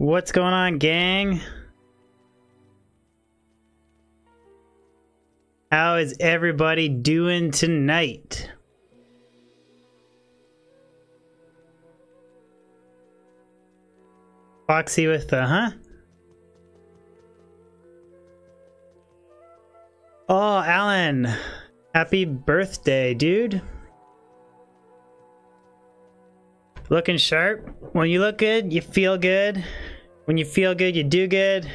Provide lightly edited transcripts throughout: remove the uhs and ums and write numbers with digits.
What's going on, gang? How is everybody doing tonight? Foxy with the, huh? Oh, Alan. Happy birthday, dude. Looking sharp. When you look good, you feel good. When you feel good, you do good.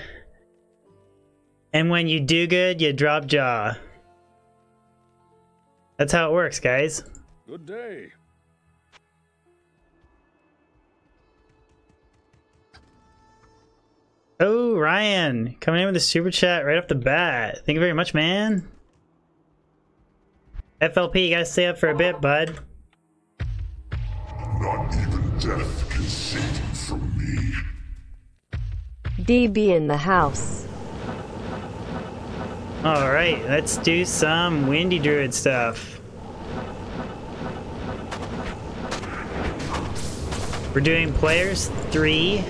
And when you do good, you drop jaw. That's how it works, guys. Good day. Oh, Ryan, coming in with a super chat right off the bat. Thank you very much, man. FLP, you gotta stay up for a bit, bud. Not even death can save you from me. DB in the house. Alright, let's do some Windy Druid stuff. We're doing players 3.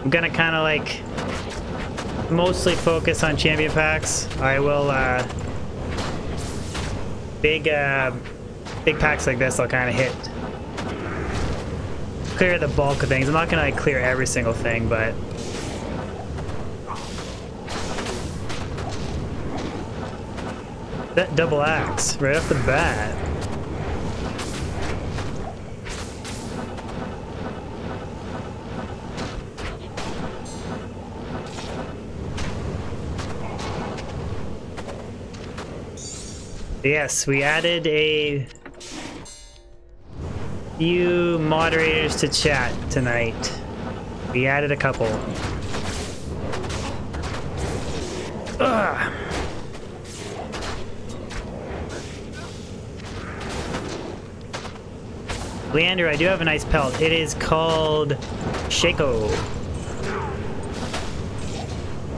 I'm gonna kind of like mostly focus on champion packs. I will big packs like this I'll kind of hit. Clear the bulk of things. I'm not gonna like clear every single thing, but that double axe right off the bat. Yes, we added a few moderators to chat tonight. We added a couple. Ugh. Leander, I do have a nice pelt. It is called Shaco.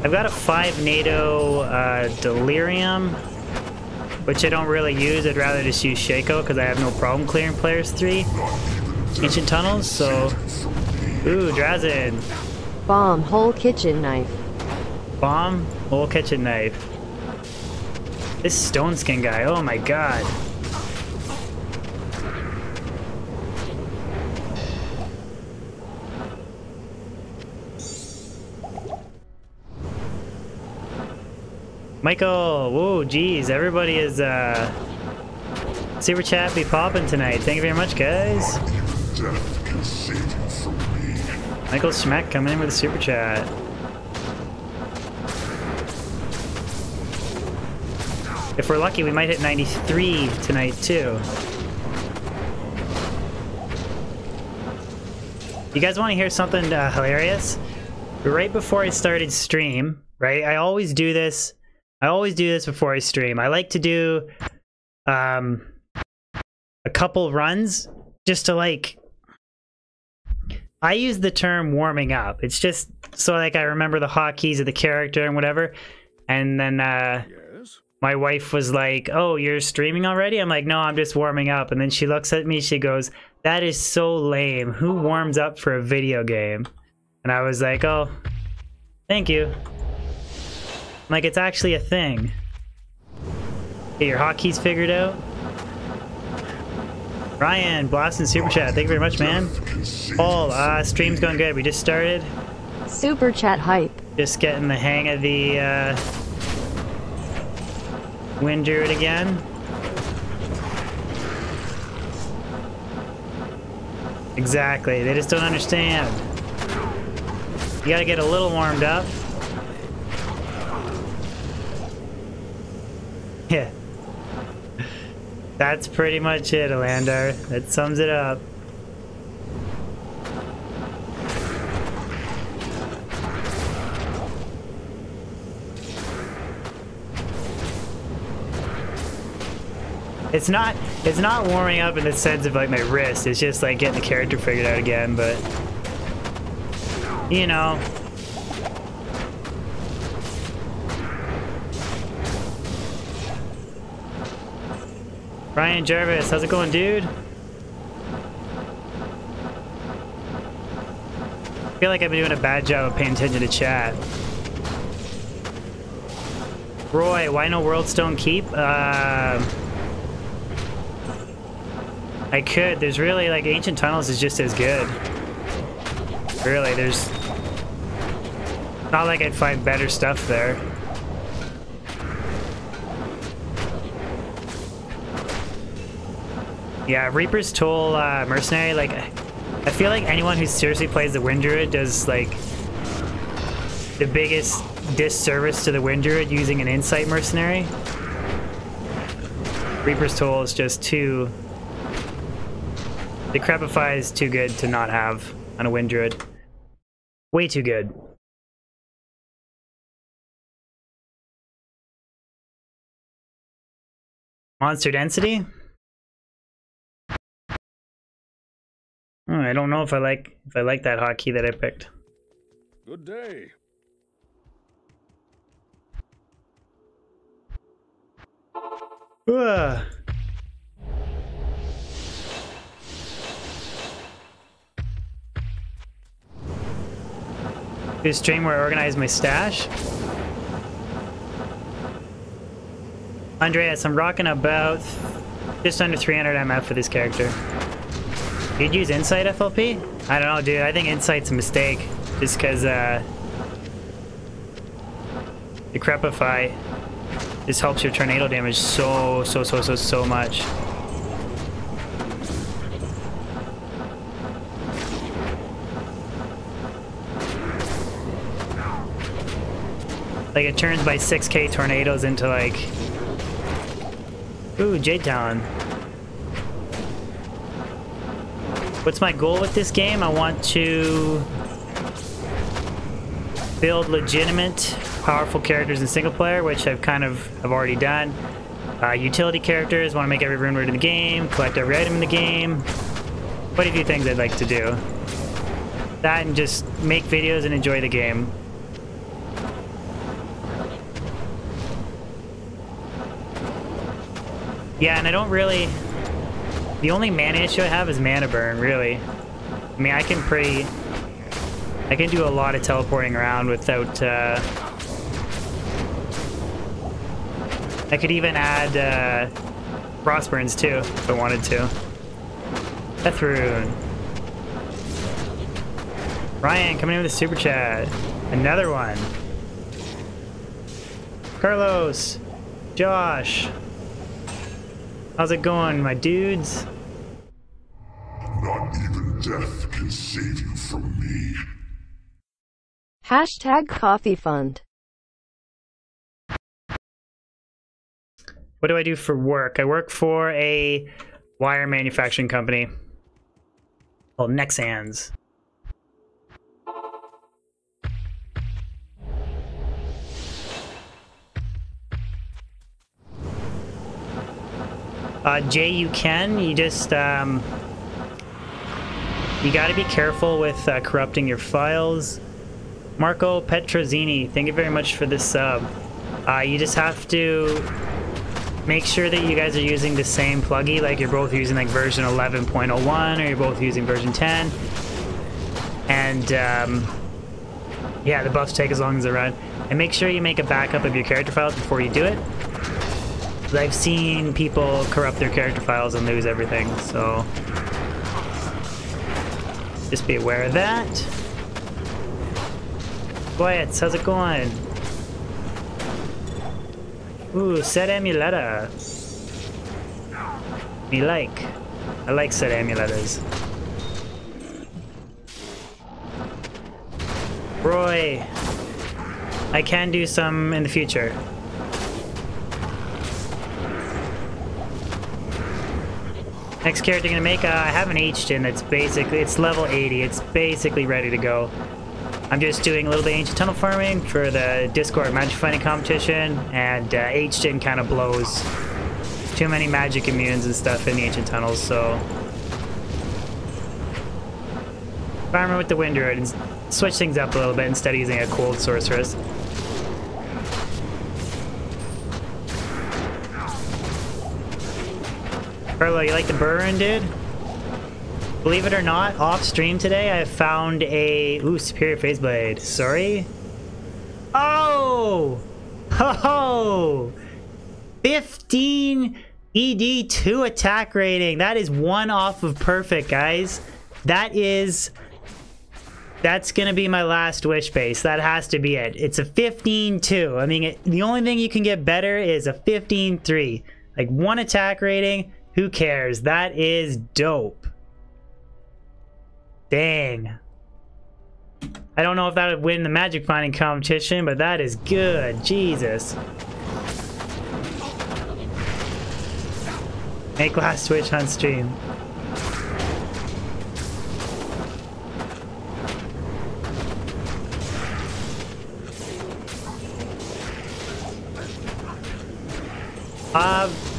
I've got a 5 NATO Delirium, which I don't really use. I'd rather just use Shaco because I have no problem clearing players 3 ancient tunnels. So, ooh, Drazen. Bomb hole kitchen knife. Bomb hole kitchen knife. This stone skin guy. Oh my god. Michael, whoa, geez, everybody is super chat be popping tonight. Thank you very much, guys. Death can save you from me. Michael Schmeck coming in with a super chat. If we're lucky, we might hit 93 tonight too. You guys want to hear something hilarious? Right before I started stream, right? I always do this before I stream. I like to do a couple runs just to like, I use the term warming up. It's just so like I remember the hotkeys of the character and whatever. And then Yes. my wife was like, "Oh, you're streaming already?" I'm like, "No, I'm just warming up." And then she looks at me, she goes, "That is so lame. Who warms up for a video game?" And I was like, "Oh, thank you." Like, it's actually a thing. Get your hotkeys figured out. Ryan, Blast Super Chat. Thank you very much, man. Paul, stream's going good. We just started. Super chat hype. Just getting the hang of the Wind Druid again. Exactly. They just don't understand. You gotta get a little warmed up. Yeah. That's pretty much it, Alandar. That sums it up. It's not warming up in the sense of like my wrist. It's just like getting the character figured out again, but you know. Ryan Jarvis, how's it going, dude? feel like I've been doing a bad job of paying attention to chat. Roy, why no Worldstone Keep? I could. There's really, like, Ancient Tunnels is just as good. Really, there's... not like I'd find better stuff there. Yeah, Reaper's Toll Mercenary, like, I feel like anyone who seriously plays the Wind Druid does, like, the biggest disservice to the Wind Druid using an Insight Mercenary. Reaper's Toll is just too... the Crepify is too good to not have on a Wind Druid. Way too good. Monster Density? Oh, I don't know if I like that hotkey that I picked. Good day. Ugh. Do a stream where I organize my stash. Andreas, I'm rocking about just under 300 MF for this character. You'd use Insight FLP? I don't know, dude. I think Insight's a mistake. Just because, the Crepify just helps your tornado damage so much. Like, it turns my 6k tornadoes into, like... Ooh, Jade Talon. What's my goal with this game? I want to build legitimate, powerful characters in single player, which I've already done. Utility characters, want to make every rune word in the game, collect every item in the game. Quite a few things I'd like to do. That and just make videos and enjoy the game. Yeah, and I don't really... The only mana issue I have is mana burn, really. I mean, I can do a lot of teleporting around without, I could even add, frost burns too, if I wanted to. Death rune. Ryan, coming in with a super chat. Another one. Carlos. Josh. How's it going, my dudes? Not even death can save you from me. Hashtag coffee fund. What do I do for work? I work for a wire manufacturing company called Nexans. Jay, you can. You just, you gotta be careful with corrupting your files. Marco Petrozini, thank you very much for this sub. You just have to make sure that you guys are using the same pluggy, like you're both using like version 11.01 or you're both using version 10. And, yeah, the buffs take as long as they run. And make sure you make a backup of your character files before you do it. I've seen people corrupt their character files and lose everything, so just be aware of that. Quiet, how's it going? Ooh, set amuletta. I like set amulettas. Roy, I can do some in the future. Next character I'm gonna make, I have an hdin that's basically, it's level 80, it's basically ready to go. I'm just doing a little bit of ancient tunnel farming for the Discord magic finding competition, and hdin kind of blows. Too many magic immunes and stuff in the ancient tunnels, so... Farming with the Wind Druid and switch things up a little bit instead of using a cold sorceress. Carlo, you like the burn, dude? Believe it or not, off stream today, I found a... Ooh, superior phase blade. Sorry? Oh! Ho-ho! 15 ED 2 attack rating. That is one off of perfect, guys. That's gonna be my last wish base. That has to be it. It's a 15-2. I mean, the only thing you can get better is a 15-3. Like, one attack rating, who cares? That is dope. Dang. I don't know if that would win the magic finding competition, but that is good. Jesus. Make last Twitch on stream.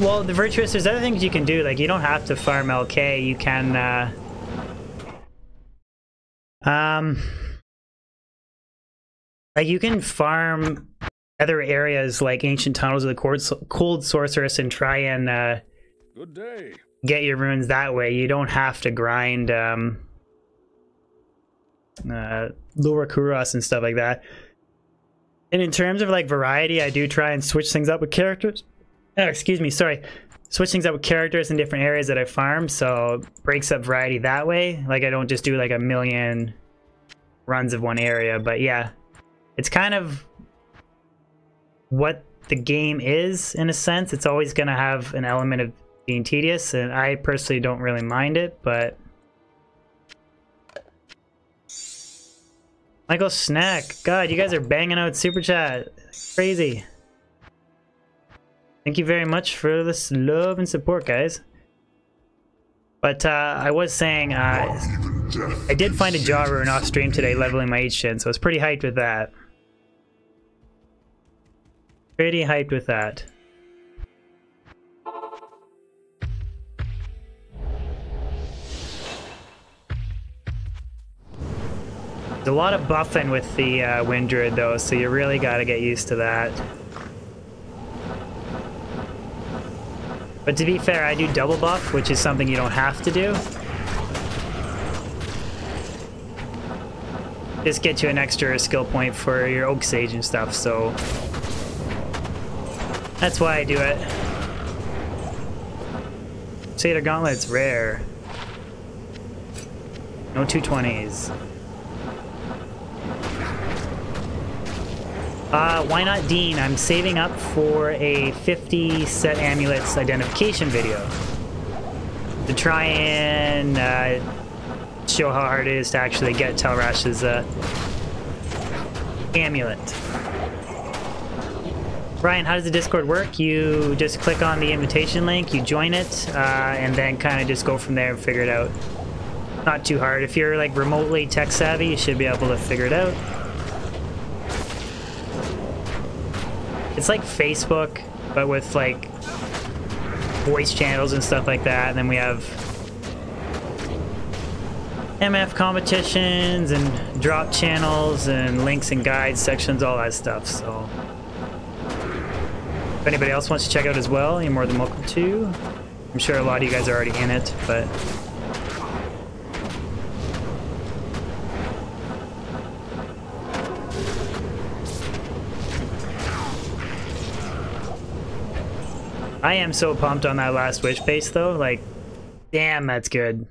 Well, the Virtuous, there's other things you can do. Like, you don't have to farm LK. You can, like, you can farm other areas like Ancient Tunnels of the Cold Sorceress and try and, Good day. get your runes that way. You don't have to grind, Lure Kuros and stuff like that. And in terms of, like, variety, I do try and switch things up with characters. Oh, excuse me, sorry. Switch things up with characters in different areas that I farm, so breaks up variety that way. Like, I don't just do like a million runs of one area, but yeah. It's kind of what the game is, in a sense. It's always going to have an element of being tedious, and I personally don't really mind it, but... Michael Snack, God, you guys are banging out Super Chat. Crazy. Thank you very much for this love and support, guys. But I was saying, I did find a jaw rune off stream today, leveling my hdin, so I was pretty hyped with that. Pretty hyped with that. There's a lot of buffing with the Wind Druid though, so you really gotta get used to that. But to be fair, I do double buff, which is something you don't have to do. Just get you an extra skill point for your Oak Sage and stuff, so... That's why I do it. Satyr Gauntlet's rare. No 220s. Why not Dean? I'm saving up for a 50 set amulets identification video to try and show how hard it is to actually get Telrash's amulet. Brian, how does the Discord work? You just click on the invitation link, you join it, and then kind of just go from there and figure it out. Not too hard. If you're like remotely tech savvy, you should be able to figure it out. It's like Facebook, but with like voice channels and stuff like that. And then we have MF competitions and drop channels and links and guides sections, all that stuff. So if anybody else wants to check out as well, you're more than welcome to. I'm sure a lot of you guys are already in it, but... I am so pumped on that last wish base though, like, damn, that's good.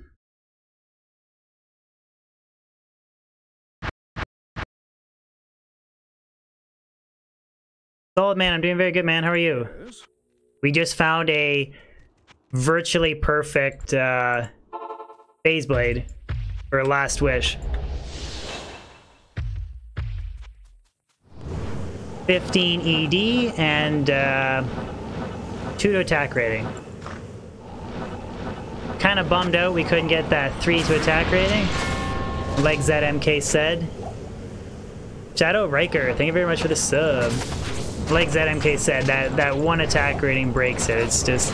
Solid, man, I'm doing very good, man. How are you? Yes. We just found a virtually perfect phase blade for a last wish. 15 ED and 2 to attack rating. Kind of bummed out we couldn't get that 3 to attack rating. Like ZMK said. Shadow Riker, thank you very much for the sub. Like ZMK said, that 1 attack rating breaks it. It's just...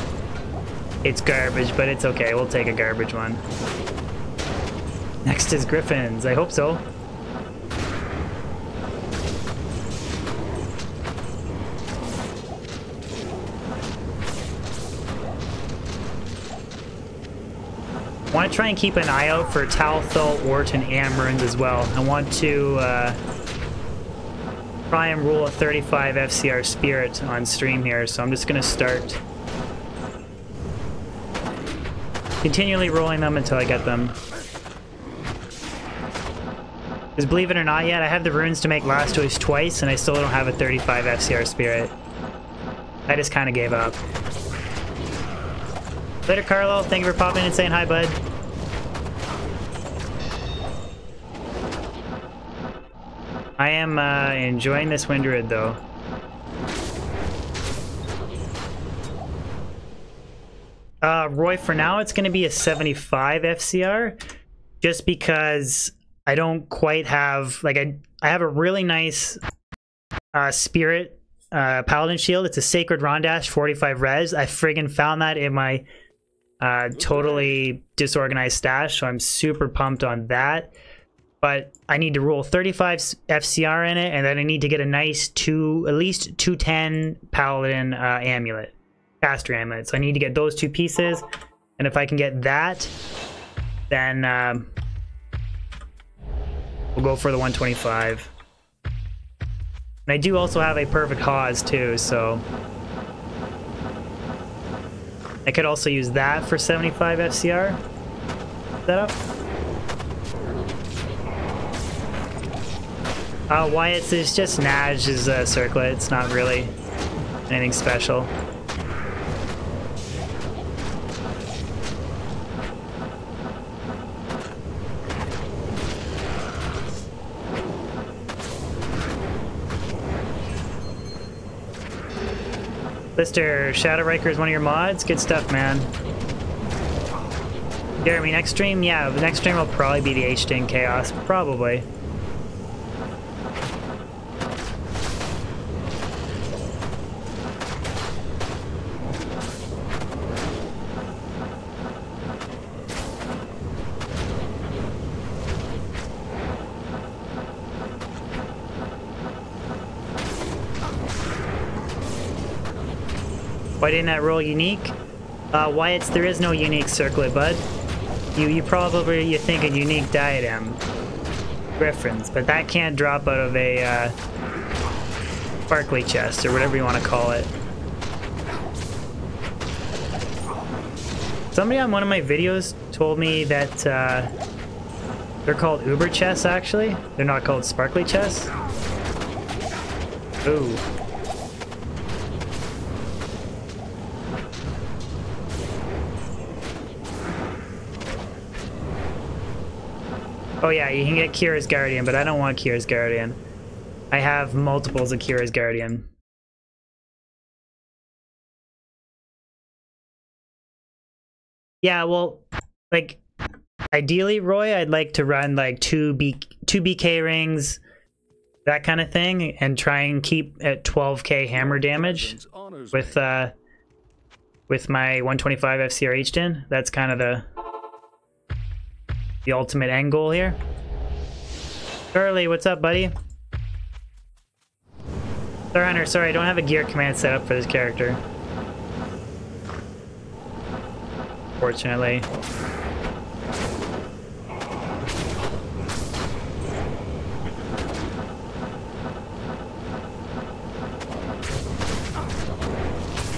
it's garbage, but it's okay. We'll take a garbage one. Next is Griffins. I hope so. I want to try and keep an eye out for Talthal, Orton, and Runes as well. I want to try and rule a 35 FCR Spirit on stream here, so I'm just going to start continually rolling them until I get them. Because believe it or not yet, I have the runes to make last choice twice, and I still don't have a 35 FCR Spirit. I just kind of gave up. Later, Carlo. Thank you for popping in and saying hi, bud. I am enjoying this wind druid, though. Roy, for now, it's going to be a 75 FCR, just because I don't quite have, like, I have a really nice Spirit Paladin Shield. It's a Sacred Rondash, 45 res. I friggin' found that in my totally disorganized stash, so I'm super pumped on that. But I need to roll 35 FCR in it, and then I need to get a nice at least 210 Paladin Amulet, Caster Amulet. So I need to get those two pieces, and if I can get that, then we'll go for the 125. And I do also have a perfect Hawes too, so I could also use that for 75 FCR setup. Wyatt's is just Naj's circlet. It's not really anything special. Lister, Shadow Riker is one of your mods. Good stuff, man. Jeremy, next stream? Yeah, the next stream will probably be the hdin Chaos. Probably. Why didn't that roll unique? Wyatt's, there is no unique circlet, bud. You probably, you think a unique diadem. Reference, but that can't drop out of a sparkly chest, or whatever you want to call it. Somebody on one of my videos told me that they're called Uber chests, actually. They're not called sparkly chests. Ooh. Oh yeah, you can get Kira's Guardian, but I don't want Kira's Guardian. I have multiples of Kira's Guardian. Yeah, well, like, ideally, Roy, I'd like to run like two BK rings, that kind of thing, and try and keep at 12k hammer damage with my 125 FCR hdin. That's kind of the ultimate end goal here. Charlie, what's up, buddy? Star Hunter, sorry, I don't have a gear command set up for this character. Fortunately.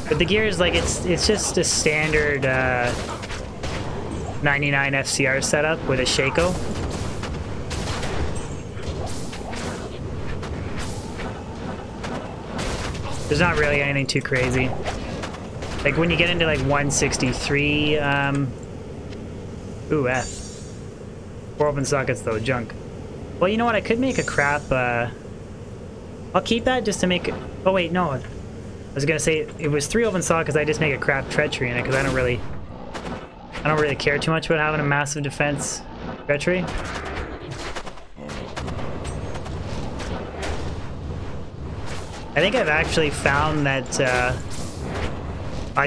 But the gear is like, it's just a standard 99 FCR setup with a Shaco. There's not really anything too crazy. Like when you get into like 163, ooh, F. 4 open sockets though, junk. Well, you know what, I could make a crap, I'll keep that just to make it, oh wait, no. I was gonna say, it was 3 open sockets, I just make a crap treachery in it, because I don't really care too much about having a massive defense treachery. I think I've actually found that,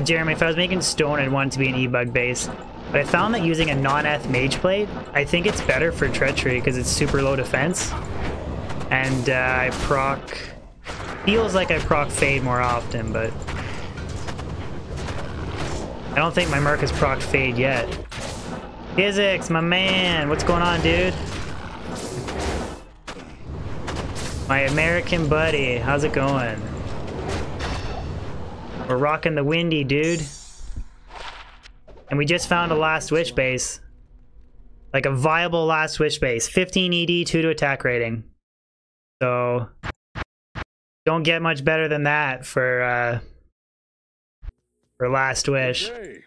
Jeremy, if I was making stone, I'd want it to be an E-bug base. But I found that using a non-eth mage plate, I think it's better for treachery because it's super low defense. And I proc... feels like I proc fade more often, but... I don't think my Merc has proc fade yet. Physics, my man. What's going on, dude? My American buddy. How's it going? We're rocking the windy, dude. And we just found a last wish base. Like a viable last wish base. 15 ED, 2 to attack rating. So don't get much better than that for last wish. Okay.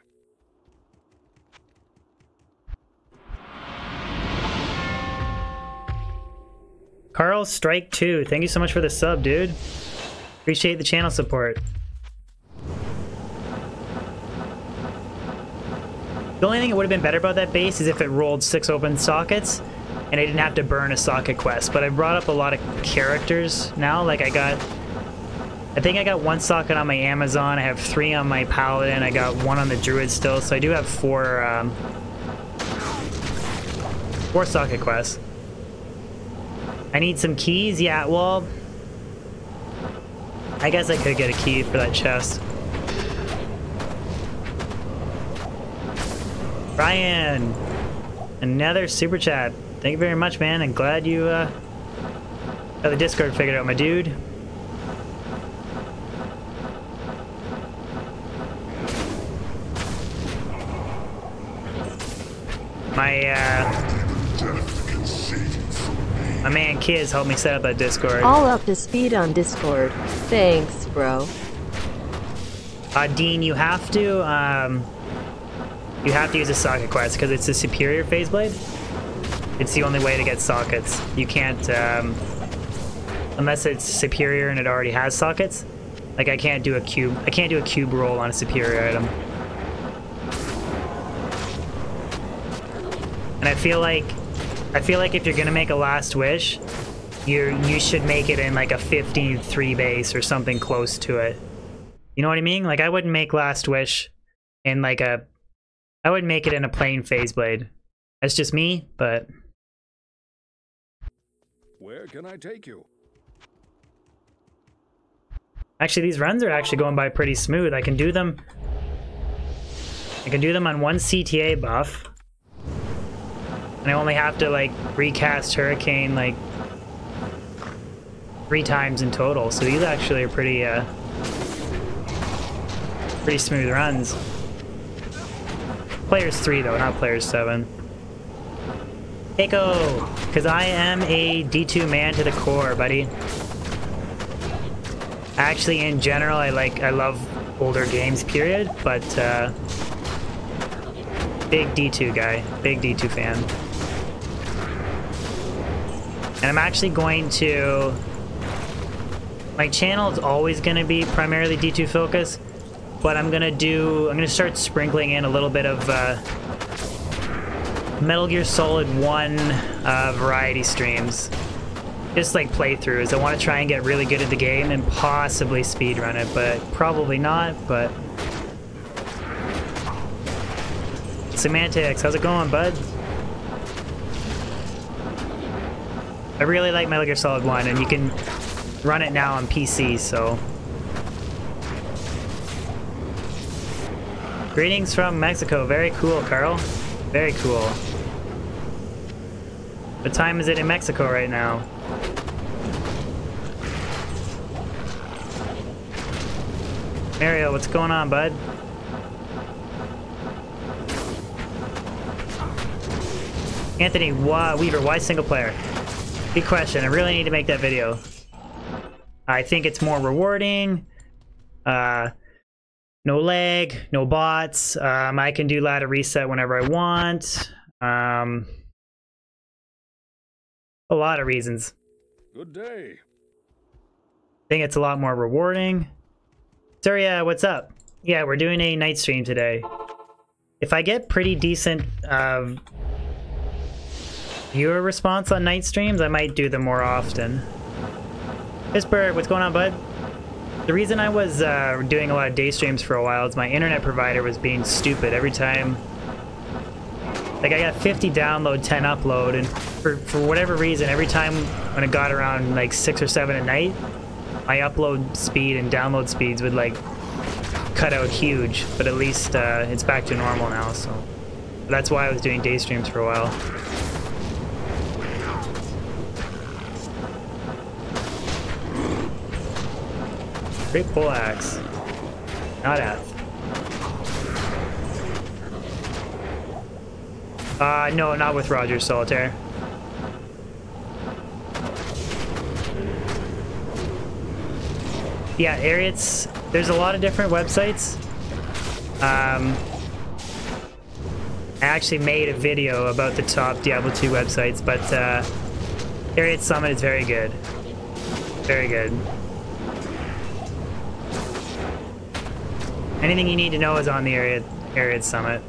Carl Strike 2, thank you so much for the sub, dude. Appreciate the channel support. The only thing that would have been better about that base is if it rolled 6 open sockets and I didn't have to burn a socket quest. But I brought up a lot of characters now. Like I think I got 1 socket on my Amazon. I have 3 on my Paladin. I got 1 on the Druid still. So I do have 4 socket quests. I need some keys? Yeah, well, I guess I could get a key for that chest. Brian, another super chat. Thank you very much, man. I'm glad you got the Discord figured out, my dude. My man Kiz helped me set up that Discord. All up to speed on Discord. Thanks, bro. Dean, you have to use a socket quest because it's a superior phase blade. It's the only way to get sockets. You can't, unless it's superior and it already has sockets. Like I can't do a cube roll on a superior item. And I feel like if you're gonna make a last wish, you should make it in like a 15-3 base or something close to it. You know what I mean? Like I wouldn't make last wish in like I would make it in a plain phase blade. That's just me, but Where can I take you? actually these runs are actually going by pretty smooth. I can do them on 1 CTA buff. And I only have to like recast Hurricane like 3 times in total. So these actually are pretty smooth runs. Players 3 though, not players 7. Keiko, because I am a D2 man to the core, buddy. Actually, in general, I love older games, period, but big D2 guy, big D2 fan. And I'm actually going to... My channel is always going to be primarily D2 focus, but I'm going to start sprinkling in a little bit of Metal Gear Solid 1 variety streams. Just like playthroughs. I want to try and get really good at the game and possibly speedrun it, but probably not, but... Semantics, how's it going, bud? I really like Metal Gear Solid 1, and you can run it now on PC, so... Greetings from Mexico. Very cool, Carl. Very cool. What time is it in Mexico right now? Mario, what's going on, bud? Anthony Weaver, why single player? Good question. I really need to make that video. I think it's more rewarding. No lag, no bots. I can do ladder reset whenever I want. A lot of reasons. Good day. I think it's a lot more rewarding. Surya, what's up? Yeah, we're doing a night stream today. If I get pretty decent viewer response on night streams, I might do them more often. Pittsburgh, what's going on, bud? The reason I was doing a lot of day streams for a while is my internet provider was being stupid every time. Like I got 50 download, 10 upload, and for whatever reason, every time when it got around like 6 or 7 at night, my upload speed and download speeds would like cut out huge, but at least it's back to normal now, so. That's why I was doing day streams for a while. Great pole axe. Not F. No, not with Roger Solitaire. Yeah, Ariats, there's a lot of different websites. I actually made a video about the top Diablo 2 websites, but Ariat Summit is very good. Very good. Anything you need to know is on the Ariat Summit.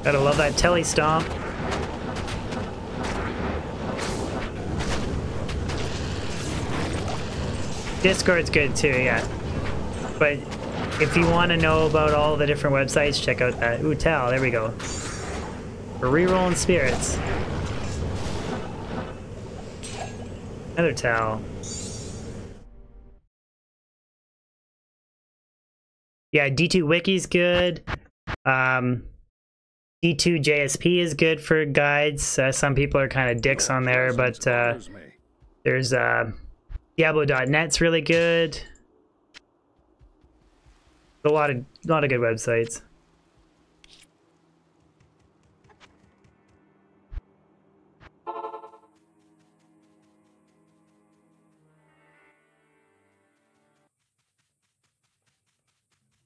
Gotta love that telly stomp. Discord's good too, yeah. But if you want to know about all the different websites, check out that. Ooh, Tal, there we go. We're rerolling spirits. Another Tal. Yeah, D2 Wiki's good. D2 JSP is good for guides. Some people are kind of dicks on there, but there's Diablo.net's really good. A lot of good websites.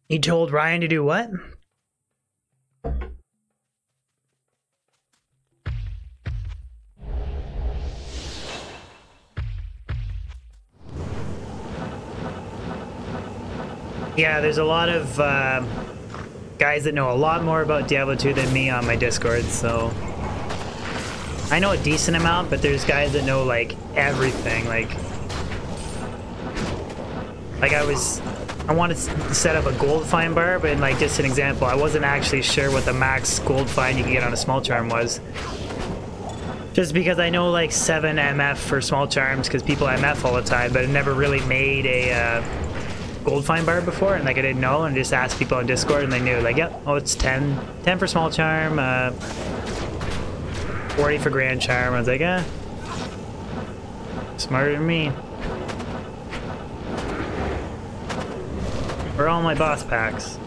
He told Ryan to do what? Yeah, there's a lot of guys that know a lot more about Diablo 2 than me on my Discord, so I know a decent amount, but there's guys that know like everything. Like I wanted to set up a gold find bar, but in like just an example, I wasn't actually sure what the max gold find you could get on a small charm was. Just because I know like 7 MF for small charms because people MF all the time, but I never really made a gold find bar before, and like I didn't know, and just asked people on Discord and they knew, like, yep, oh, it's 10 for small charm, 40 for grand charm. I was like, smarter than me. Where are all my boss packs?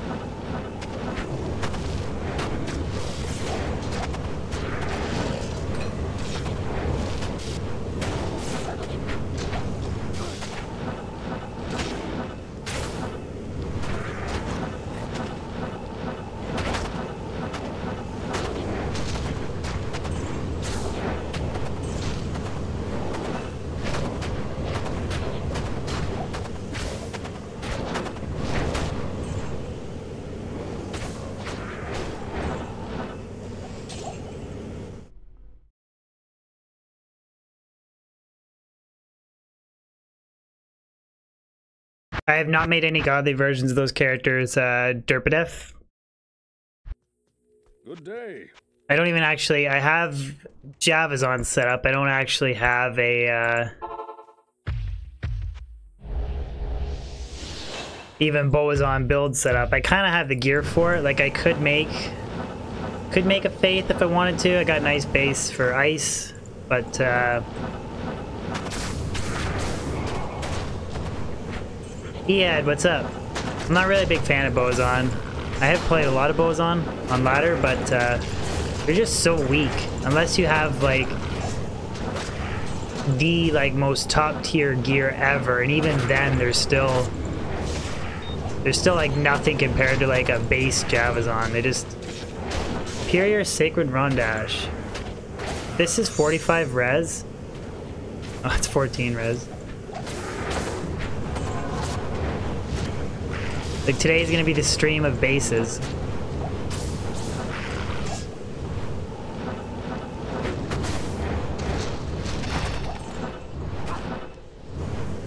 I have not made any godly versions of those characters, Derpadef. Good day. I don't even actually, I have Javazon set up. I don't actually have a, even Boazon build set up. I kind of have the gear for it. Like I could make a Faith if I wanted to. I got a nice base for ice, but, Ed, what's up? I'm not really a big fan of Boazon. I have played a lot of Boazon on ladder, but they're just so weak. Unless you have like the most top tier gear ever, and even then they're still like nothing compared to like a base Javazon. They just Superior Sacred Rondash. This is 45 res. Oh, it's 14 res. Like today's gonna be the stream of bases.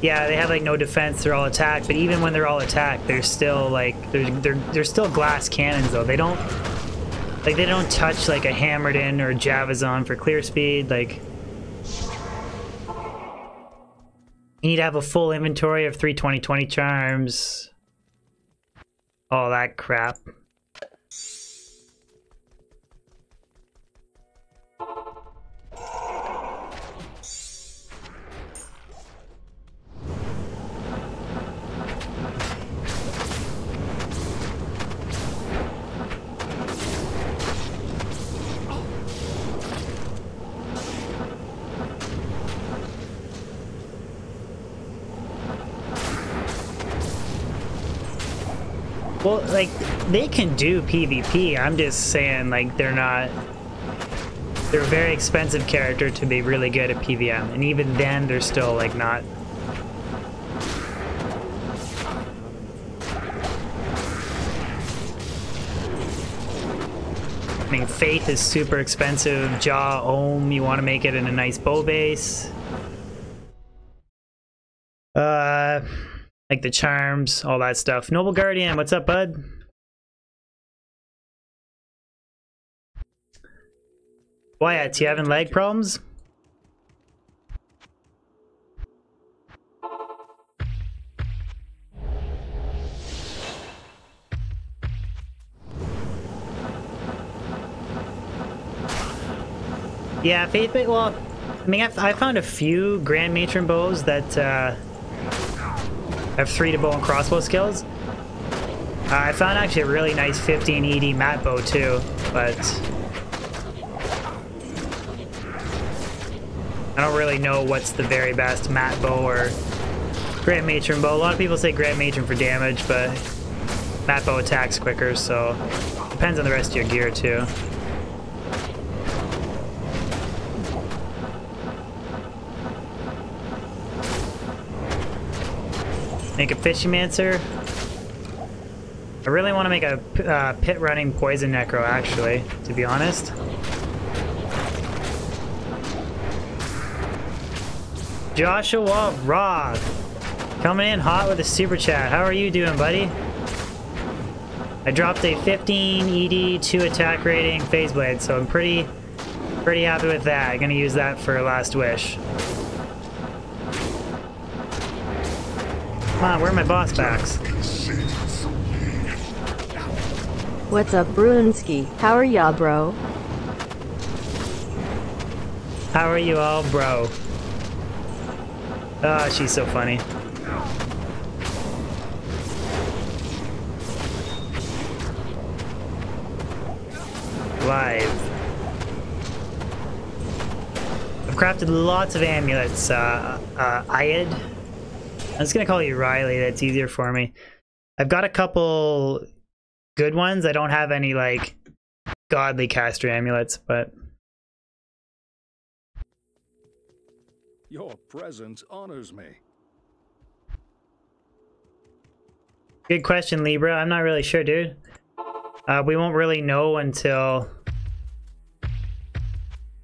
Yeah, they have like no defense, they're all attack, but even when they're all attack, they're still like they're still glass cannons though. They don't touch like a hammered in or a Javazon for clear speed. Like You need to have a full inventory of 320 charms. All that crap. Well, like, they can do PvP. I'm just saying, like, they're a very expensive character to be really good at PvM. And even then, they're still, like, not. I mean, Faith is super expensive. Jaw, Ohm, you want to make it in a nice bow base. Like the charms, all that stuff. Noble Guardian, what's up, bud? Wyatt, you having leg problems? Yeah, Faith, well, I mean, I found a few Grand Matron bows that, have 3 to bow and crossbow skills. I found actually a really nice 15 ED matte bow too, but I don't really know what's the very best matte bow or Grand Matron bow. A lot of people say Grand Matron for damage, but matte bow attacks quicker, so depends on the rest of your gear too. Make a Fishymancer. I really want to make a pit running poison necro, actually, to be honest. Joshua Roth coming in hot with a super chat. How are you doing, buddy? I dropped a 15 ED 2 attack rating phase blade, so I'm pretty happy with that. I'm gonna use that for Last Wish. Come on, where are my boss backs? What's up, Brunski? How are ya, bro? How are you all, bro? Oh, she's so funny. Live. I've crafted lots of amulets. Ayed. I'm just gonna call you Riley, that's easier for me. I've got a couple good ones. I don't have any, like, godly caster amulets, but... Your presence honors me. Good question, Libra. I'm not really sure, dude. We won't really know until...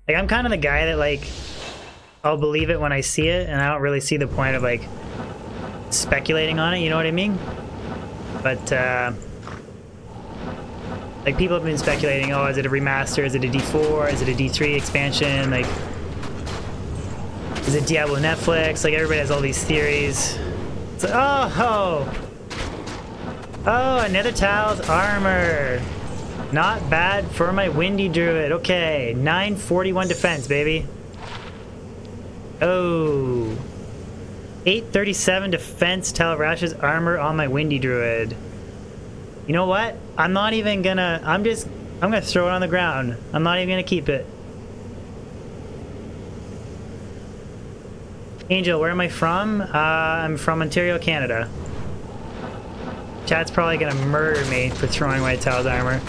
Like, I'm kind of the guy that, like, I'll believe it when I see it, and I don't really see the point of, like, speculating on it, you know what I mean? But, like, people have been speculating, oh, is it a remaster? Is it a D4? Is it a D3 expansion? Like, is it Diablo Netflix? Like, everybody has all these theories. It's like, oh, another Tal's armor. Not bad for my Windy Druid. Okay, 941 defense, baby. Oh. 837 defense, Talrash's armor on my Windy Druid. You know what? I'm not even gonna... I'm gonna throw it on the ground. I'm not even gonna keep it. Angel, where am I from? I'm from Ontario, Canada. Chat's probably gonna murder me for throwing away Tal's armor.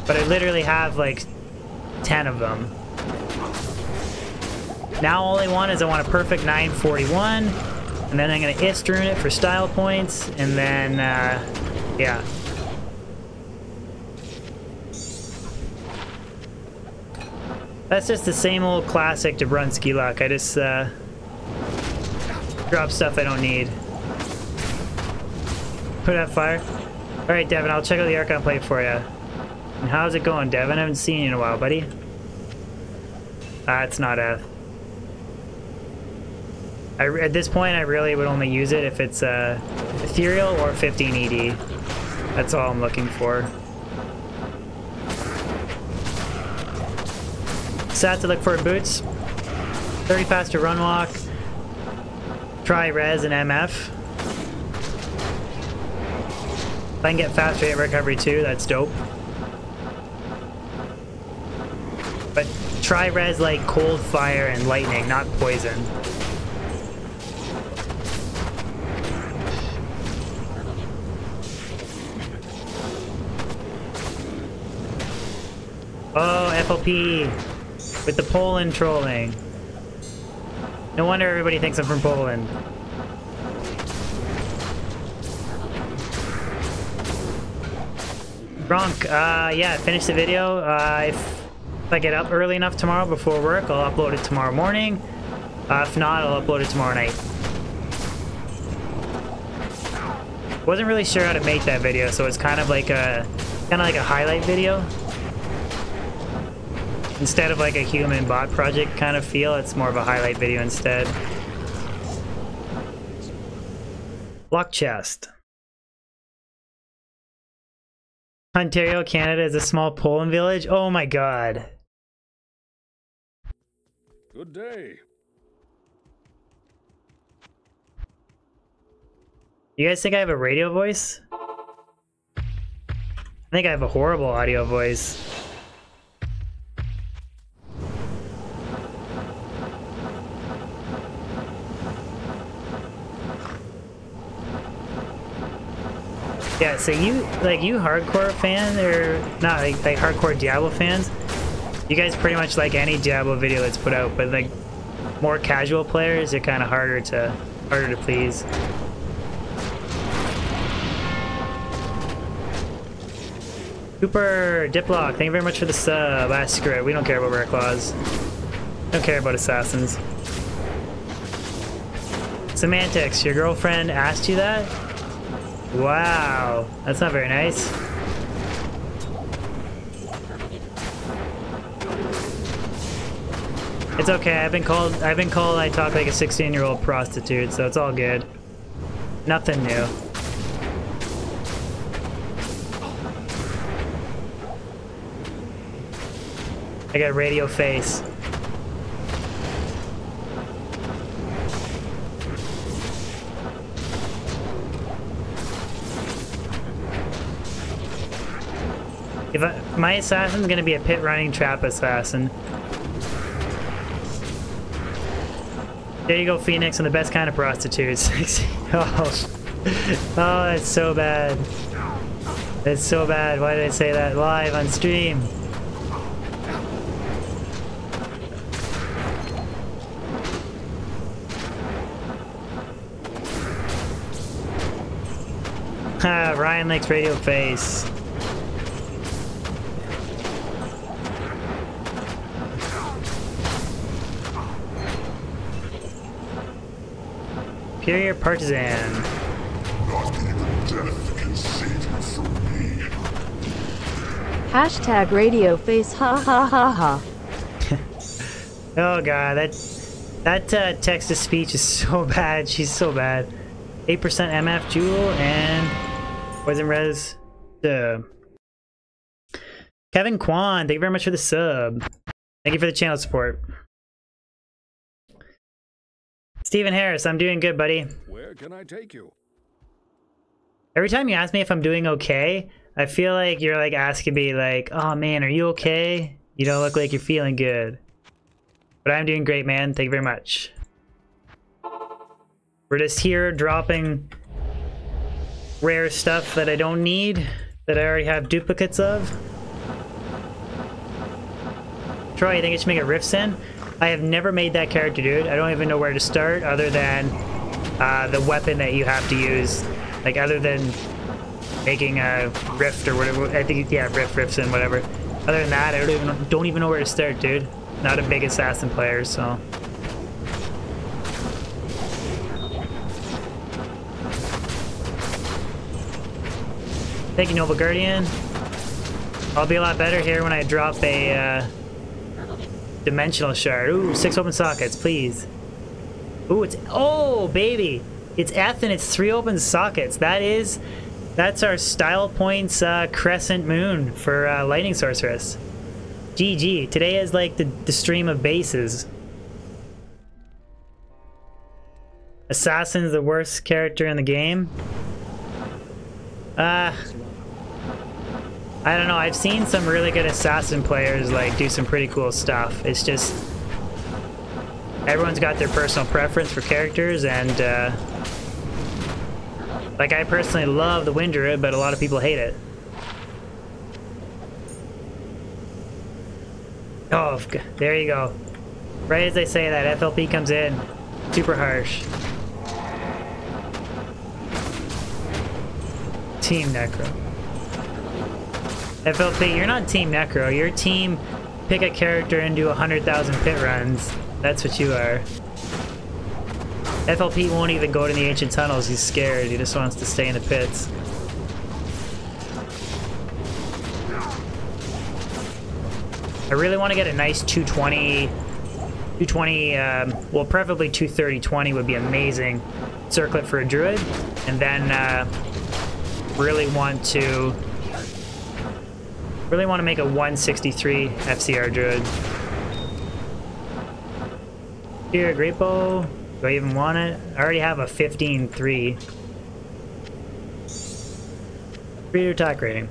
But I literally have, like, 10 of them. Now all I want is I want a perfect 941. And then I'm gonna Istrune it for style points, and then, yeah. That's just the same old classic Dabrunski luck. I just, drop stuff I don't need. Put out fire. Alright, Devin, I'll check out the Archon plate for you. And how's it going, Devin? I haven't seen you in a while, buddy. It's not F. At this point, I really would only use it if it's ethereal or 15 ED. That's all I'm looking for. Stats to look for in boots. 30 faster run walk. Try res and MF. If I can get faster hit recovery too, that's dope. But try res like cold, fire, and lightning, not poison. Oh, FLP with the Poland trolling. No wonder everybody thinks I'm from Poland. Bronk, yeah, finish the video. If I get up early enough tomorrow before work, I'll upload it tomorrow morning. If not, I'll upload it tomorrow night. Wasn't really sure how to make that video, so it's kind of like a highlight video. Instead of like a human bot project kind of feel, it's more of a highlight video instead. Lock chest. Ontario, Canada is a small Poland village. Oh my god. Good day. You guys think I have a radio voice? I think I have a horrible audio voice. Yeah, so you hardcore fan, or not like hardcore Diablo fans, you guys pretty much like any Diablo video that's put out, but like more casual players are kind of harder to please. Cooper Diplock, thank you very much for the sub. Ah, screw it, we don't care about rare claws. Don't care about assassins. Semantics, your girlfriend asked you that? Wow, that's not very nice. It's okay. I've been called I talk like a 16-year-old prostitute, so it's all good. Nothing new. I got radio face. My assassin's gonna be a pit running trap assassin. There you go, Phoenix, and the best kind of prostitutes. Oh, that's so bad. That's so bad. Why did I say that live on stream? Ha, Ryan likes radio face. Superior partisan. Not even death can save you from me. Hashtag radio face ha ha ha ha. Oh god, that text to speech is so bad. She's so bad. 8% MF Jewel and poison res. Kevin Kwan, thank you very much for the sub. Thank you for the channel support. Stephen Harris, I'm doing good, buddy. Where can I take you? Every time you ask me if I'm doing okay, I feel like you're like asking me like, oh man, are you okay? You don't look like you're feeling good. But I'm doing great, man. Thank you very much. We're just here dropping rare stuff that I don't need, that I already have duplicates of. Troy, you think I should make a Rift Sin? I have never made that character, dude. I don't even know where to start other than the weapon that you have to use. Like, other than making a Rift or whatever. I think, yeah, Rift Sin, whatever. Other than that, I don't even know where to start, dude. Not a big assassin player, so. Thank you, Noble Guardian. I'll be a lot better here when I drop a dimensional shard. Ooh, 6 open sockets, please. Ooh, it's, oh baby, it's F and it's 3 open sockets. That's our style points crescent moon for lightning sorceress. GG. Today is like the stream of bases. Assassin's the worst character in the game. I don't know. I've seen some really good assassin players like do some pretty cool stuff. It's just everyone's got their personal preference for characters, and like I personally love the Wind Druid, but a lot of people hate it. Oh, there you go. Right as I say that, FLP comes in. Super harsh. Team Necro. FLP, you're not Team Necro. You're Team pick a character and do 100,000 pit runs. That's what you are. FLP won't even go to the ancient tunnels. He's scared. He just wants to stay in the pits. I really want to get a nice 220, well, preferably 230-20 would be amazing circlet for a druid, and then really want to make a 163 FCR druid. Here, great bow. Do I even want it? I already have a 15-3. 3 attack rating.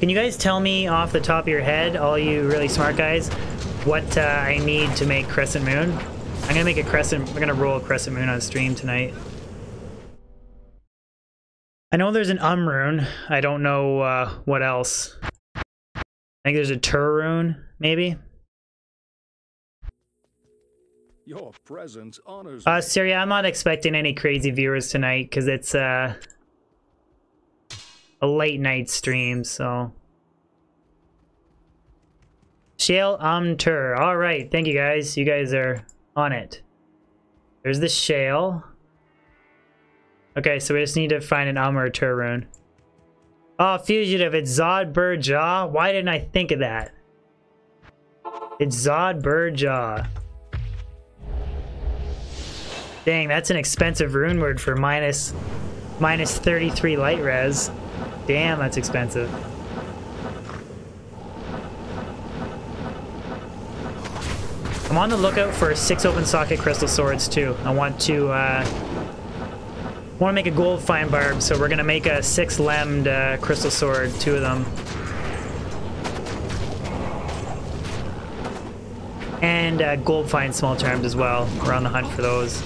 Can you guys tell me off the top of your head, all you really smart guys, what I need to make Crescent Moon? I'm gonna make a Crescent, we're gonna roll a Crescent Moon on stream tonight. I know there's an rune. I don't know what else. I think there's a Tur rune, maybe? Your presence honors me. Syria, I'm not expecting any crazy viewers tonight, because it's a late night stream, so. Shale Tur. Alright, thank you guys. You guys are on it. There's the Shale. Okay, so we just need to find an or Tur rune. Oh, Fugitive, it's Zod Bird Jaw. Why didn't I think of that? It's Zod Bird Jaw. Dang, that's an expensive rune word for minus 33 light res. Damn, that's expensive. I'm on the lookout for 6 open socket crystal swords too. I want to make a gold fine barb, so we're gonna make a 6-lemmed crystal sword, 2 of them. And gold fine small charms as well. We're on the hunt for those.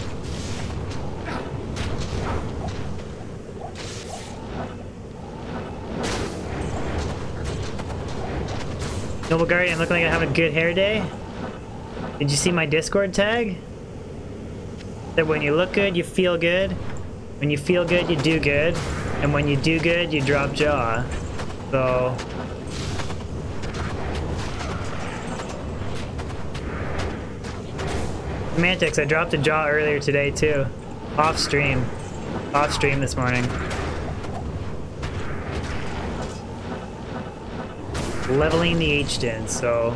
Noble Guardian, looking like I have a good hair day. Did you see my Discord tag? That when you look good, you feel good. When you feel good, you do good. And when you do good, you drop jaw. So... Semantics, I dropped a jaw earlier today too. Off stream. Off stream this morning. Leveling the hdin, so...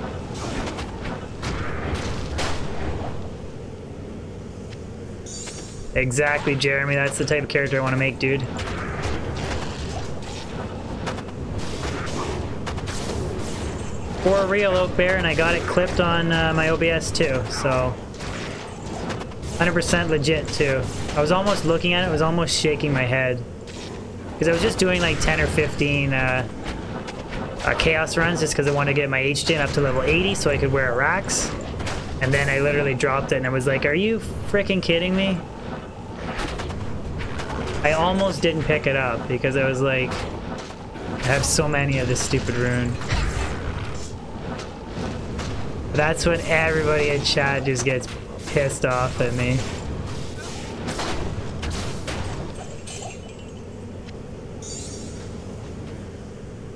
Exactly, Jeremy, that's the type of character I want to make, dude. For real, Oak Bear, and I got it clipped on my OBS too, so... 100% legit too. I was almost looking at it, I was almost shaking my head. Because I was just doing like 10 or 15 chaos runs just because I wanted to get my hdin up to level 80 so I could wear a Rax. And then I literally dropped it and I was like, are you freaking kidding me? I almost didn't pick it up because I was like, I have so many of this stupid rune. That's when everybody in chat just gets pissed off at me.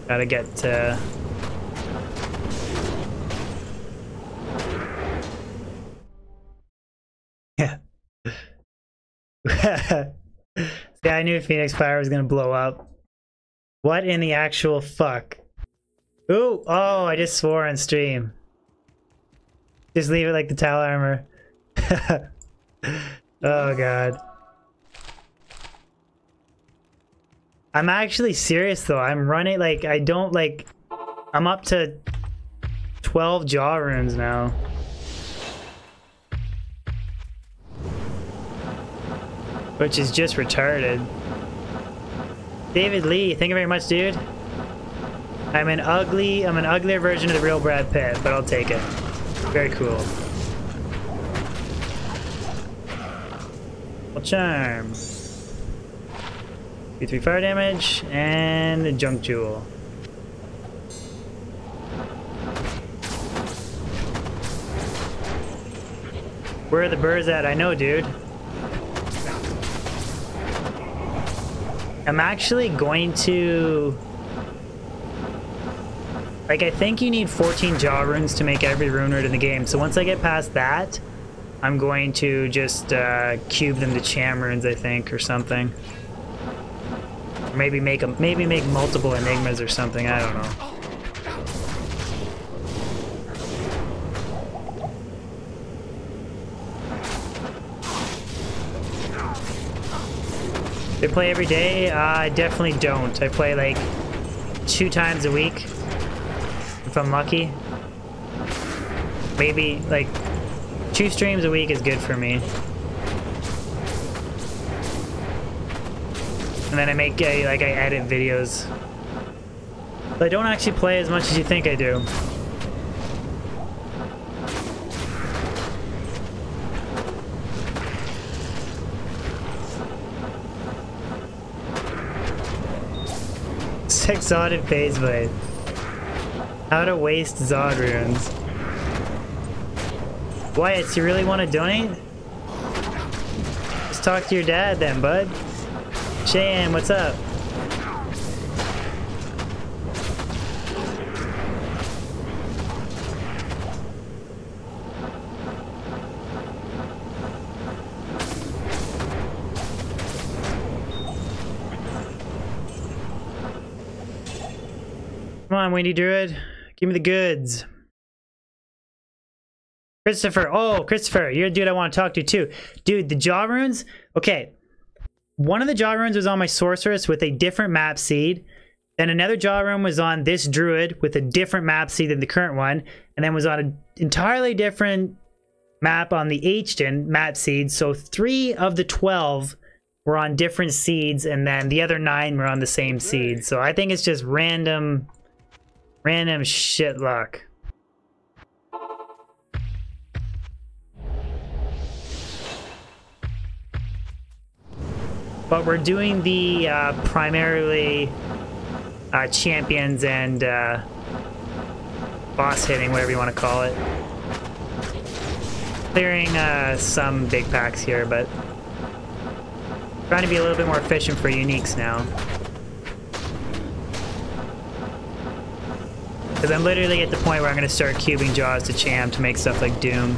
Gotta get yeah. See, I knew Phoenix Fire was gonna blow up. What in the actual fuck? Ooh, oh, I just swore on stream. Just leave it like the towel armor. Oh god. I'm actually serious though. I'm running like I don't like I'm up to 12 jaw runes now. Which is just retarded. David Lee, thank you very much, dude. I'm an uglier version of the real Brad Pitt, but I'll take it. Very cool. Well, charm. 2-3 fire damage, and a junk jewel. Where are the birds at? I know, dude. I'm actually going to... Like, I think you need 14 jaw runes to make every rune word in the game. So once I get past that, I'm going to just cube them to cham runes, I think, or something. Or maybe make multiple enigmas or something. I don't know. They play every day? I definitely don't. I play like 2 times a week, if I'm lucky. Maybe like 2 streams a week is good for me. And then I make I edit videos. But I don't actually play as much as you think I do. Zod phase blade. How to waste Zod runes. Wyatt, you really want to donate? Just talk to your dad then, bud. Cheyenne, what's up? Come on, Windy Druid. Give me the goods. Christopher. Oh, Christopher. You're a dude I want to talk to too. Dude, the jaw runes. Okay. One of the jaw runes was on my sorceress with a different map seed. Then another jaw rune was on this druid with a different map seed than the current one. And then was on an entirely different map on the hdin map seed. So 3 of the 12 were on different seeds. And then the other 9 were on the same seed. So I think it's just random shit luck. But we're doing the primarily champions and boss hitting, whatever you want to call it. Clearing some big packs here, but trying to be a little bit more efficient for uniques now. Because I'm literally at the point where I'm going to start cubing jaws to cham to make stuff like Doom.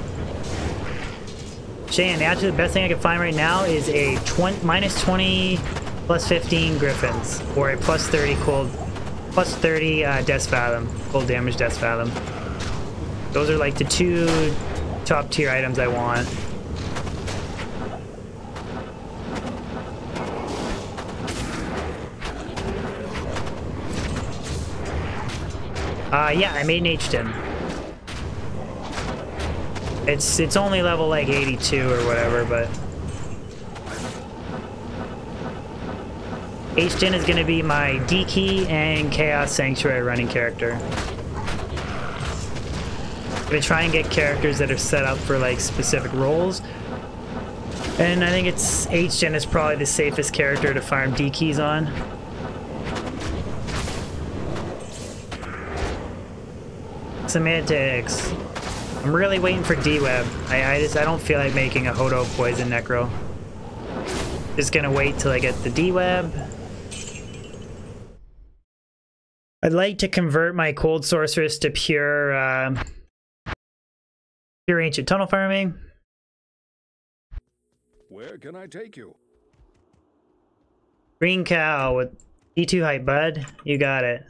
Shane, actually the best thing I can find right now is a minus 20 plus 15 griffins, or a plus 30 cold, plus 30 Death Fathom, cold damage Death Fathom. Those are like the 2 top tier items I want. Yeah, I made an hdin. It's only level like 82 or whatever, but hdin is gonna be my D key and Chaos Sanctuary running character. I'm gonna try and get characters that are set up for like specific roles, and I think it's hdin is probably the safest character to farm D keys on. Semantics. I'm really waiting for D-Web. I don't feel like making a Hodo Poison Necro. Just gonna wait till I get the D-Web. I'd like to convert my Cold Sorceress to pure Ancient Tunnel Farming. Where can I take you? Green Cow with E2 height, bud. You got it.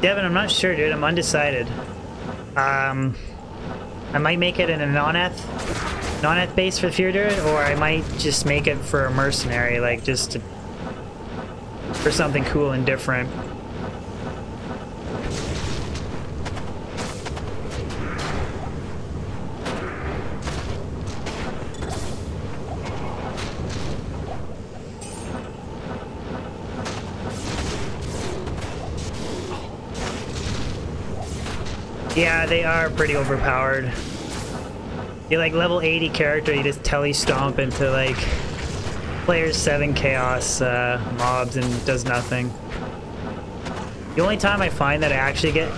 Devin, I'm not sure, dude. I'm undecided. I might make it in a non-eth base for the Fear Druid, or I might just make it for a Mercenary, like just to, for something cool and different. Yeah, they are pretty overpowered. You're like level 80 character, you just telestomp into like players 7 chaos mobs and does nothing. The only time I find that I actually get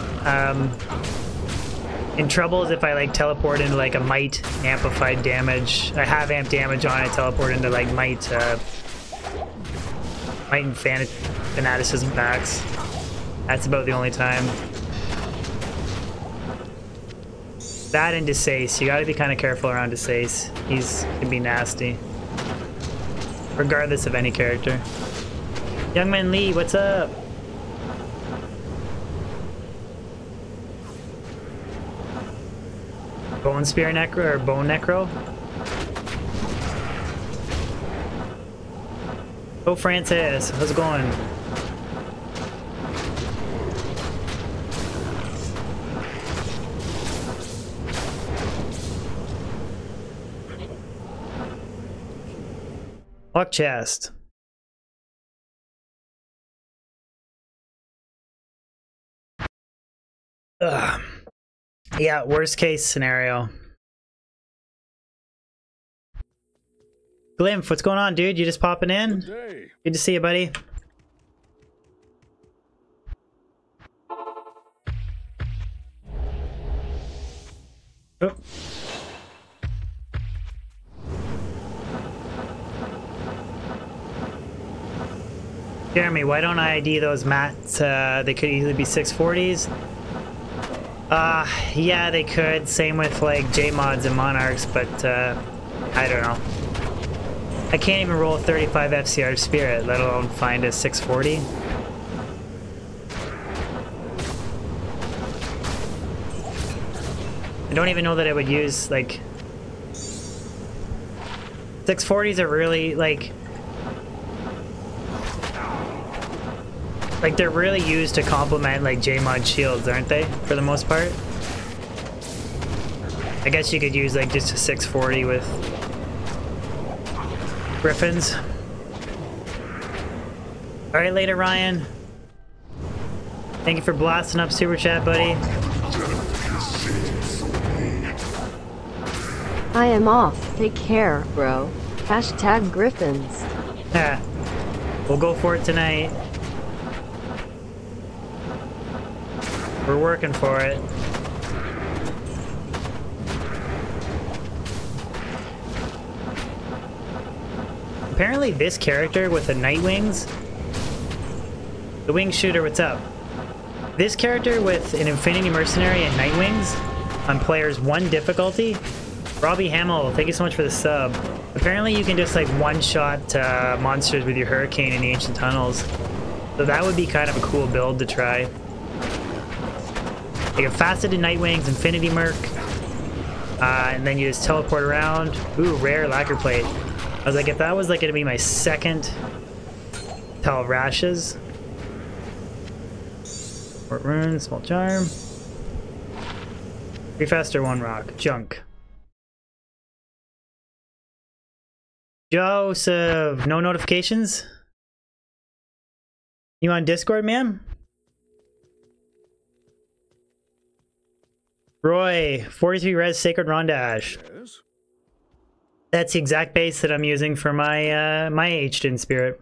in trouble is if I like teleport into like a might amplified damage. I have amp damage on, I teleport into like might and fanaticism packs. That's about the only time. That and Desace. You gotta be kind of careful around Desace. Can be nasty. Regardless of any character. Youngman Lee, what's up? Bone Spear Necro or Bone Necro? Oh, Francis, how's it going? Lock chest. Ugh. Yeah, worst case scenario. Glimph, what's going on, dude? You just popping in? Good to see you, buddy. Oh. Jeremy, why don't I ID those mats? They could easily be 640s. Yeah, they could. Same with like J-mods and Monarchs, but I don't know. I can't even roll a 35 FCR Spirit, let alone find a 640. I don't even know that I would use like 640s are really like they're really used to complement like J-mod shields, aren't they? For the most part. I guess you could use like just a 640 with Griffins. Alright, later Ryan. Thank you for blasting up Super Chat, buddy. I am off. Take care, bro. Hashtag Griffins. Yeah. We'll go for it tonight. We're working for it. Apparently this character with the Night Wings, the Wing Shooter, what's up? This character with an Infinity Mercenary and Night Wings on players 1 difficulty. Robbie Hamill, thank you so much for the sub. Apparently you can just like one-shot monsters with your Hurricane in the Ancient Tunnels. So that would be kind of a cool build to try. Like a faceted Night Wings, Infinity Merc, and then you just teleport around. Ooh, rare lacquer plate. I was like, if that was like gonna be my second Tell Rashes. Fort Rune, Small Charm. 3 faster, 1 rock. Junk. Joseph, no notifications? You on Discord, man? Roy, 43 res Sacred Rondash. Yes. That's the exact base that I'm using for my my hdin Spirit.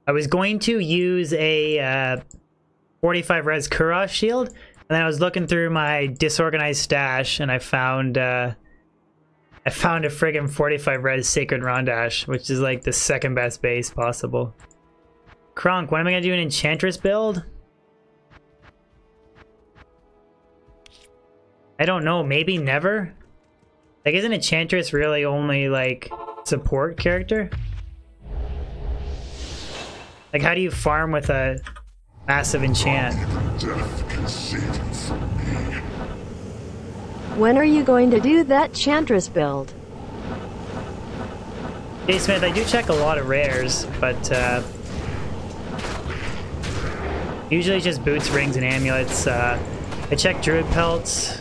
I was going to use a 45 res Kurosh shield, and then I was looking through my disorganized stash, and I found a friggin' 45 res Sacred Rondash, which is like the second best base possible. Kronk, when am I gonna do an Enchantress build? I don't know, maybe never? Like, isn't Enchantress really only, like, support character? Like, how do you farm with a massive enchant? Death can save you from me. When are you going to do that Chantress build? Jay Smith, I do check a lot of rares, but usually just boots, rings, and amulets. I check Druid pelts.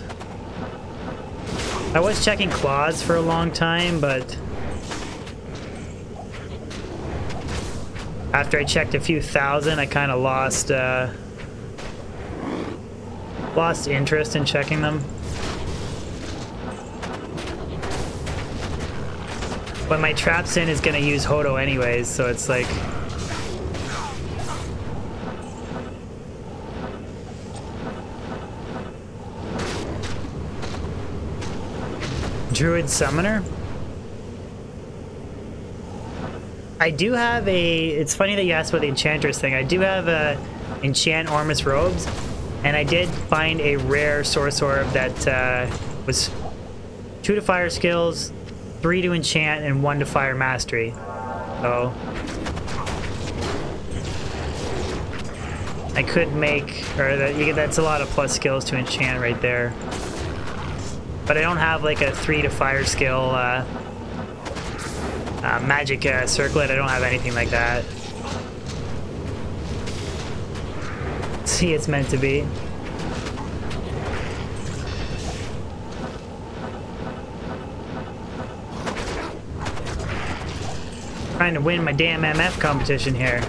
I was checking claws for a long time, but after I checked a few thousand, I kind of lost interest in checking them. But my trap sin is gonna use Hodo anyways, so it's like... Druid Summoner? I do have a... It's funny that you asked about the Enchantress thing. I do have a Enchant Ormus Robes, and I did find a rare Source Orb that was 2 to fire skills, 3 to enchant, and 1 to fire mastery. So I could make, or that's a lot of plus skills to enchant right there. But I don't have like a 3 to fire skill magic circlet. I don't have anything like that. See, it's meant to be. Trying to win my damn MF competition here.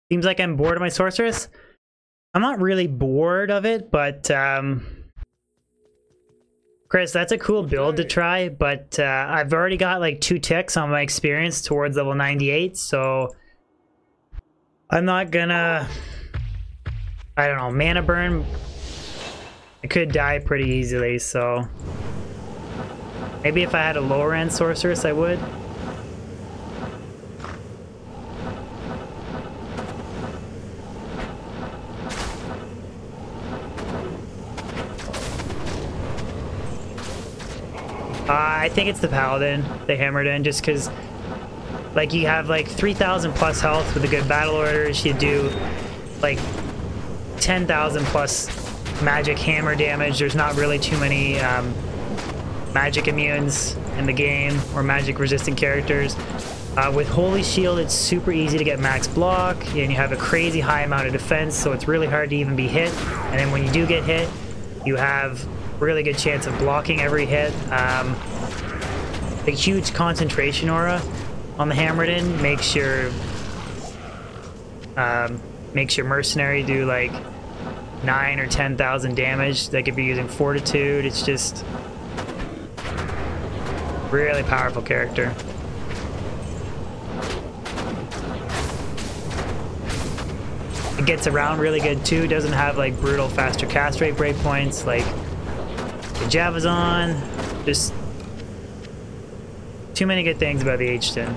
Seems like I'm bored of my sorceress. I'm not really bored of it, but Chris, that's a cool build to try, but I've already got like 2 ticks on my experience towards level 98, so I'm not gonna... I don't know, mana burn, I could die pretty easily, so maybe if I had a lower end sorceress, I would. I think it's the Paladin, the Hammered In, just because, like, you have, like, 3,000 plus health with a good battle orders. You do, like, 10,000 plus magic hammer damage. There's not really too many magic immunes in the game, or magic resistant characters. With Holy Shield, it's super easy to get max block, and you have a crazy high amount of defense, so it's really hard to even be hit. And then when you do get hit, you have really good chance of blocking every hit. A huge concentration aura on the Hammered In makes your Mercenary do like 9 or 10,000 damage. They could be using Fortitude. It's just really powerful character. It gets around really good too. Doesn't have like brutal faster cast rate breakpoints like the Javazon. Just too many good things about the hdin.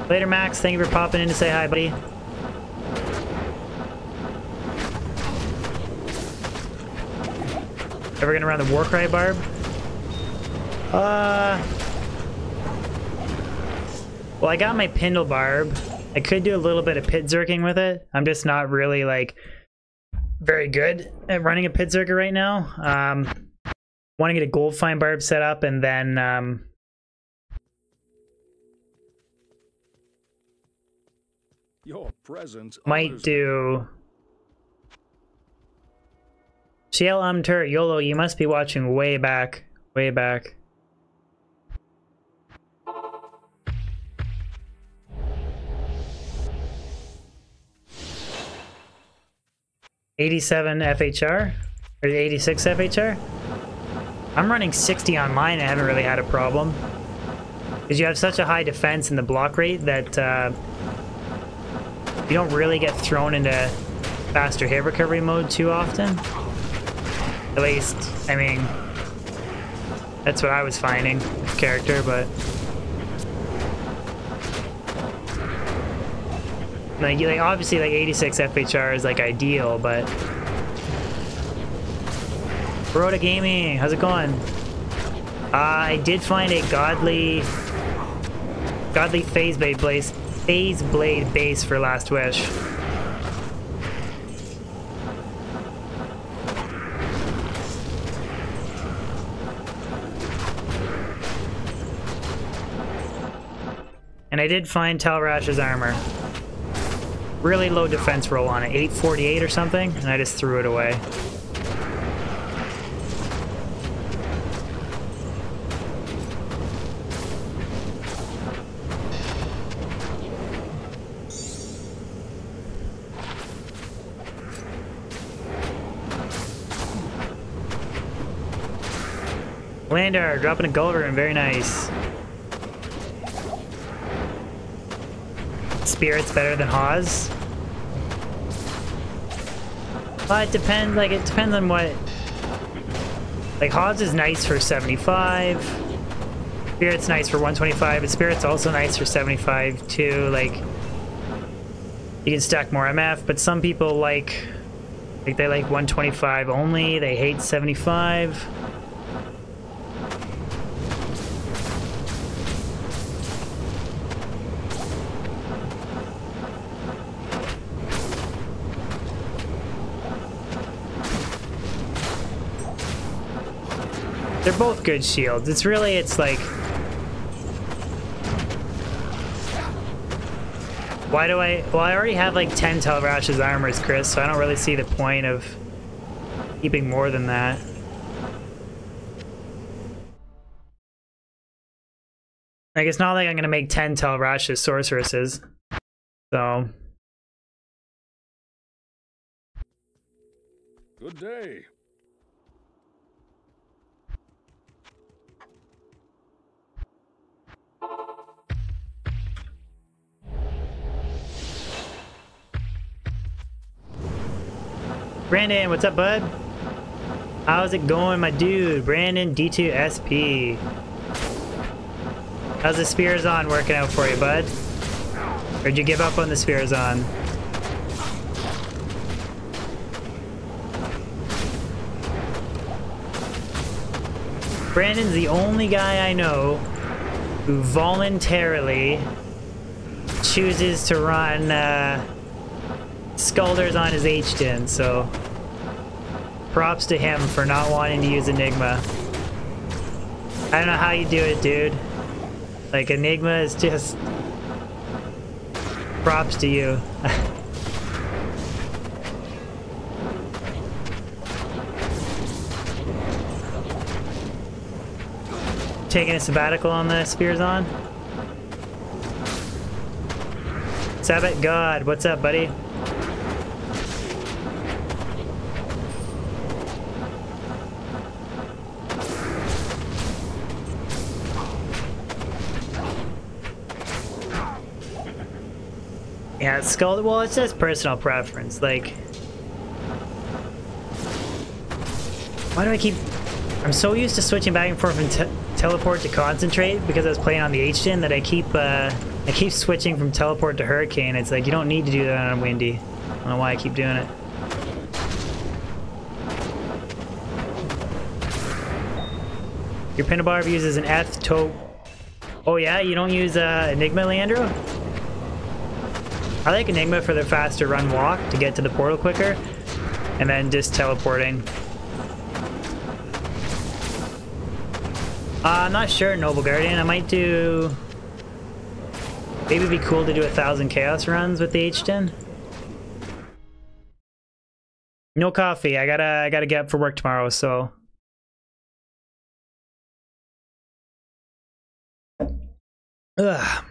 Later, Max. Thank you for popping in to say hi, buddy. Ever gonna run the Warcry Barb? Well, I got my Pindle Barb. I could do a little bit of Pit Zerking with it. I'm just not really, like, very good at running a Pit Zerker right now. Want to get a Gold Fine Barb set up, and then Your presence might do... CL Turret YOLO, you must be watching way back. Way back. $87 FHR? Or 86 FHR? I'm running 60 on mine and I haven't really had a problem. Because you have such a high defense and the block rate that you don't really get thrown into faster hit recovery mode too often. At least, I mean, That's what I was finding with character, but like obviously like 86 FHR is like ideal, but Baroda Gaming, how's it going? I did find a godly phase blade base for Last Wish. And I did find Talrash's armor. Really low defense roll on it, 848 or something, and I just threw it away. Lander, dropping a gold rune, very nice. Spirit's better than Hawes. Well, it depends, like, it depends on what... Like, Hawes is nice for 75. Spirit's nice for 125, but Spirit's also nice for 75, too. Like, you can stack more MF, but some people like they like 125 only, they hate 75. They're both good shields. It's like... Why do I... Well, I already have like 10 Telrash's armors, Chris, so I don't really see the point of keeping more than that. Like, it's not like I'm gonna make 10 Telrash's sorceresses. So... Good day. Brandon, what's up, bud? How's it going, my dude? Brandon, D2SP. How's the Spears on working out for you, bud? Or did you give up on the Spears on? Brandon's the only guy I know who voluntarily chooses to run Skulders on his hdin, so props to him for not wanting to use Enigma. I don't know how you do it, dude. Like, Enigma is just... Props to you. Taking a sabbatical on the Spears on? Sabbat God, what's up, buddy? Yeah, Skull. Well, it's just personal preference. Like, why do I keep? I'm so used to switching back and forth from teleport to concentrate because I was playing on the hdin that I keep switching from teleport to hurricane. It's like you don't need to do that on windy. I don't know why I keep doing it. Your Pinabarb uses an F to. Oh yeah, you don't use Enigma, Leandro? I like Enigma for the faster run walk to get to the portal quicker, and then just teleporting. I'm not sure, Noble Guardian. I might do... Maybe it'd be cool to do 1,000 chaos runs with the hdin. No coffee. I gotta get up for work tomorrow, so... Ugh.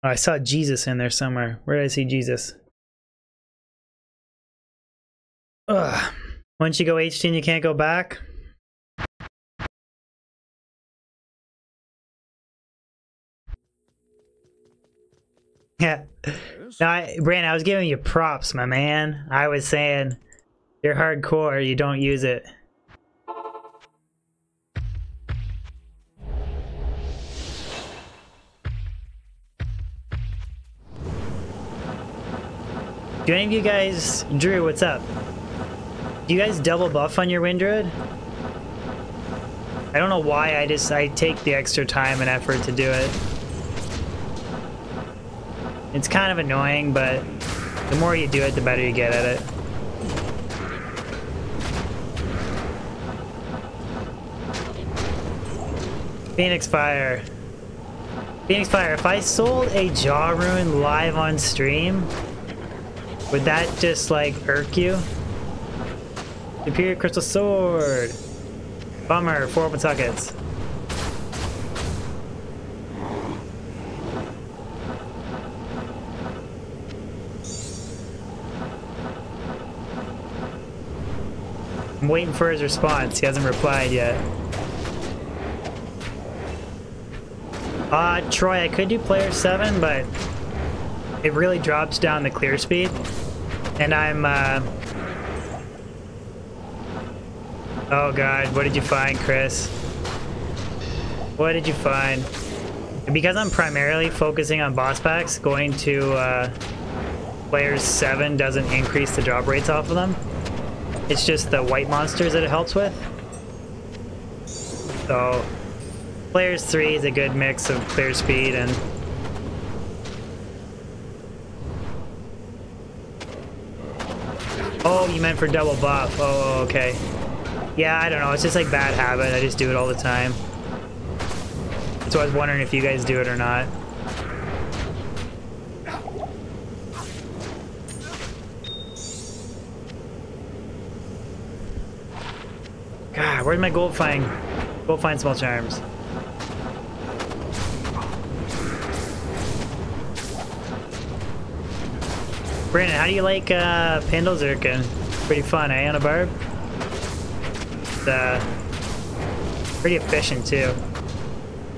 Oh, I saw Jesus in there somewhere. Where did I see Jesus? Ugh. Once you go hdin, you can't go back? Yeah. No, Brandon, I was giving you props, my man. I was saying, you're hardcore, you don't use it. Do any of you guys... Drew, what's up? Do you guys double buff on your wind druid? I don't know why, I take the extra time and effort to do it. It's kind of annoying, but the more you do it, the better you get at it. Phoenix Fire. Phoenix Fire, if I sold a Jaw Rune live on stream, would that just like irk you? Superior Crystal Sword. Bummer, 4 open sockets. I'm waiting for his response. He hasn't replied yet. Troy, I could do player 7, but it really drops down the clear speed. And I'm, oh god, what did you find, Chris? What did you find? And because I'm primarily focusing on boss packs, going to, players 7 doesn't increase the drop rates off of them. It's just the white monsters that it helps with. So... Players 3 is a good mix of clear speed and... Oh, you meant for double buff. Oh, okay. Yeah, I don't know. It's just like bad habit. I just do it all the time. So I was wondering if you guys do it or not. God, where'd my gold find? Gold find small charms. Brandon, how do you like Pandalzerkin? Pretty fun, eh, on a barb? It's pretty efficient too.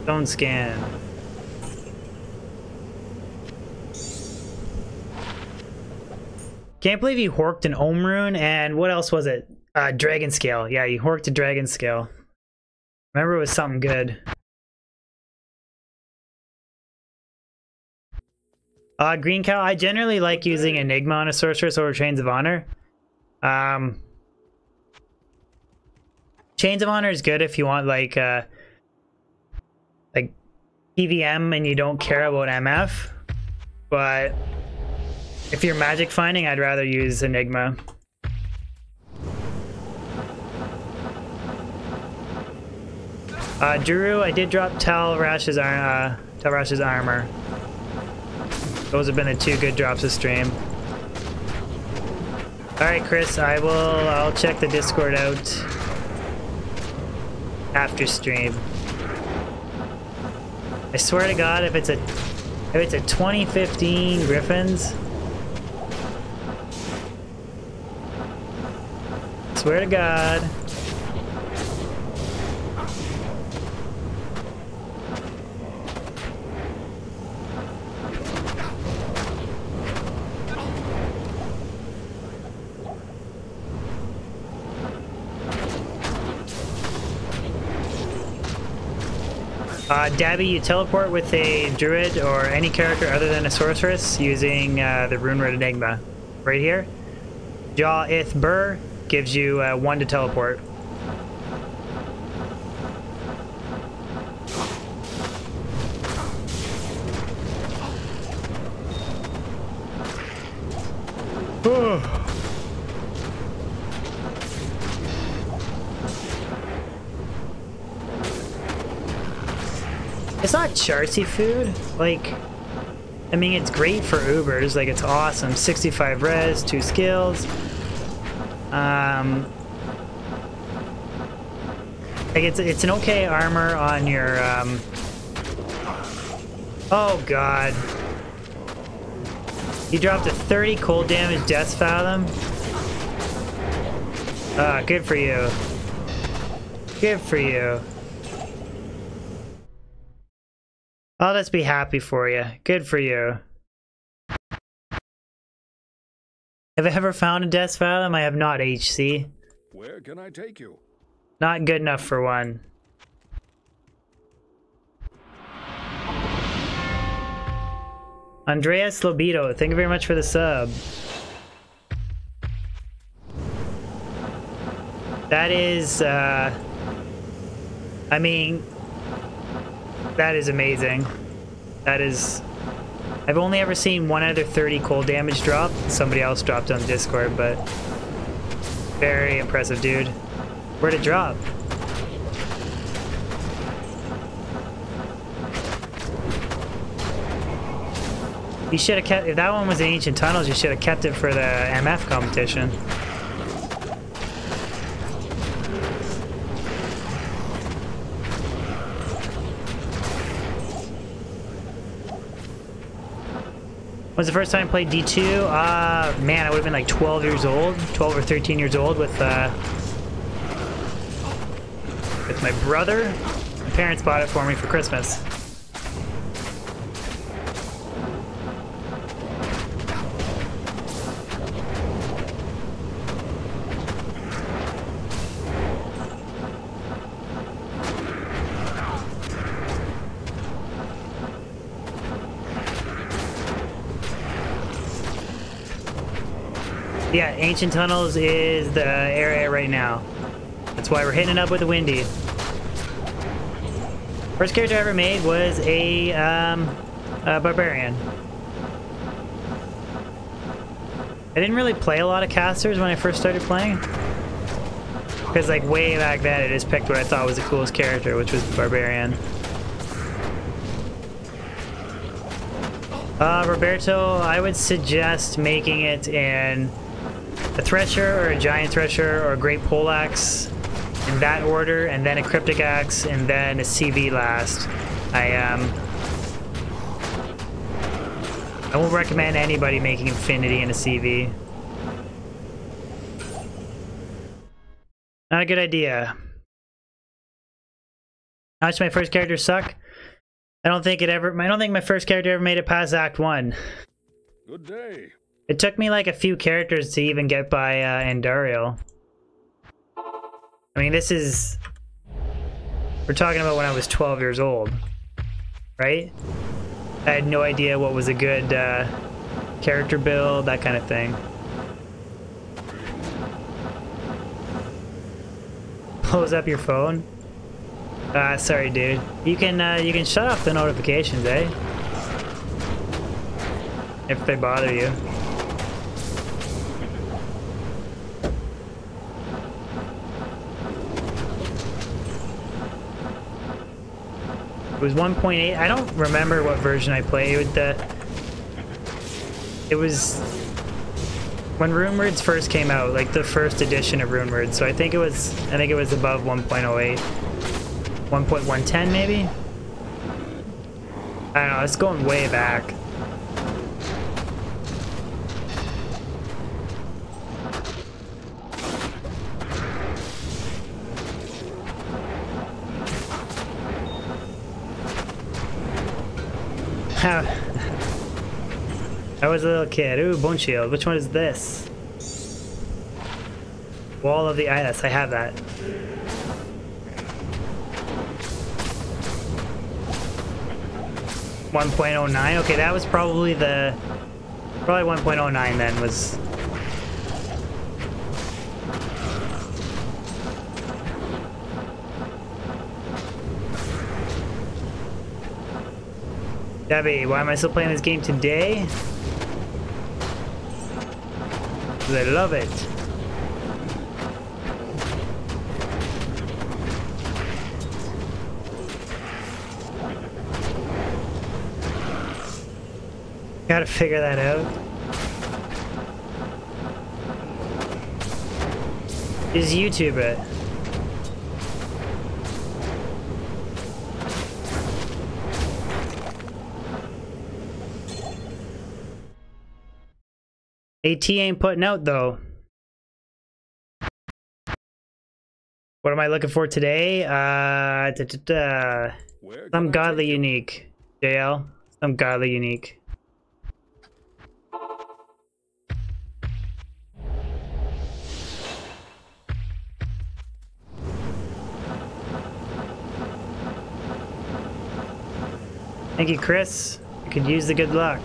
Stone scan. Can't believe you horked an Ohm rune, and what else was it? Dragon scale. Yeah, you horked a dragon scale. Remember, it was something good. Green Cow, I generally like using Enigma on a sorceress over Chains of Honor. Chains of Honor is good if you want like PVM and you don't care about MF. But if you're magic finding, I'd rather use Enigma. Drew, I did drop Talrash's armor. Those have been the 2 good drops of stream. Alright, Chris, I'll check the Discord out after stream. I swear to God, if it's a 2015 Griffins, swear to God. Dabby, you teleport with a druid or any character other than a sorceress using the runeword Enigma. Right here. Jaw Ith Burr gives you 1 to teleport. It's not Charcy food. Like, I mean, it's great for Ubers. Like, it's awesome. 65 res, 2 skills. Like, it's an okay armor on your, Oh, God. You dropped a 30 cold damage Death Fathom. Good for you. Good for you. I'll just be happy for you. Good for you. Have I ever found a Death Fathom? I have not, HC. Where can I take you? Not good enough for one. Andreas Lobito, thank you very much for the sub. That is, I mean, that is amazing. That is... I've only ever seen one other 30 cold damage drop. Somebody else dropped on Discord, but... Very impressive, dude. Where'd it drop? You should have kept... If that one was Ancient Tunnels, you should have kept it for the MF competition. When was the first time I played D2? Man, I would have been like 12 years old, 12 or 13 years old with my brother. My parents bought it for me for Christmas. Yeah, Ancient Tunnels is the area right now. That's why we're hitting it up with the Windy. First character I ever made was a Barbarian. I didn't really play a lot of casters when I first started playing. Because like way back then I just picked what I thought was the coolest character, which was Barbarian. Roberto, I would suggest making it in a Thresher or a Giant Thresher or a Great Poleaxe in that order, and then a Cryptic Axe, and then a CV last. I won't recommend anybody making Infinity in a CV. Not a good idea. How much my first character suck? I don't think my first character ever made it past Act 1. Good day. It took me like a few characters to even get by Andariel. I mean, this is... We're talking about when I was 12 years old, right? I had no idea what was a good character build, that kind of thing. Close up your phone? Sorry, dude. You can shut off the notifications, eh? If they bother you. It was 1.8. I don't remember what version I played with. It was when RuneWords first came out, like the first edition of RuneWords. So I think it was above 1.08, 1.110 maybe. I don't know. It's going way back. I was a little kid. Ooh, Bone Shield. Which one is this? Wall of the Yes, I have that. .09. Okay, that was probably 1.09 then was. Debbie, why am I still playing this game today? Because I love it. Gotta figure that out. Just YouTube it. AT ain't putting out though. What am I looking for today? Some godly unique. JL, some godly unique. Thank you, Chris. I could use the good luck.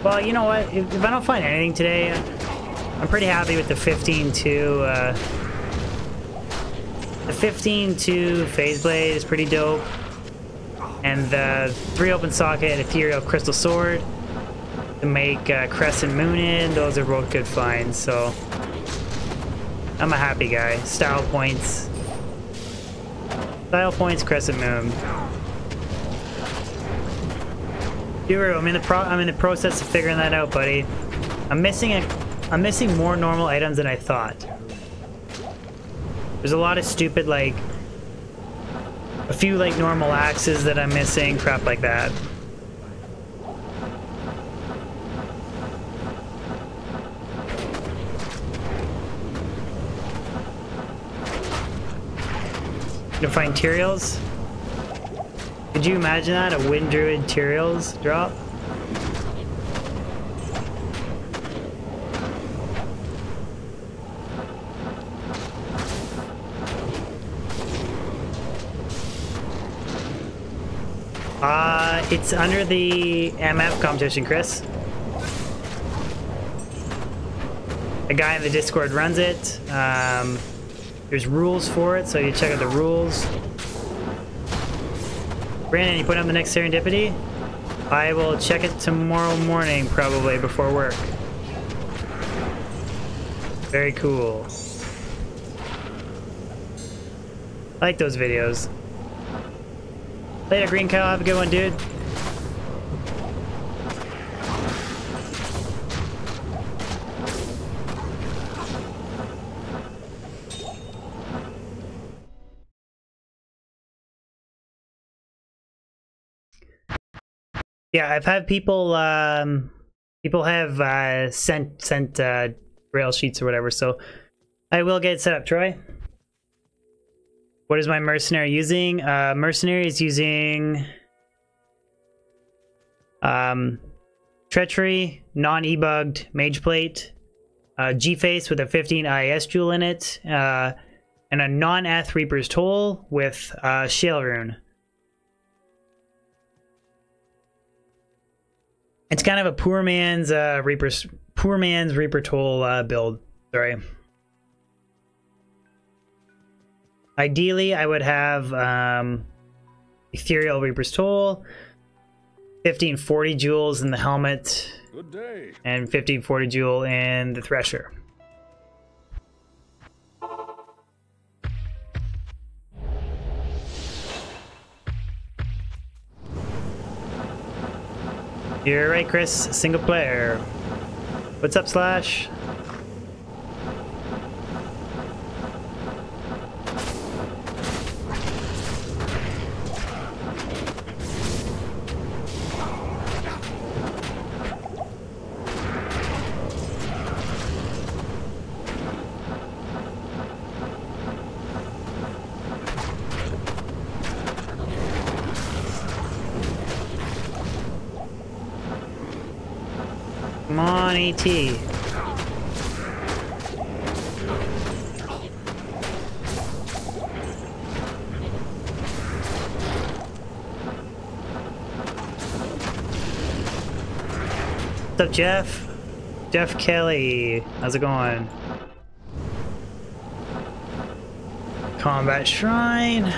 Well, you know what? If I don't find anything today, I'm pretty happy with the 15-2. The 15-2 phase blade is pretty dope. And the 3 open socket ethereal crystal sword to make crescent moon in. Those are both good finds, so I'm a happy guy. Style points. Style points, crescent moon. Duru, I'm in the process of figuring that out, buddy. I'm missing more normal items than I thought. There's a lot of stupid, like, a few like normal axes that I'm missing, crap like that. To find Tyraels? Could you imagine that? A Wind Druid Tyraels drop? It's under the MF competition, Chris. A guy in the Discord runs it. There's rules for it, so you check out the rules. Brandon, you put up the next serendipity? I will check it tomorrow morning, probably, before work. Very cool. I like those videos. Later, Green Cow. Have a good one, dude. Yeah, I've had people people have sent rail sheets or whatever, so I will get it set up. Troy, what is my mercenary using? Mercenary is using treachery, non-ebugged mage plate, G-face with a 15 IS jewel in it, and a non-eth reaper's toll with shale rune. It's kind of a poor man's Reaper Toll build. Sorry. Ideally, I would have Ethereal Reaper's Toll, 1540 jewels in the helmet, Good day. and 1540 jewel in the Thresher. You're right, Chris. Single player. What's up, Slash? Come on, AT. What's up, Jeff? Jeff Kelly. How's it going? Combat Shrine.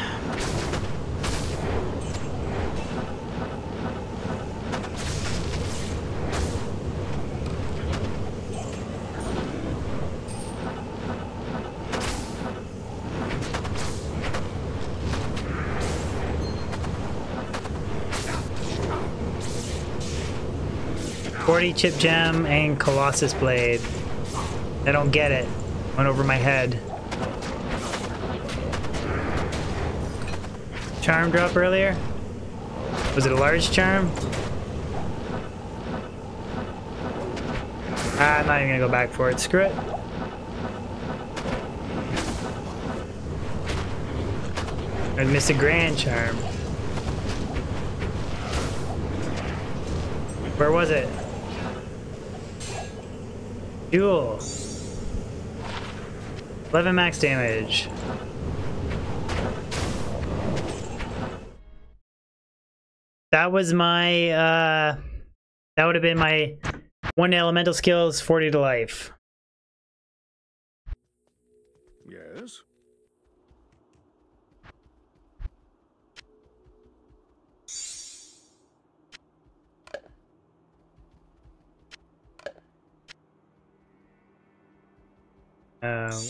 Chip Gem and Colossus Blade. I don't get it. Went over my head. Charm drop earlier? Was it a large charm? I'm not even gonna go back for it. Screw it. I missed a grand charm. Where was it? Duel. 11 max damage. That was my, that would have been my 1 elemental skills, 40 to life. Yes?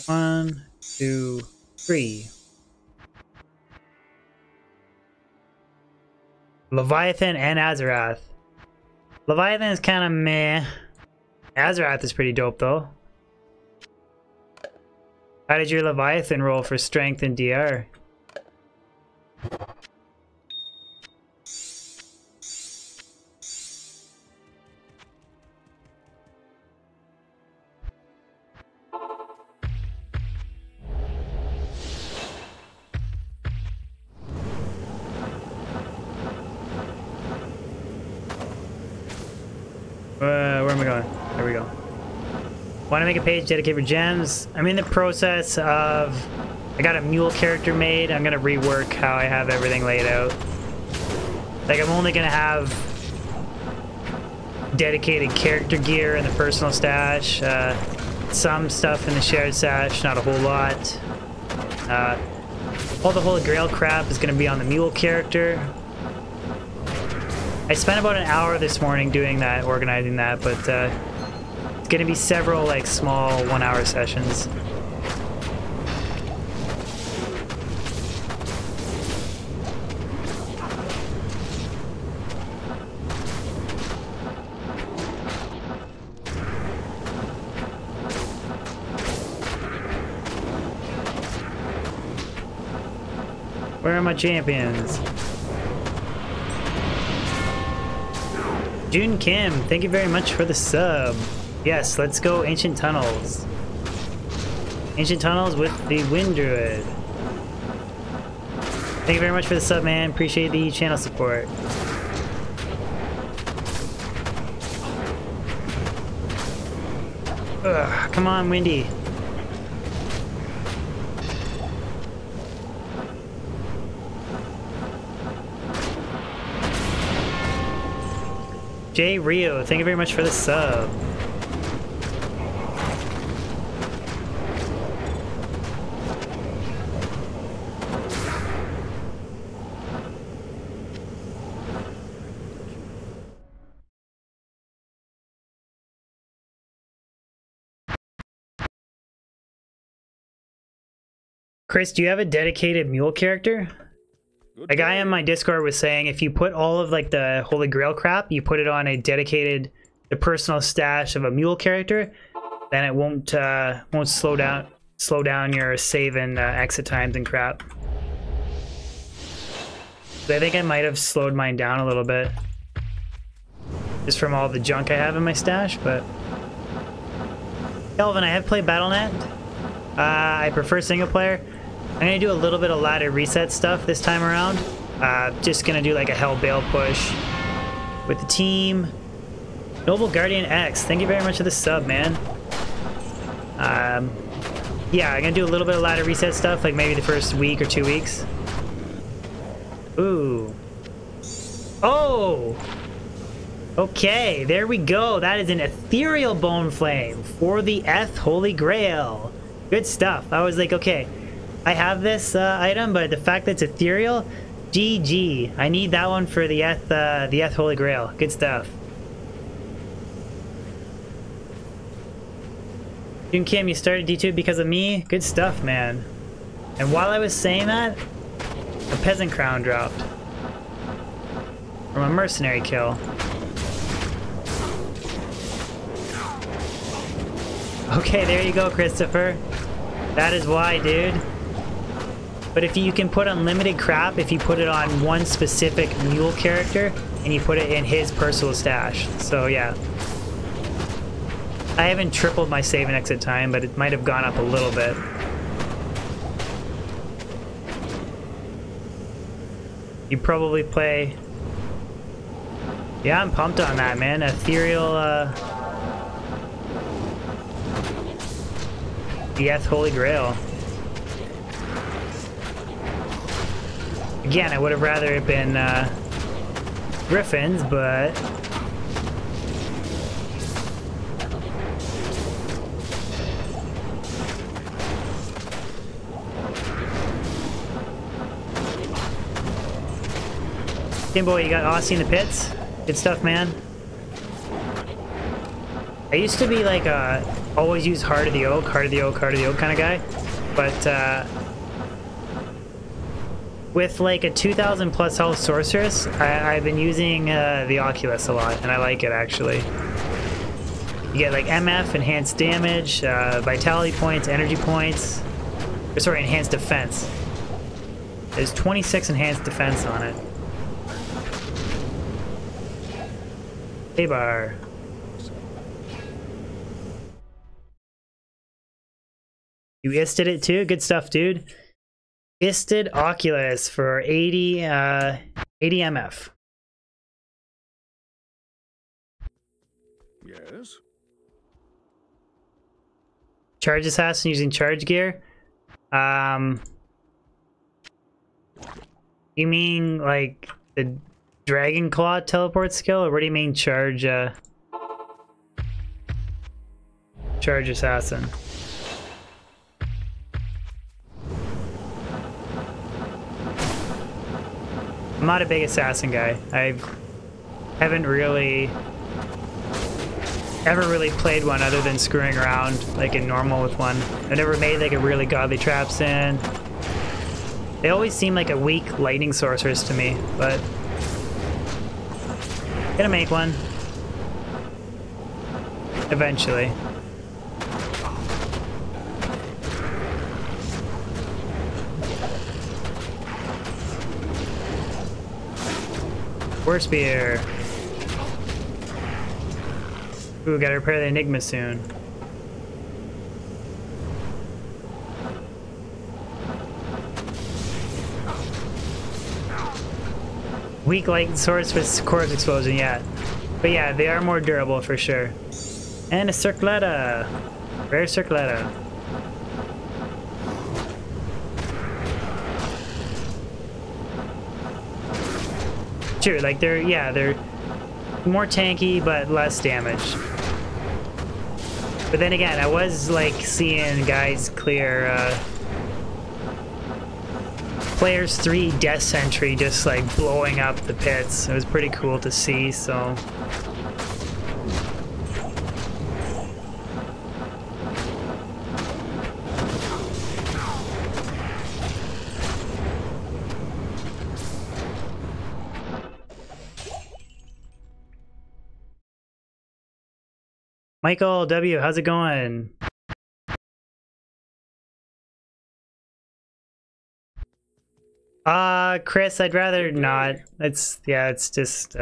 One, two, three. Leviathan and Azarath. Leviathan is kind of meh. Azarath is pretty dope though. How did your Leviathan roll for strength and DR? Where am I going? There we go. Want to make a page dedicated for gems? I'm in the process of... I got a mule character made. I'm going to rework how I have everything laid out. Like, I'm only going to have dedicated character gear in the personal stash. Some stuff in the shared stash, not a whole lot. All the Holy Grail crap is going to be on the mule character. I spent about an hour this morning doing that, organizing that, but it's gonna be several like small 1 hour sessions. Where are my champions? June Kim, thank you very much for the sub. Yes, let's go Ancient Tunnels. Ancient Tunnels with the Wind Druid. Thank you very much for the sub, man. Appreciate the channel support. Ugh, come on, Windy. Jay Rio, thank you very much for the sub. Chris, do you have a dedicated mule character? A guy on my Discord was saying if you put all of like the Holy Grail crap, you put it on a dedicated, the personal stash of a mule character, then it won't slow down your save and exit times and crap. So I think I might have slowed mine down a little bit, just from all the junk I have in my stash. But Kelvin, I have played Battle.net. I prefer single player. I'm gonna do a little bit of ladder reset stuff this time around. Just gonna do like a Hell Bale push with the team. Noble Guardian X, thank you very much for the sub, man. Yeah, I'm gonna do a little bit of ladder reset stuff, like maybe the first week or 2 weeks. Ooh. Oh! Okay, there we go. That is an ethereal bone flame for the Holy Grail. Good stuff. I was like, okay, I have this item, but the fact that it's ethereal, GG. I need that one for the Holy Grail. Good stuff. June Kim, you started D2 because of me? Good stuff, man. And while I was saying that, a peasant crown dropped from a mercenary kill. Okay, there you go, Christopher. That is why, dude. But if you can put unlimited crap, if you put it on one specific mule character and you put it in his personal stash. So yeah. I haven't tripled my save and exit time, but it might have gone up a little bit. You probably play... Yeah, I'm pumped on that, man. Ethereal, the Holy Grail. Again, I would have rather it been Griffins, but... Game Boy, you got Aussie in the pits? Good stuff, man. I used to be like a always use Heart of the Oak kind of guy, but with like a 2,000 plus health sorceress, I've been using the Oculus a lot, and I like it actually. You get like MF, enhanced damage, vitality points, energy points, or sorry, enhanced defense. There's 26 enhanced defense on it. Hey bar. You isted it too? Good stuff, dude. Isted Oculus for 80 MF. Yes? Charge assassin using charge gear. You mean like the Dragon Claw teleport skill, or what do you mean charge charge assassin? I'm not a big assassin guy. I haven't really ever really played one other than screwing around like in normal with one. I never made like a really godly traps in. They always seem like a weak lightning sorceress to me, but gonna make one eventually. War Spear. Ooh, gotta repair the Enigma soon. Weak light swords with corpse explosion, yeah. But yeah, they are more durable for sure. And a Circletta. Rare Circletta. True, like they're more tanky but less damage. But then again, I was like seeing guys clear Players 3 Death Sentry just like blowing up the pits. It was pretty cool to see, so. Michael W, how's it going? Chris, I'd rather not. It's just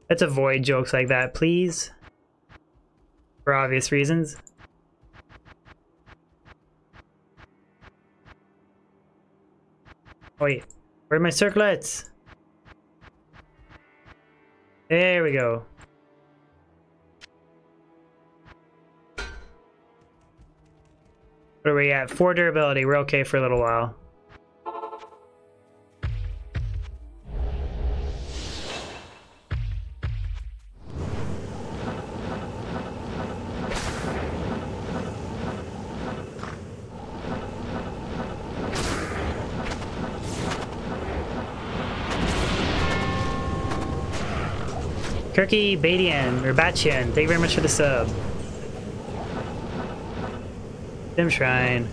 let's avoid jokes like that, please. For obvious reasons. Wait, where are my circlets? There we go. What are we at? 4 durability. We're okay for a little while. Kirky Badian, or Batchian, thank you very much for the sub. Dim Shrine.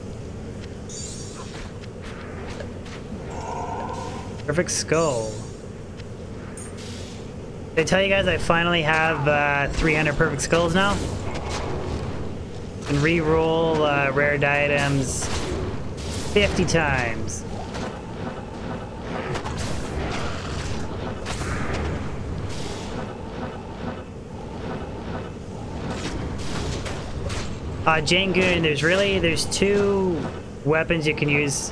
Perfect Skull. Did I tell you guys I finally have 300 Perfect Skulls now? And re-roll rare diadems 50 times. Jangoon, there's 2 weapons you can use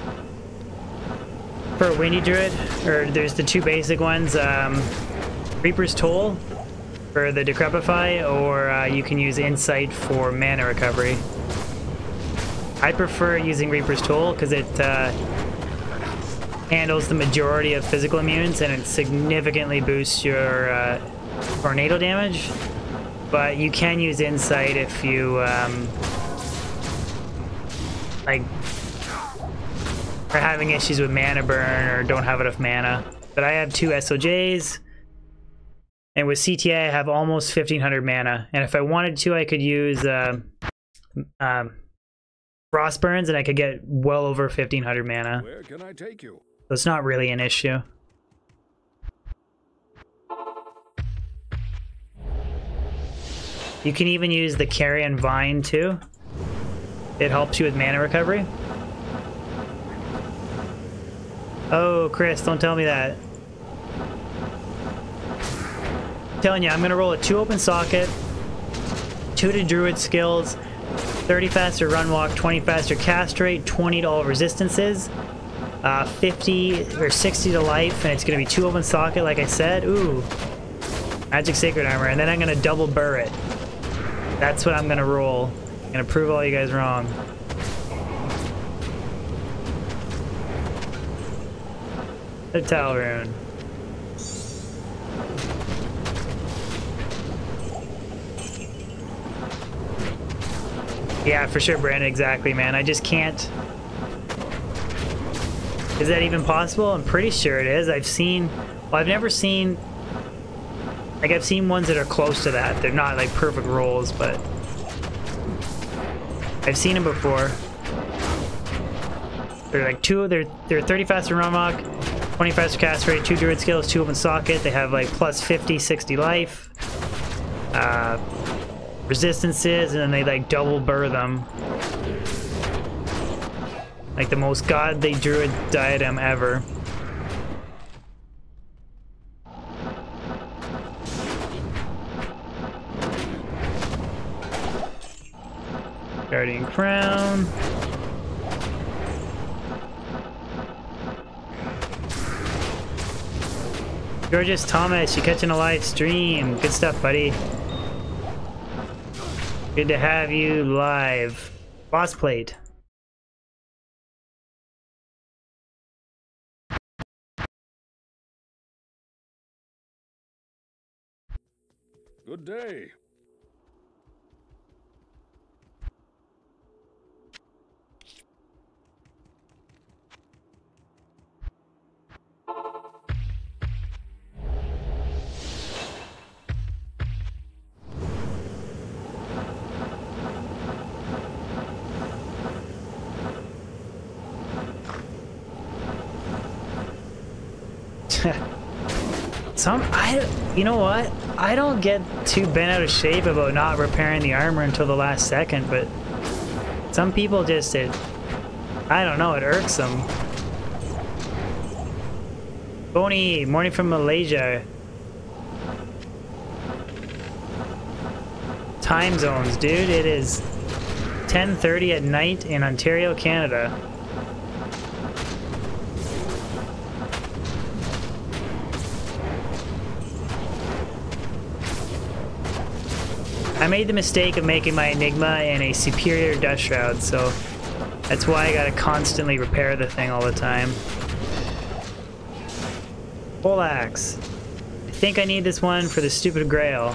for a Windy Druid, or there's the 2 basic ones, Reaper's Toll for the Decrepify, or you can use Insight for mana recovery. I prefer using Reaper's Toll because it handles the majority of physical immunes and it significantly boosts your tornado damage. But you can use Insight if you, like, are having issues with mana burn or don't have enough mana. But I have 2 SOJs, and with CTA I have almost 1500 mana. And if I wanted to, I could use Frost Burns, and I could get well over 1500 mana. Where can I take you? So it's not really an issue. You can even use the Carrion Vine too. It helps you with mana recovery. Oh, Chris, don't tell me that. I'm telling you, I'm gonna roll a 2 open socket, 2 to Druid skills, 30 faster run walk, 20 faster cast rate, 20 to all resistances, 50 or 60 to life, and it's gonna be 2 open socket, like I said. Ooh, magic sacred armor, and then I'm gonna double burr it. That's what I'm gonna roll. I'm gonna prove all you guys wrong. The Talrune. Yeah, for sure, Brandon, exactly, man. I just can't... Is that even possible? I'm pretty sure it is. I've seen... Well, I've never seen... Like, I've seen ones that are close to that. They're not, like, perfect rolls, but... I've seen them before. They're like they're 30 faster run walk, 20 faster cast rate, 2 druid skills, 2 open socket. They have like plus 50, 60 life, resistances, and then they like double burr them. Like the most godly druid diadem ever. Guardian Crown. Georges Thomas, you catching a live stream. Good stuff, buddy. Good to have you live. Boss plate. Good day. You know what? I don't get too bent out of shape about not repairing the armor until the last second, but some people just, I don't know, it irks them. Boney, morning from Malaysia. Time zones, dude. It is 10:30 at night in Ontario, Canada. I made the mistake of making my Enigma in a superior dust shroud, so that's why I gotta constantly repair the thing all the time. Poleaxe. I think I need this one for the stupid grail.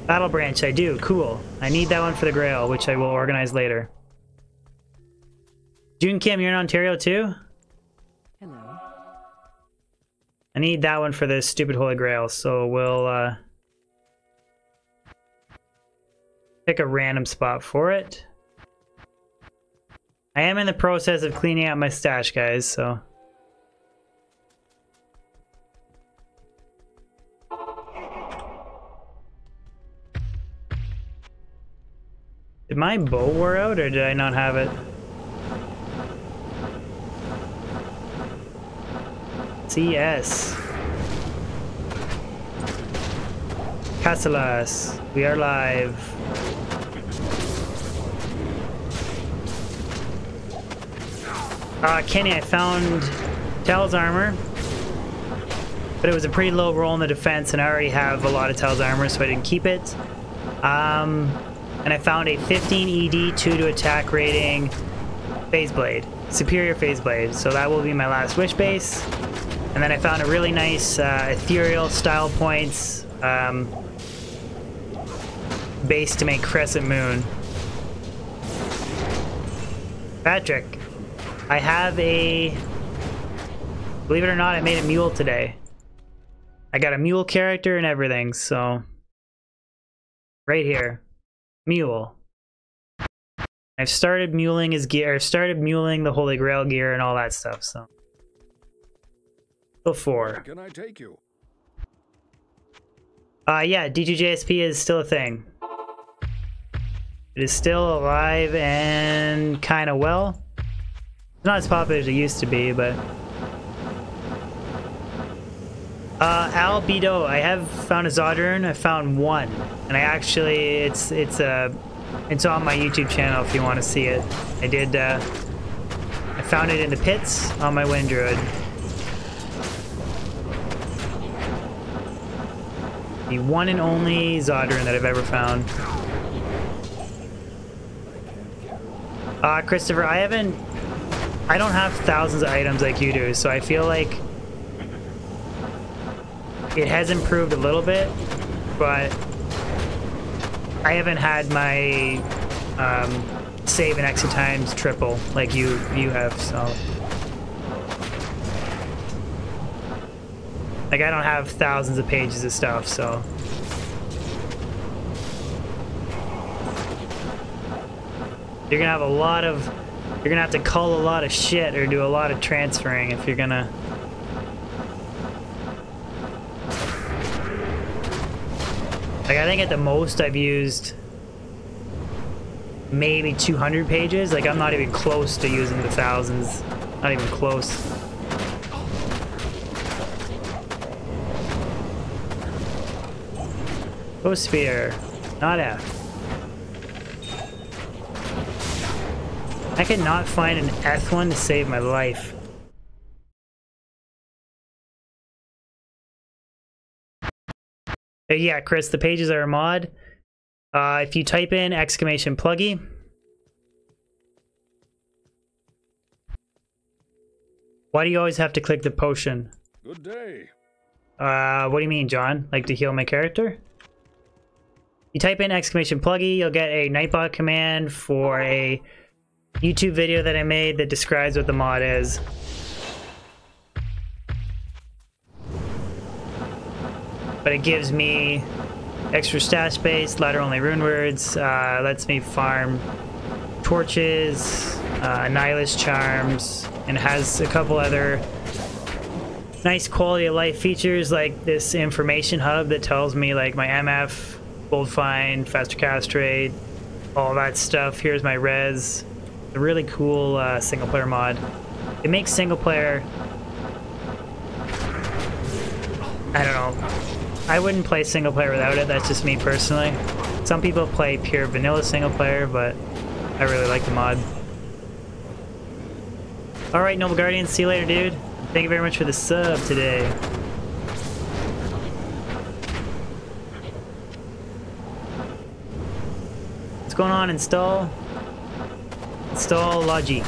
Battle branch, I do. Cool. I need that one for the grail, which I will organize later. June Kim, you're in Ontario too? Hello. I need that one for the stupid holy grail, so we'll pick a random spot for it. I am in the process of cleaning out my stash, guys, so... Did my bow wear out, or did I not have it? CS. Casillas, we are live. Kenny, I found Tal's armor, but it was a pretty low roll in the defense, and I already have a lot of Tal's armor, so I didn't keep it. And I found a 15 ED 2 to attack rating phase blade, superior phase blade, so that will be my last wish base. And then I found a really nice ethereal style points base to make Crescent Moon. Patrick, I have a... Believe it or not, I made a mule today. I got a mule character and everything, so... Right here. Mule. I've started muling his gear. I've started muling the Holy Grail gear and all that stuff, so... Before. Where can I take you? Yeah, D2JSP is still a thing. It is still alive and kind of well. It's not as popular as it used to be, but... Albedo, I have found a Zodrun. I found one. And I actually, it's on my YouTube channel if you want to see it. I did, I found it in the pits on my Wind Druid. The one and only Zodrun that I've ever found. Christopher, I don't have thousands of items like you do, so I feel like it has improved a little bit, but I haven't had my save and exit times triple like you have, so. Like, I don't have thousands of pages of stuff, so. You're gonna have a lot of... You're gonna have to cull a lot of shit or do a lot of transferring if you're gonna... Like, I think at the most I've used maybe 200 pages. Like, I'm not even close to using the thousands. Not even close. Go Sphere, not F. I cannot find an F one to save my life. Yeah, Chris, the pages are a mod. If you type in exclamation plugy. Why do you always have to click the potion? Good day. What do you mean, John? Like to heal my character? You type in exclamation plugy, you'll get a Nightbot command for a YouTube video that I made that describes what the mod is. But it gives me extra stat space, ladder-only rune words, lets me farm torches, nihilist charms, and has a couple other nice quality of life features like this information hub that tells me like my MF, gold find, faster cast rate, all that stuff. Here's my res. It's a really cool single player mod. It makes single player, I don't know. I wouldn't play single player without it. That's just me personally. Some people play pure vanilla single player, but I really like the mod. All right, Noble Guardian. See you later, dude. Thank you very much for the sub today. What's going on? Install logic.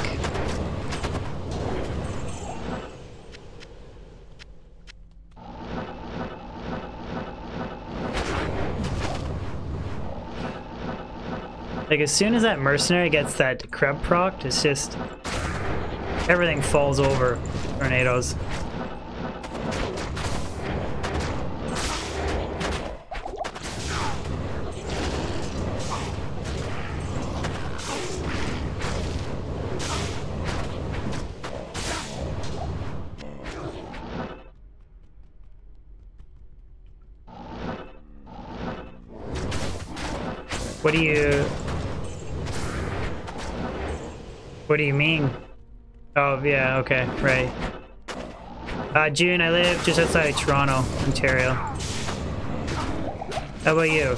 Like, as soon as that mercenary gets that crab procced, it's just... everything falls over tornadoes. What do you mean? Oh, yeah, okay, right. June, I live just outside of Toronto, Ontario. How about you?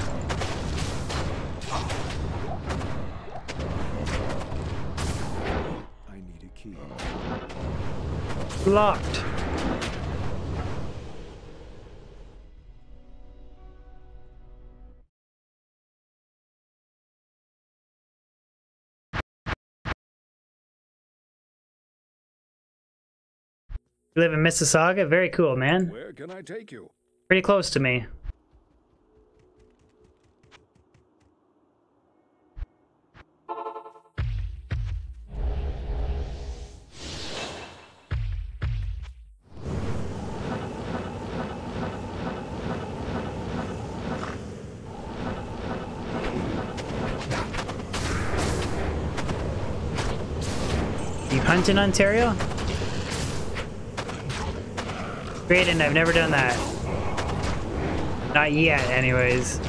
I need a key. Locked. You live in Mississauga? Very cool, man. Where can I take you? Pretty close to me. hunt in Ontario? Great, and I've never done that. Not yet, anyways.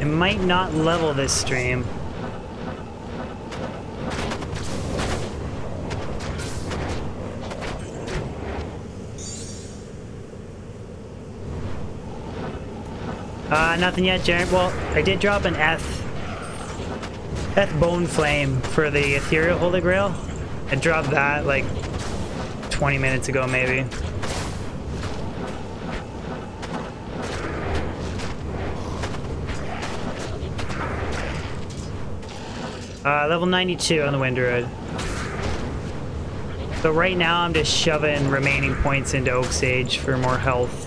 It might not level this stream. Nothing yet, Jared. Well, I did drop an Eth Bone Flame for the Ethereal Holy Grail. I dropped that like 20 minutes ago, maybe. Level 92 on the Wind Druid. So right now I'm just shoving remaining points into Oak Sage for more health.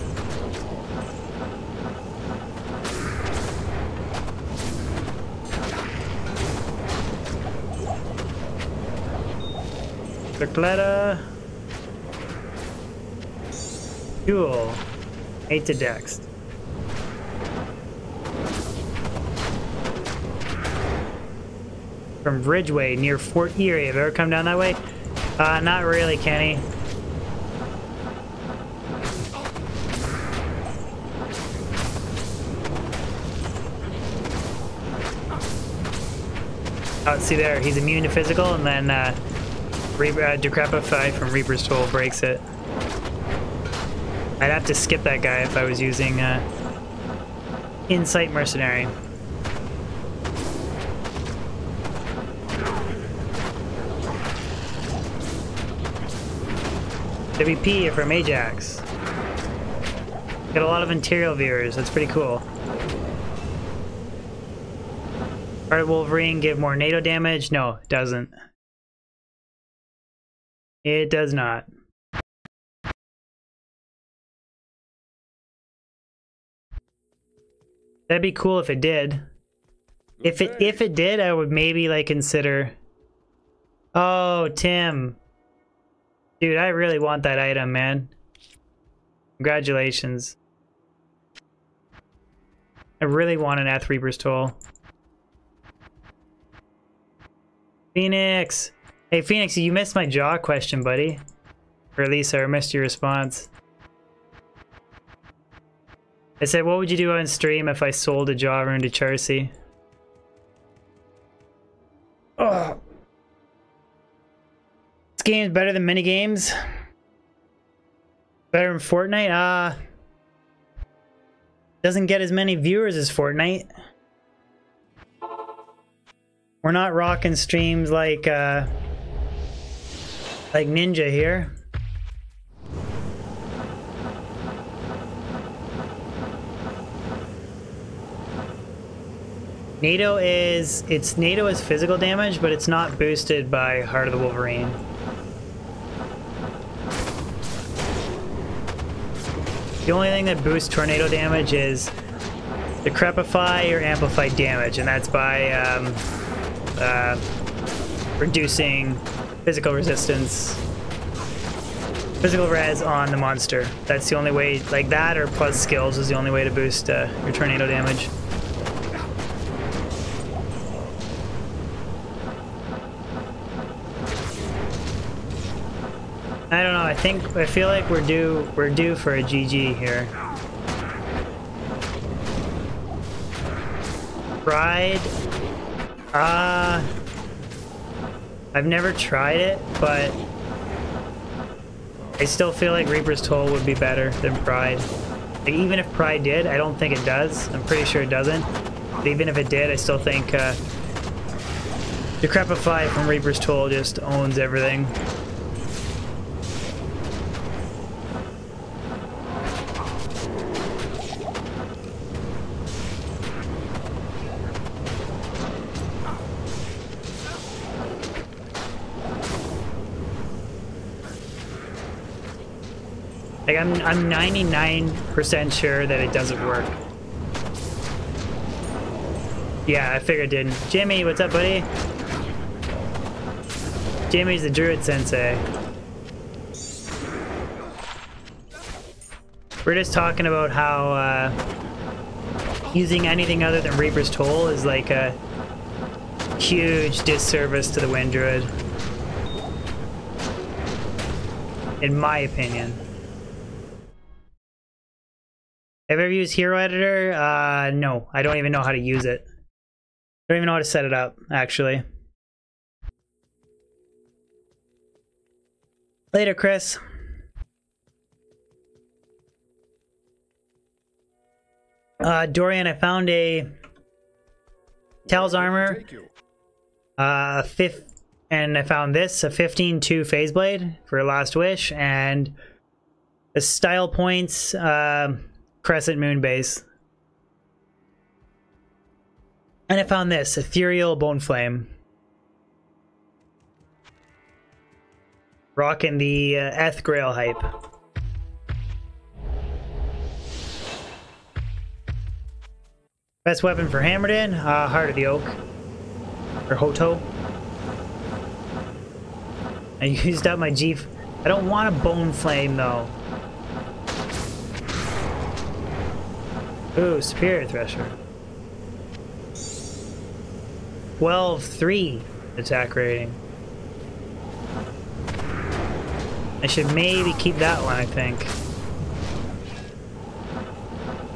Circletta. Duel. 8 to Dex. From Ridgeway near Fort Erie. Have you ever come down that way? Not really, Kenny. Oh, see there, he's immune to physical, and then Decrepify from Reaper's Toll breaks it. I'd have to skip that guy if I was using Insight Mercenary. WP from Ajax. Got a lot of Interior viewers, that's pretty cool. Alright, Wolverine, give more NATO damage? No, it doesn't. It does not. That'd be cool if it did. If it did, I would maybe like consider. Oh, Tim. Dude, I really want that item, man. Congratulations. I really want an Eth Reaper's Toll. Phoenix! Hey, Phoenix, you missed my jaw question, buddy. Or at least I missed your response. I said, what would you do on stream if I sold a jaw rune to Charcy? Oh. This game is better than minigames. Better than Fortnite? Doesn't get as many viewers as Fortnite. We're not rocking streams like Ninja here. NATO is physical damage, but it's not boosted by Heart of the Wolverine. The only thing that boosts tornado damage is Decrepify or amplified damage, and that's by reducing physical resistance, physical res on the monster. That's the only way, like that or plus skills is the only way to boost your tornado damage. I don't know, I feel like we're due for a GG here. Pride? I've never tried it, but I still feel like Reaper's Toll would be better than Pride. Like, even if Pride did, I don't think it does. I'm pretty sure it doesn't. But even if it did, I still think Decrepify from Reaper's Toll just owns everything. Like, I'm 99% sure that it doesn't work. Yeah, I figured it didn't. Jimmy, what's up, buddy? Jimmy's the Druid sensei. We're just talking about how using anything other than Reaper's Toll is like a huge disservice to the Wind Druid. In my opinion. Have you ever used Hero Editor? No. I don't even know how to use it. I don't even know how to set it up, actually. Later, Chris. Dorian, I found a Tal's Armor. And I found this, a 15-2 Phase Blade for Last Wish, and a Style Points Crescent Moon Base. And I found this, Ethereal Bone Flame. Rocking the grail hype. Best weapon for Hammered In, Heart of the Oak. Or Hoto. I used up my G. I don't want a Bone Flame though. Ooh, Superior Thresher. 12-3 attack rating. I should maybe keep that one, I think.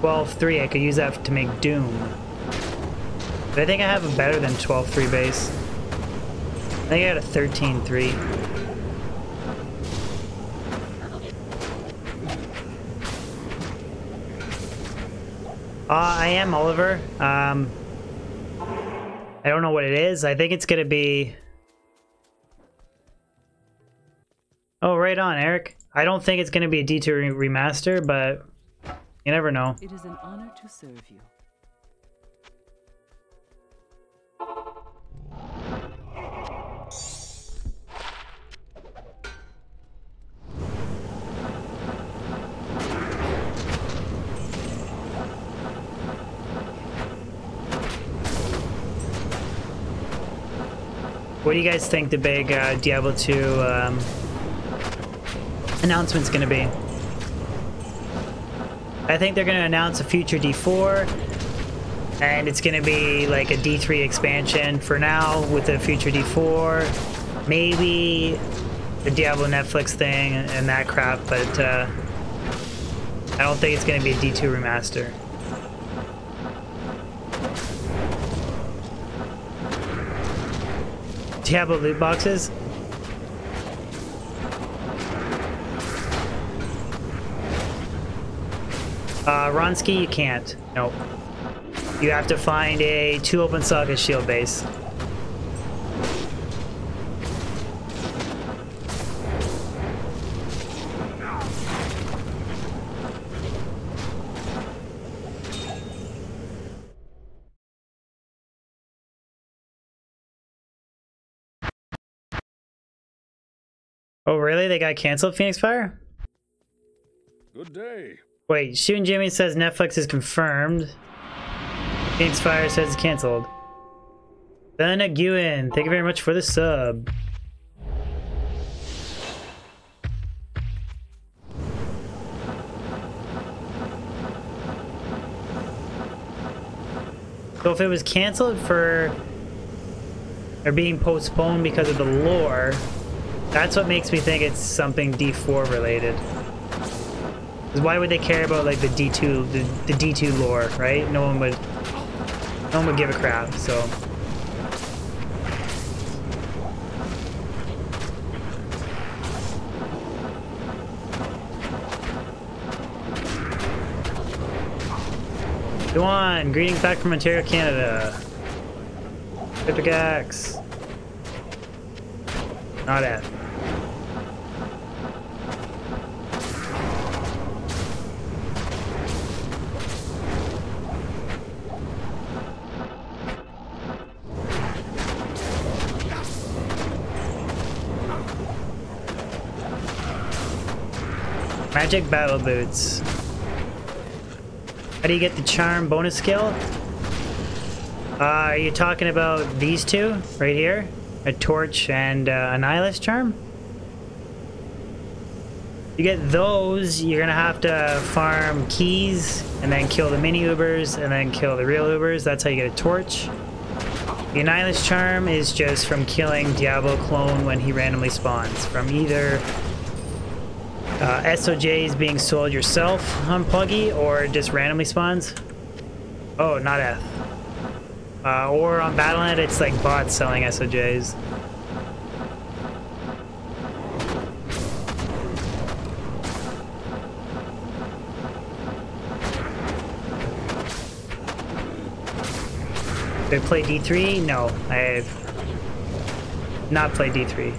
12-3, I could use that to make Doom. But I think I have a better than 12-3 base. I think I got a 13-3. I am Oliver. I don't know what it is. I think it's gonna be... Oh, right on, Eric. I don't think it's gonna be a D2 remaster, but you never know. It is an honor to serve you. What do you guys think the big Diablo 2 announcement's gonna be? I think they're gonna announce a future D4, and it's gonna be like a D3 expansion for now with the future D4. Maybe the Diablo Netflix thing and that crap, but I don't think it's gonna be a D2 remaster. Diablo loot boxes? Ronsky, you can't. Nope. You have to find a 2 open socket shield base. Oh, really? They got canceled, Phoenix Fire? Good day. Wait, Shooting Jimmy says Netflix is confirmed. Phoenix Fire says it's canceled. Ben Ewan, thank you very much for the sub. So if it was canceled for... or being postponed because of the lore, that's what makes me think it's something D4 related. Why would they care about like the D2 the D2 lore, right? No one would give a crap, so. Duan, greetings back from Ontario, Canada. Cryptic Axe. Not at. Magic Battle Boots. How do you get the charm bonus skill? Are you talking about these two right here? A torch and a nihilist charm? You get those, you're gonna have to farm keys and then kill the mini Ubers and then kill the real Ubers. That's how you get a torch. The Annihilus Charm is just from killing Diablo clone when he randomly spawns. From either SOJs being sold yourself on Plugy or just randomly spawns. Oh, not F. Or on Battle.net, it's like bots selling SOJs. Did I play D3? No, I have not played D3.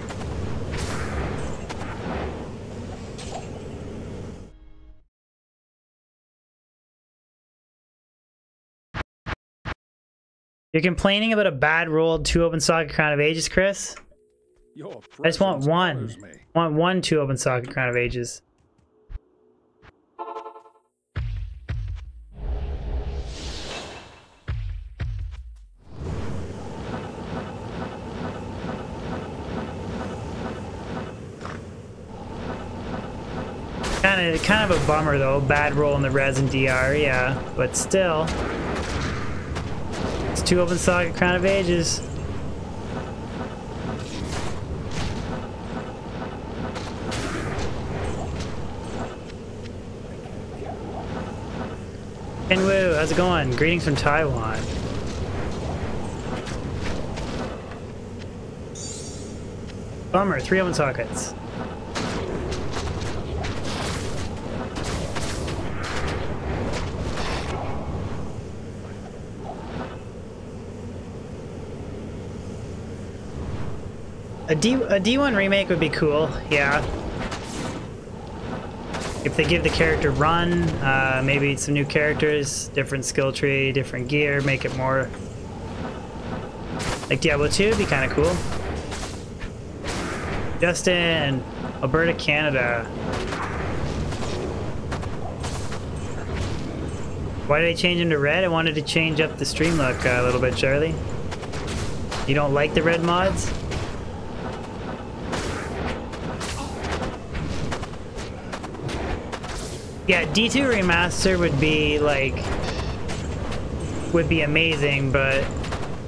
You're complaining about a bad rolled 2 open socket Crown of Ages, Chris? I just want one. I want 1 2 open socket Crown of Ages. Kind of a bummer though. Bad roll in the res and DR, yeah, but still. It's 2 open socket Crown of Ages. Kenwoo, how's it going? Greetings from Taiwan. Bummer, 3 open sockets. A D1 remake would be cool, yeah. If they give the character run, maybe some new characters, different skill tree, different gear, make it more like Diablo 2 would be kind of cool. Justin, Alberta, Canada. Why did I change him to red? I wanted to change up the stream look a little bit, Charlie. You don't like the red mods? Yeah, D2 remaster would be like, would be amazing, but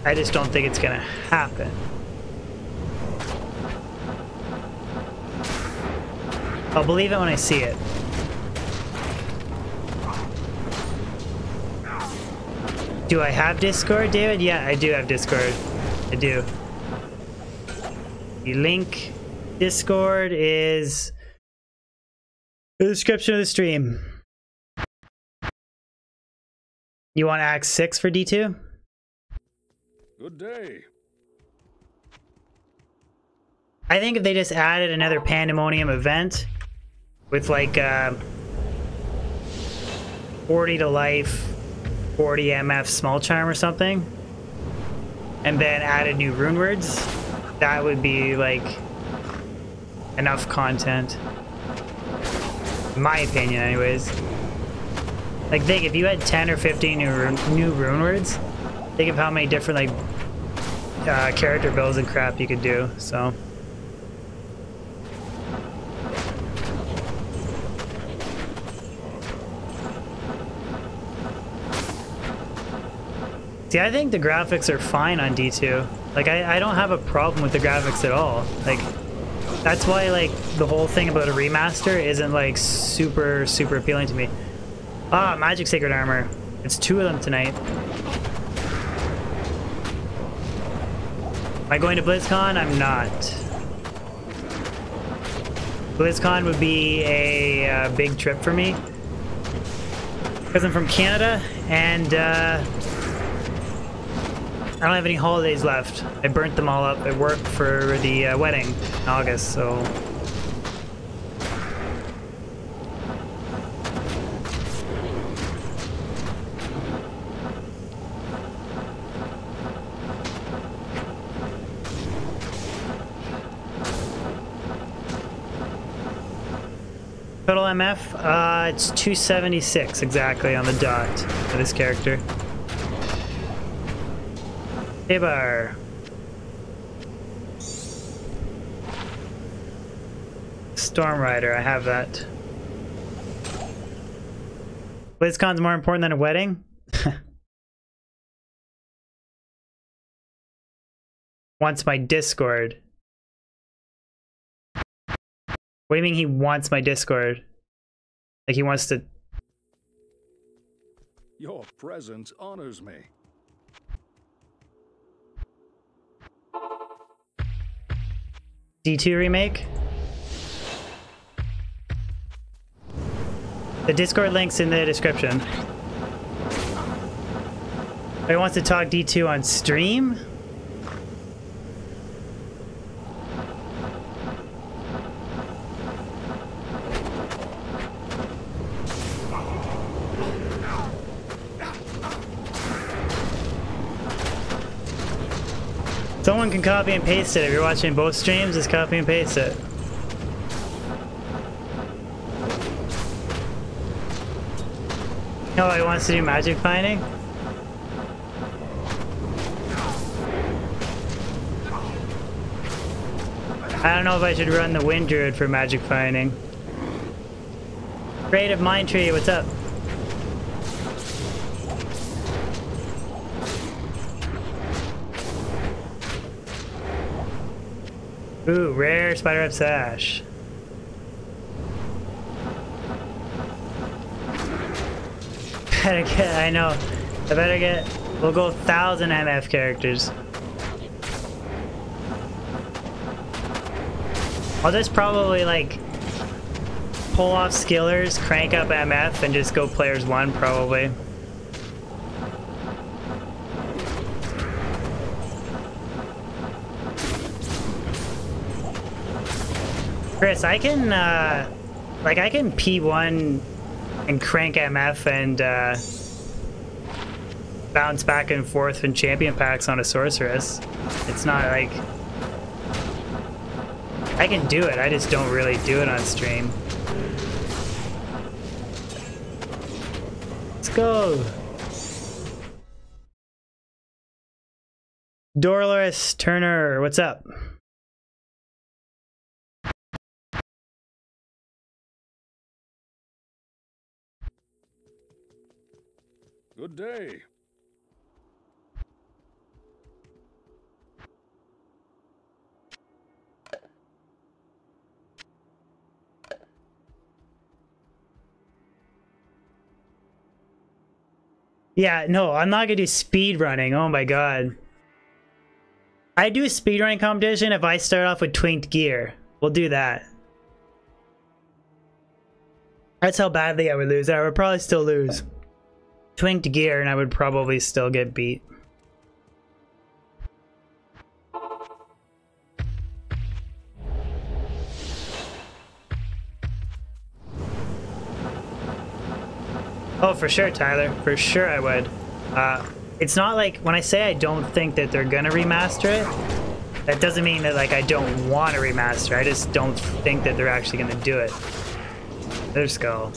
I just don't think it's gonna happen. I'll believe it when I see it. Do I have Discord, David? Yeah, I do have Discord. I do. The link Discord is in the description of the stream. You want Act 6 for D2? Good day. I think if they just added another Pandemonium event with like 40 to life, 40 MF small charm or something, and then added new rune words, that would be like enough content. In my opinion, anyways. Like, think if you had 10 or 15 new rune words, think of how many different like character builds and crap you could do. So. See, I think the graphics are fine on D2. Like, I don't have a problem with the graphics at all. Like, that's why, like, the whole thing about a remaster isn't, like, super appealing to me. Ah, Magic Sacred Armor. It's 2 of them tonight. Am I going to BlizzCon? I'm not. BlizzCon would be a big trip for me. Because I'm from Canada, and I don't have any holidays left. I burnt them all up at work for the wedding in August, so... Total MF? It's 276 exactly on the dot for this character. Hey bar. Storm Rider, I have that. BlizzCon's more important than a wedding? Wants my Discord. What do you mean he wants my Discord? Like he wants to... Your presence honors me. D2 remake? The Discord link's in the description. He wants to talk D2 on stream? Someone can copy and paste it. If you're watching both streams, just copy and paste it. Oh, he wants to do magic finding? I don't know if I should run the Wind Druid for magic finding. Creative Mind Tree, what's up? Ooh, rare Spider Web Sash. Better get, I know. I better get, we'll go 1,000 MF characters. I'll just probably like pull off skillers, crank up MF, and just go players 1 probably. Chris, I can like I can P1 and crank MF and bounce back and forth in champion packs on a sorceress. It's not like I can do it, I just don't really do it on stream. Let's go. Dorless Turner, what's up? Good day. Yeah, no, I'm not gonna do speed running. Oh my god. I do a speedrunning competition if I start off with twinked gear. We'll do that. That's how badly I would lose. I would probably still lose. Twinked gear and I would probably still get beat. Oh, for sure, Tyler. For sure I would. It's not like, when I say I don't think that they're gonna remaster it, that doesn't mean that like I don't want to remaster. I just don't think that they're actually gonna do it. Their skull.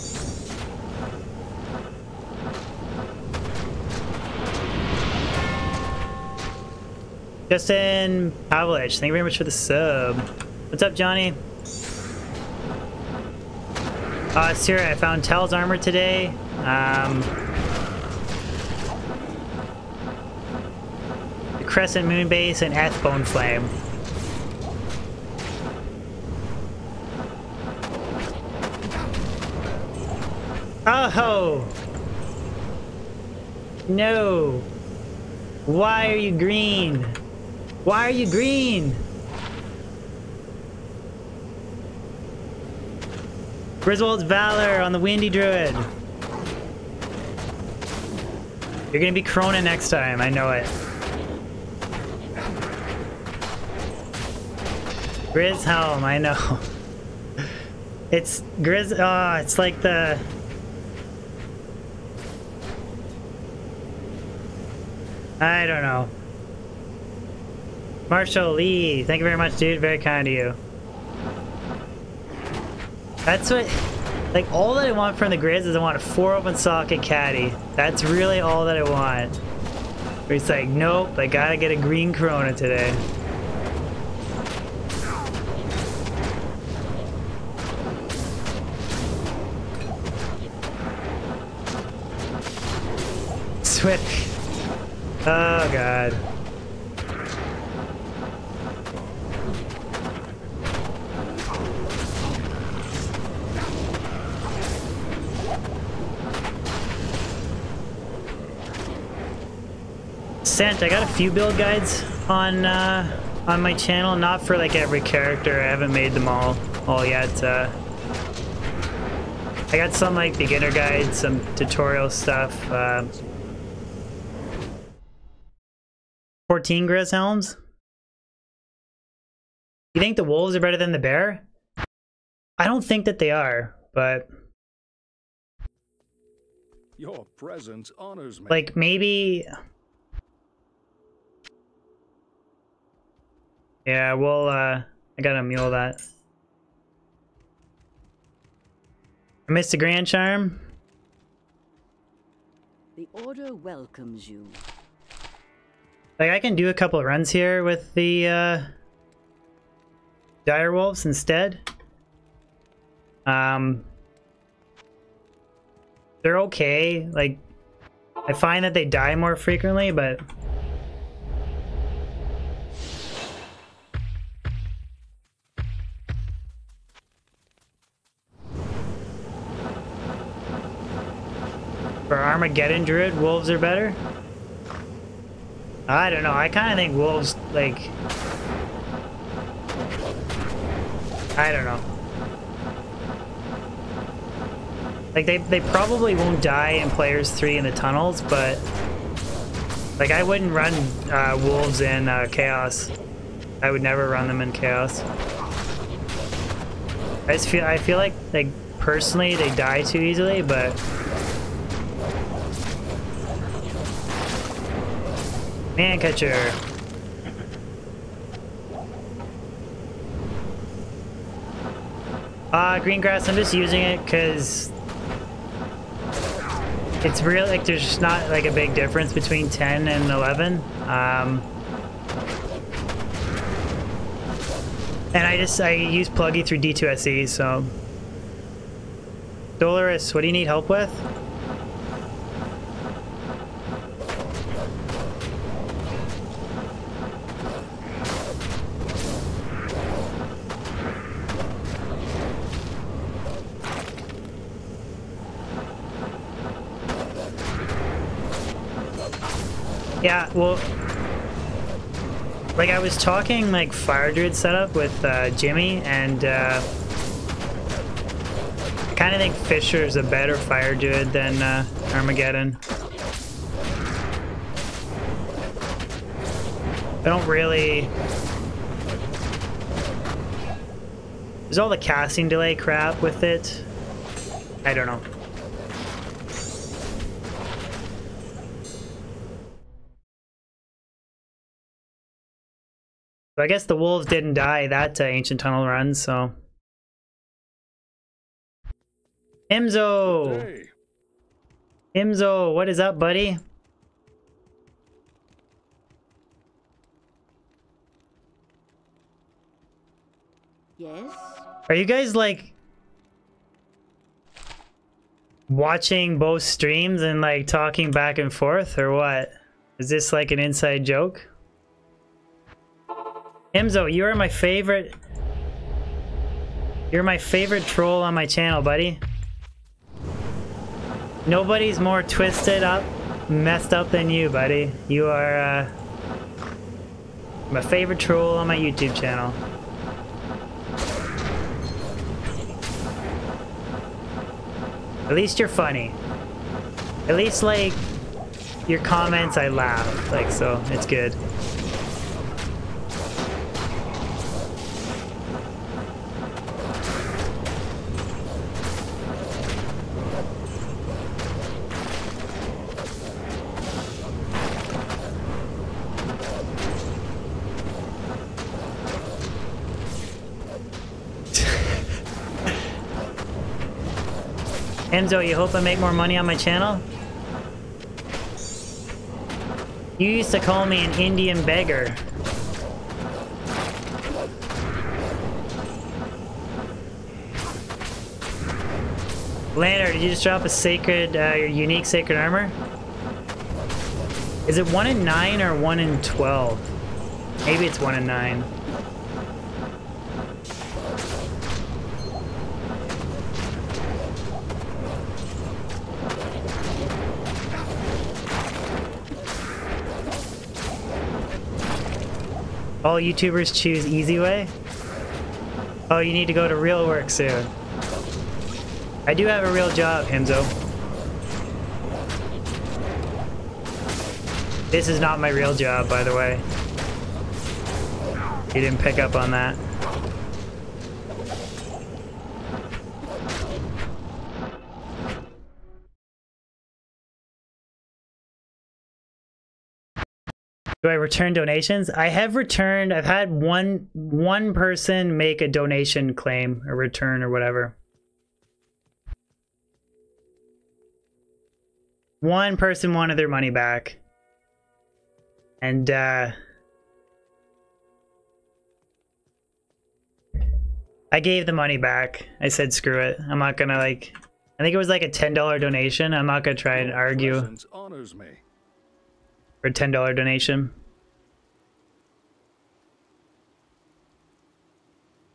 Justin Pavlich, thank you very much for the sub. What's up, Johnny? Sierra, I found Tal's armor today. The Crescent Moon Base and Eth Bone Flame. Oh! No! Why are you green? Why are you green? Griswold's Valor on the Windy Druid. You're gonna be Krona next time, I know it. Grizz Helm, I know. It's Grizz, oh, it's like the... I don't know. Marshall Lee, thank you very much, dude. Very kind of you. That's what, like, all that I want from the Grizz is I want a 4 open socket caddy. That's really all that I want. Where it's like, nope, I gotta get a green Corona today. switch. Oh god. Sent, I got a few build guides on my channel, not for like every character. I haven't made them all yet. I got some like beginner guides, some tutorial stuff. 14 Grizz Helms. You think the wolves are better than the bear? I don't think that they are, but Your presence honors me. like maybe. Yeah, well, I gotta mule that. I missed a Grand Charm. The Order welcomes you. Like, I can do a couple of runs here with the dire wolves instead. They're okay. Like, I find that they die more frequently, but for Armageddon Druid, wolves are better? I don't know. I kind of think wolves, like... I don't know. Like, they probably won't die in Players 3 in the tunnels, but... Like, I wouldn't run wolves in Chaos. I would never run them in Chaos. I feel like, personally, they die too easily, but... Man catcher. Green grass, I'm just using it because it's real, like there's just not like a big difference between 10 and 11. And I use plugy through D2SE, so. Dolores, what do you need help with? Yeah, well, like I was talking like Fire Druid setup with Jimmy, and I kind of think Fisher's a better Fire Druid than Armageddon. I don't really... There's all the casting delay crap with it. I don't know. So I guess the wolves didn't die that Ancient Tunnel run, so... Imzo! Hey. Imzo, what is up, buddy? Yes? Are you guys, like... watching both streams and, like, talking back and forth, or what? Is this, like, an inside joke? Imzo, you are my favorite... You're my favorite troll on my channel, buddy. Nobody's more twisted up, messed up than you, buddy. You are, my favorite troll on my YouTube channel. At least you're funny. At least, like, your comments I laugh, like, so it's good. Enzo, you hope I make more money on my channel? You used to call me an Indian beggar. Lander, did you just drop a sacred, your unique sacred armor? Is it 1 in 9 or 1 in 12? Maybe it's 1 in 9. All YouTubers choose easy way? Oh, you need to go to real work soon. I do have a real job, Himzo. This is not my real job, by the way. You didn't pick up on that. Do I return donations? I have returned. I've had one person make a donation claim, a return or whatever. One person wanted their money back. And I gave the money back. I said screw it. I'm not gonna like, I think it was like a $10 donation. I'm not gonna try and argue Honors me. for a $10 donation.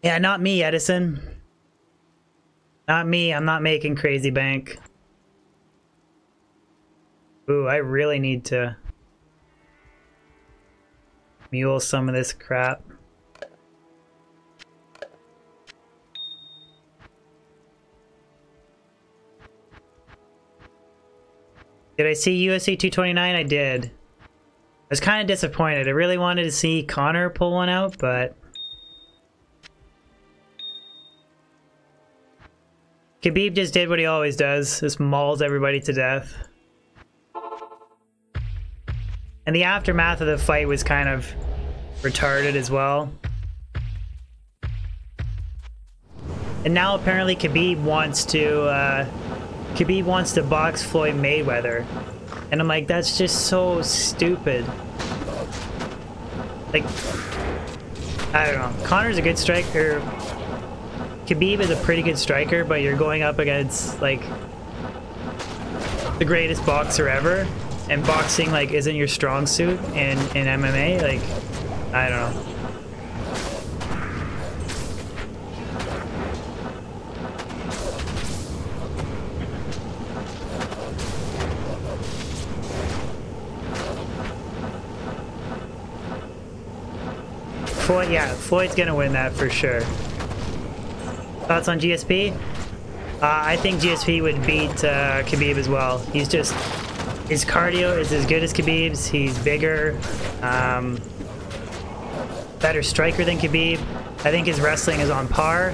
Yeah, not me, Edison. Not me. I'm not making crazy bank. Ooh, I really need to mule some of this crap. Did I see USC 229? I did. I was kind of disappointed. I really wanted to see Connor pull one out, but Khabib just did what he always does. Just mauls everybody to death. And the aftermath of the fight was kind of retarded as well. And now apparently Khabib wants to box Floyd Mayweather. And I'm like, that's just so stupid. Like, I don't know. Connor's a good striker. Khabib is a pretty good striker, but you're going up against like the greatest boxer ever. And boxing like isn't your strong suit in MMA. Like, I don't know. Floyd, yeah, Floyd's gonna win that for sure. Thoughts on GSP? I think GSP would beat Khabib as well. He's just, his cardio is as good as Khabib's. He's bigger, better striker than Khabib. I think his wrestling is on par.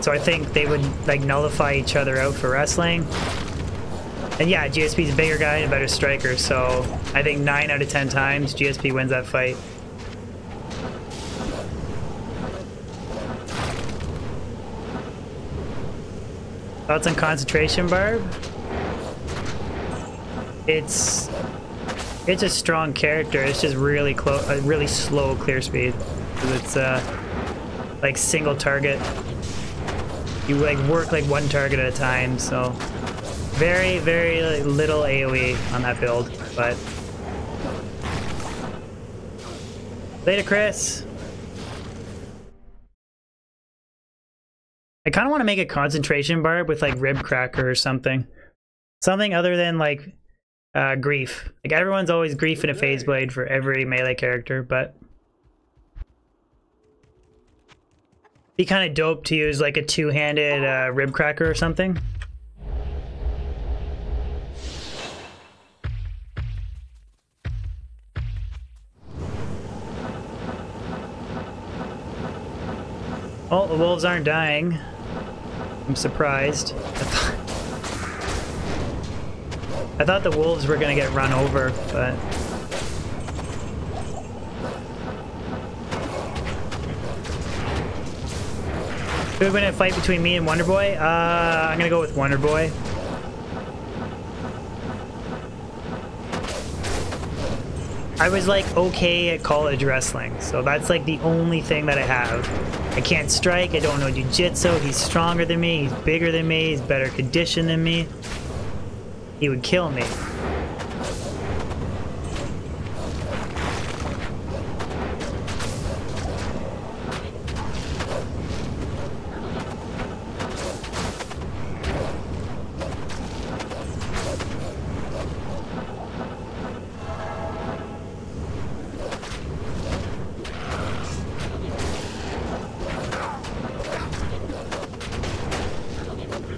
So I think they would like nullify each other out for wrestling. And yeah, GSP's a bigger guy and a better striker. So I think 9 out of 10 times GSP wins that fight. Thoughts on concentration, Barb? It's a strong character. It's just really really slow clear speed. It's like single target. You like work like one target at a time. So very like, little AOE on that build. But later, Chris. I kind of want to make a concentration barb with like rib cracker or something. Something other than like grief. Like everyone's always grief in a phase blade for every melee character, but be kind of dope to use like a two-handed rib cracker or something. Oh, the wolves aren't dying. I'm surprised. I thought the wolves were gonna get run over, but who would win a fight between me and Wonderboy? I'm gonna go with Wonderboy. I was like okay at college wrestling, so that's like the only thing that I have. I can't strike, I don't know jiu-jitsu, he's stronger than me, he's bigger than me, he's better conditioned than me. He would kill me.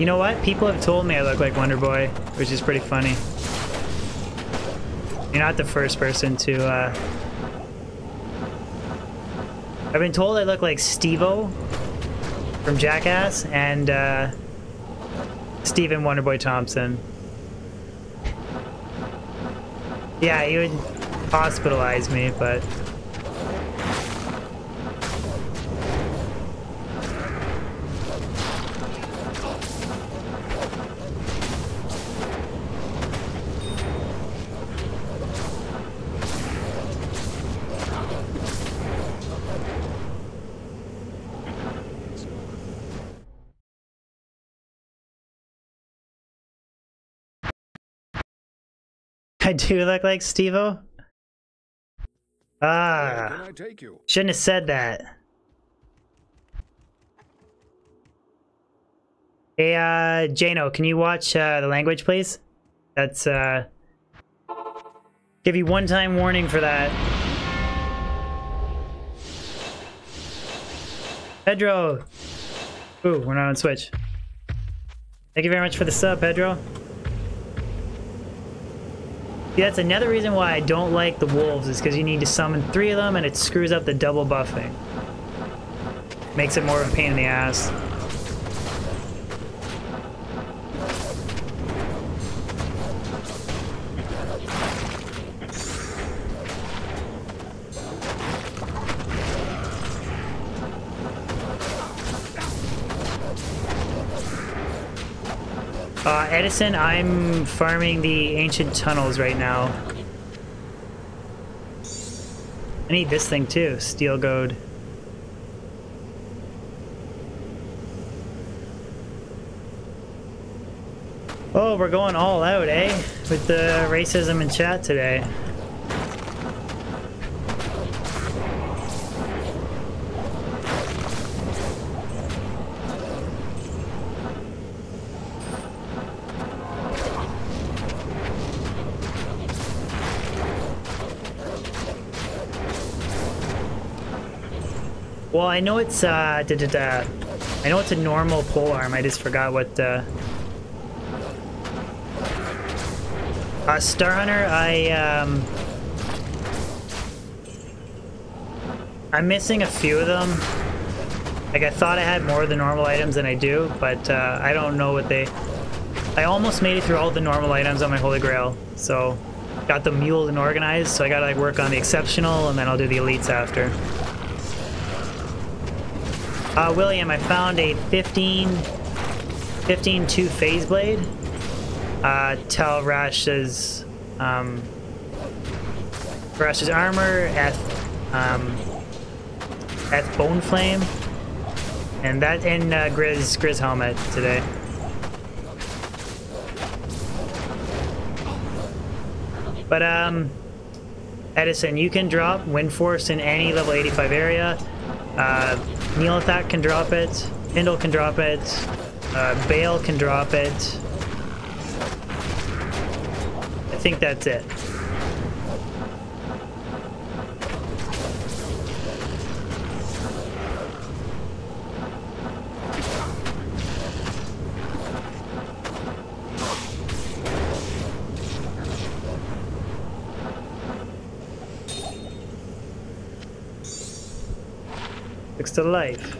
You know what? People have told me I look like Wonder Boy, which is pretty funny. You're not the first person to, I've been told I look like Steve-O from Jackass and, Stephen Wonderboy Thompson. Yeah, he would hospitalize me, but... I do look like Steve-O? Where can I take you? Shouldn't have said that. Hey, Jano, can you watch the language, please? That's, give you one-time warning for that. Pedro! Ooh, we're not on Switch. Thank you very much for the sub, Pedro. See, that's another reason why I don't like the wolves, is because you need to summon 3 of them and it screws up the double buffing. Makes it more of a pain in the ass. Edison, I'm farming the ancient tunnels right now. I need this thing too, steel gold. Oh, we're going all out, eh? With the racism in chat today. Well, I know it's I know it's a normal pole arm. I just forgot what Star Hunter. I'm missing a few of them. Like, I thought I had more of the normal items than I do, but I don't know what they... I almost made it through all the normal items on my Holy Grail, so got them muled and organized, so I gotta like work on the exceptional and then I'll do the elites after. William, I found a 15-2 phase blade. Tell Rash's armor, Eth Bone Flame, and that in Grizz helmet today. But Edison, you can drop Wind Force in any level 85 area. Neelathak can drop it, Indle can drop it, Bale can drop it. I think that's it. To life.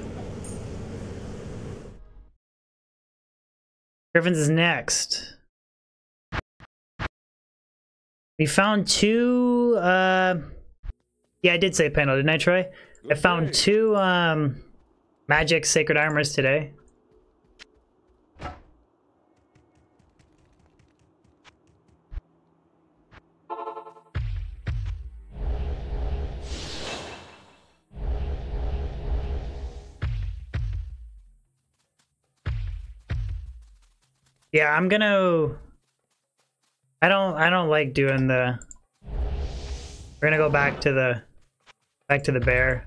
Griffins is next. We found 2 yeah, I did say panel, didn't I, Troy? I found 2 magic sacred armors today. Yeah, I'm gonna... I don't like doing the... We're gonna go back to the bear.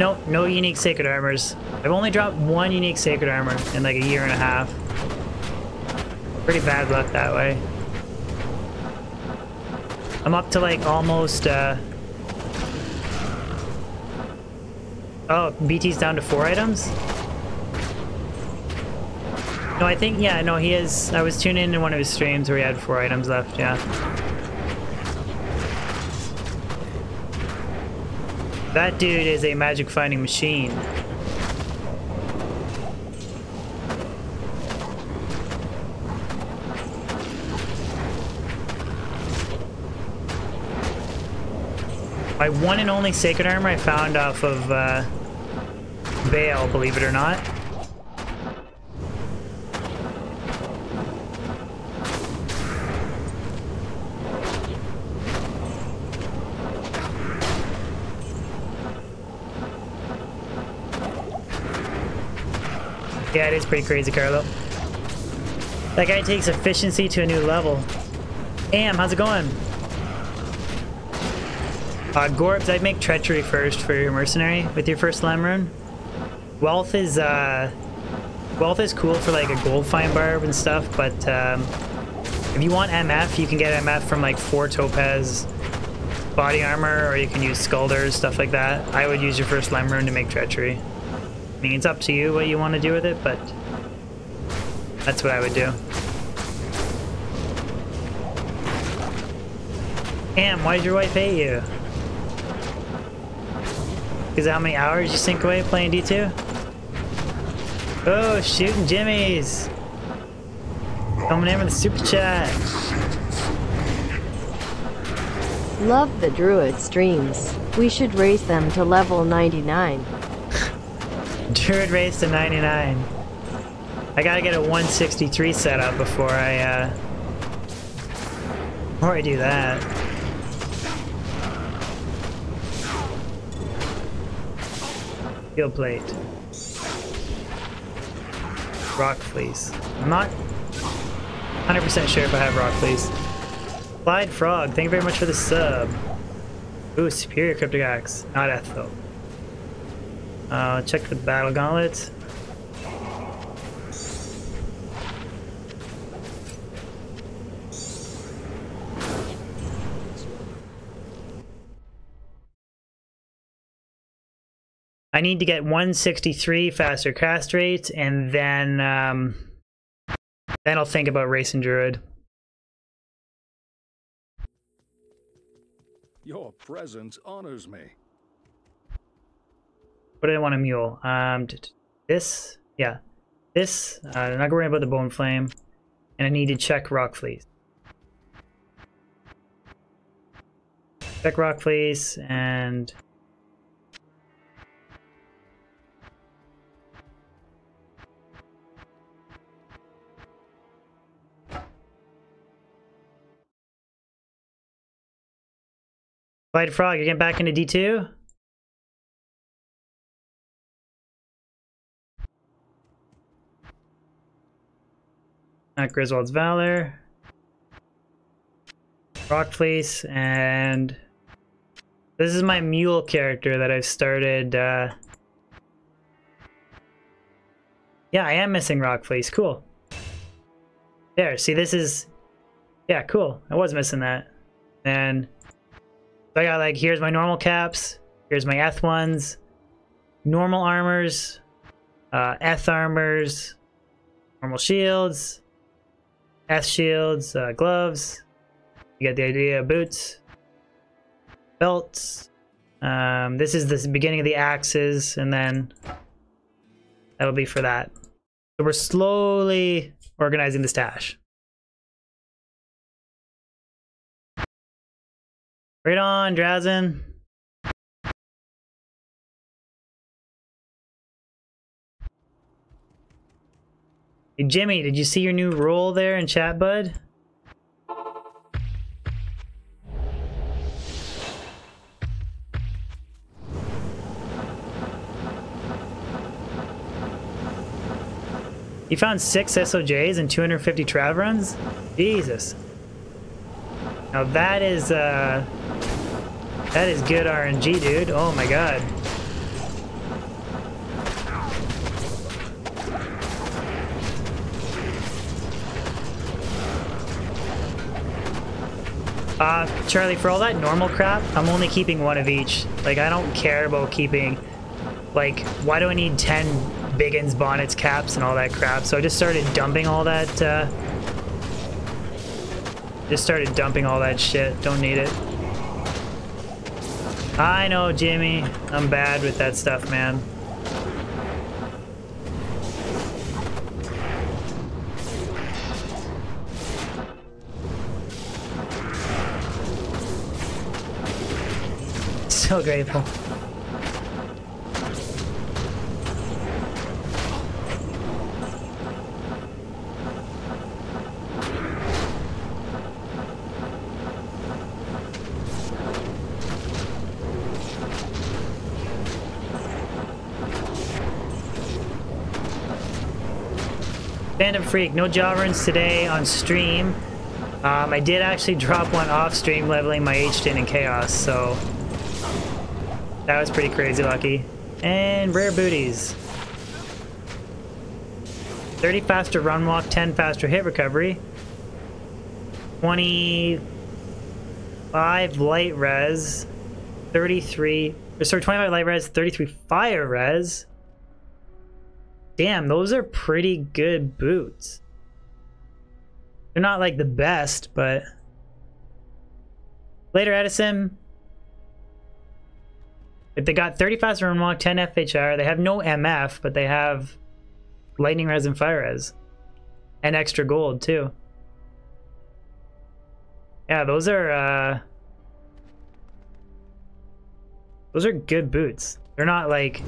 Nope, no unique sacred armors. I've only dropped 1 unique sacred armor in like a year and a half. Pretty bad luck that way. I'm up to like almost Oh, BT's down to 4 items? No, I think, yeah, no, he is. I was tuning into one of his streams where he had 4 items left, yeah. That dude is a magic finding machine. My one and only sacred armor I found off of Baal, believe it or not. Yeah, it is pretty crazy, Carlo. That guy takes efficiency to a new level. Am, how's it going? Gorbs, I'd make treachery first for your mercenary with your first Lem rune. Wealth is cool for like a gold fine barb and stuff, but if you want MF, you can get MF from like 4 topaz body armor, or you can use Skulders, stuff like that. I would use your first Lem rune to make treachery. I mean, it's up to you what you want to do with it, but that's what I would do. Am, why did your wife hate you? Because how many hours you sink away playing D2? Oh, shooting jimmies! Coming in with a super chat. Love the Druid streams. We should raise them to level 99. Druid race to 99. I gotta get a 163 set up before I do that. Steel plate. Rock fleece. I'm not 100% sure if I have rock fleece. Flied frog, thank you very much for the sub. Ooh, superior cryptic axe. Not etho. Check the battle gauntlet. I need to get 163 faster cast rate, and then I'll think about racing Druid. Your presence honors me. What do I want a mule? This, yeah, this. I'm not worried about the bone flame, and I need to check rock fleece. Check rock fleece and. White frog, you're getting back into D2? Not Griswold's Valor. Rock Fleece, and this is my mule character that I've started. Yeah, I am missing Rock Fleece. Cool. There, see, this is. Yeah, cool. I was missing that. And. So I got like, here's my normal caps, here's my Eth ones, normal armors, Eth armors, normal shields, Eth shields, gloves, you get the idea, boots, belts, this is the beginning of the axes, and then that'll be for that. So we're slowly organizing the stash. Right on, Drazen. Hey, Jimmy, did you see your new role there in chat, bud? You found 6 SOJs and 250 trav runs? Jesus. Now that is good RNG, dude. Oh my god. Charlie, for all that normal crap, I'm only keeping one of each. Like, I don't care about keeping like, why do I need 10 biggins, bonnets, caps, and all that crap? So I just started dumping all that, shit. Don't need it. I know, Jimmy. I'm bad with that stuff, man. So grateful. Fandom Freak, no job runs today on stream. I did actually drop one off stream leveling my hdin in chaos, so that was pretty crazy lucky. And rare booties. 30 faster run walk, 10 faster hit recovery. 25 light res, 33, sorry, 25 light res, 33 fire res. Damn, those are pretty good boots. They're not like the best, but later Edison. If they got 30 faster run walk, 10 FHR, they have no MF, but they have lightning res and fire res. And extra gold too. Yeah, those are good boots. They're not like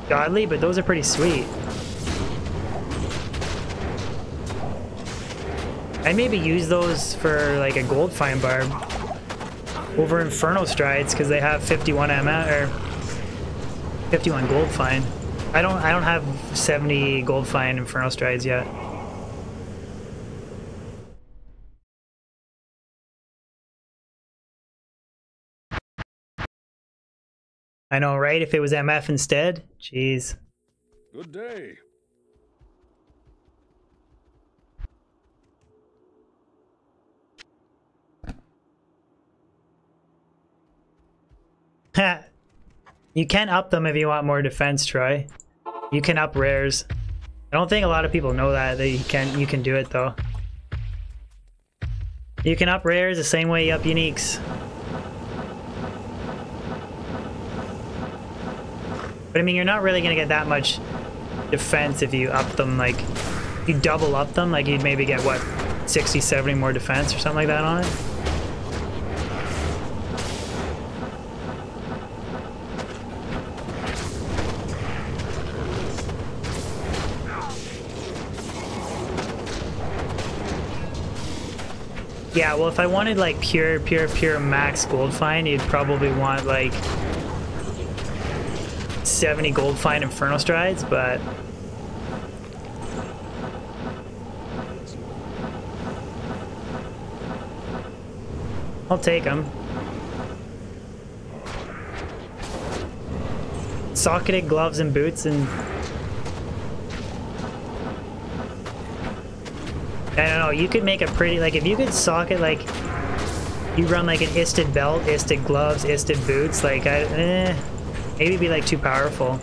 godly, but those are pretty sweet. I'd maybe use those for like a gold fine barb over Inferno Strides because they have 51 MF or 51 gold fine. I don't have 70 gold fine Inferno Strides yet. I know, right? If it was MF instead, jeez. Good day. Ha! You can up them if you want more defense, Troy. You can up rares. I don't think a lot of people know that you can do it though. You can up rares the same way you up uniques. But I mean, you're not really gonna get that much defense if you up them, like, you double up them, like you'd maybe get, what, 60, 70 more defense or something like that on it? Yeah, well, if I wanted, like, pure max gold fine, you'd probably want, like, 70 gold fine Inferno Strides, but I'll take them. Socketed gloves and boots, and I don't know, you could make a pretty, like, if you could socket, like, you run like an isted belt, isted gloves, isted boots, like, maybe it'd be like too powerful.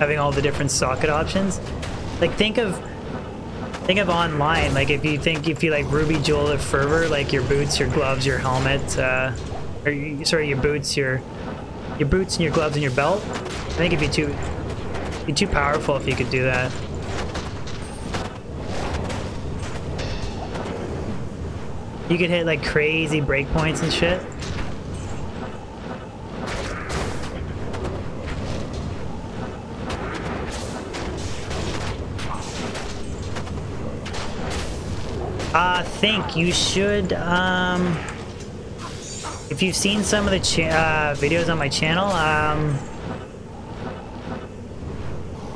Having all the different socket options. Like, think of online, like if you like Ruby, Jewel, or Fervor, like your boots, your gloves, your helmet, sorry, your boots and your gloves and your belt. I think it'd be too powerful if you could do that. You could hit like crazy breakpoints and shit. I think you should, if you've seen some of the videos on my channel,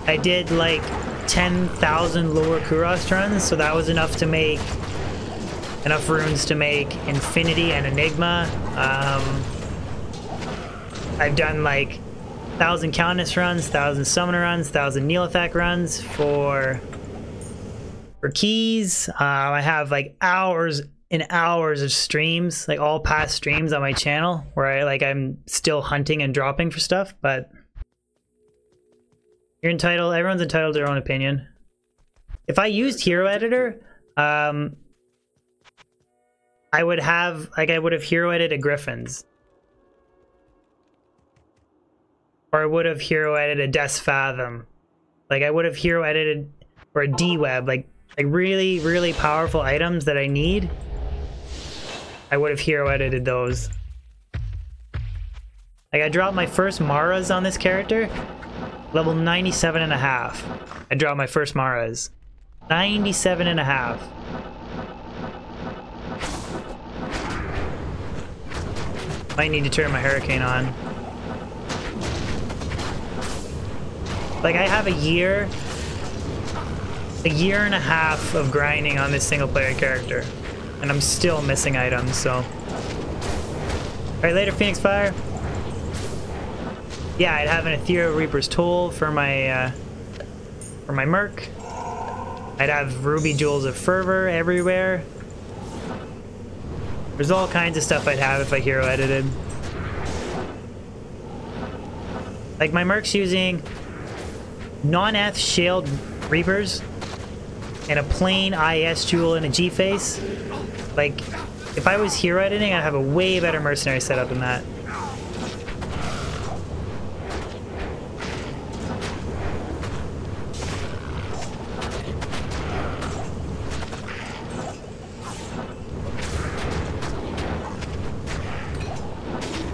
I did like 10,000 lower Kurost runs, so that was enough to make enough runes to make Infinity and Enigma. I've done like 1,000 Countess runs, 1,000 Summoner runs, 1,000 Neolithak runs for keys. I have like hours in hours of streams, like all past streams on my channel, where I'm still hunting and dropping for stuff, but you're entitled, everyone's entitled to their own opinion. If I used Hero Editor, I would have hero edited Griffins. Or I would have hero edited a Death's Fathom. Like I would have hero edited, or a D-Web, like really, really powerful items that I need. I would have hero edited those. Like I dropped my first Maras on this character, level 97.5. I dropped my first Maras. 97.5. Might need to turn my Hurricane on. Like I have a year and a half of grinding on this single player character, and I'm still missing items, so. Alright, later Phoenix Fire. Yeah, I'd have an Ethereal Reaper's Toll for my Merc. I'd have Ruby Jewels of Fervor everywhere. There's all kinds of stuff I'd have if I hero edited. Like my Merc's using non-Eth Shelled Reapers and a plain IS Jewel and a G-Face. Like, if I was hero editing, I'd have a way better Mercenary setup than that.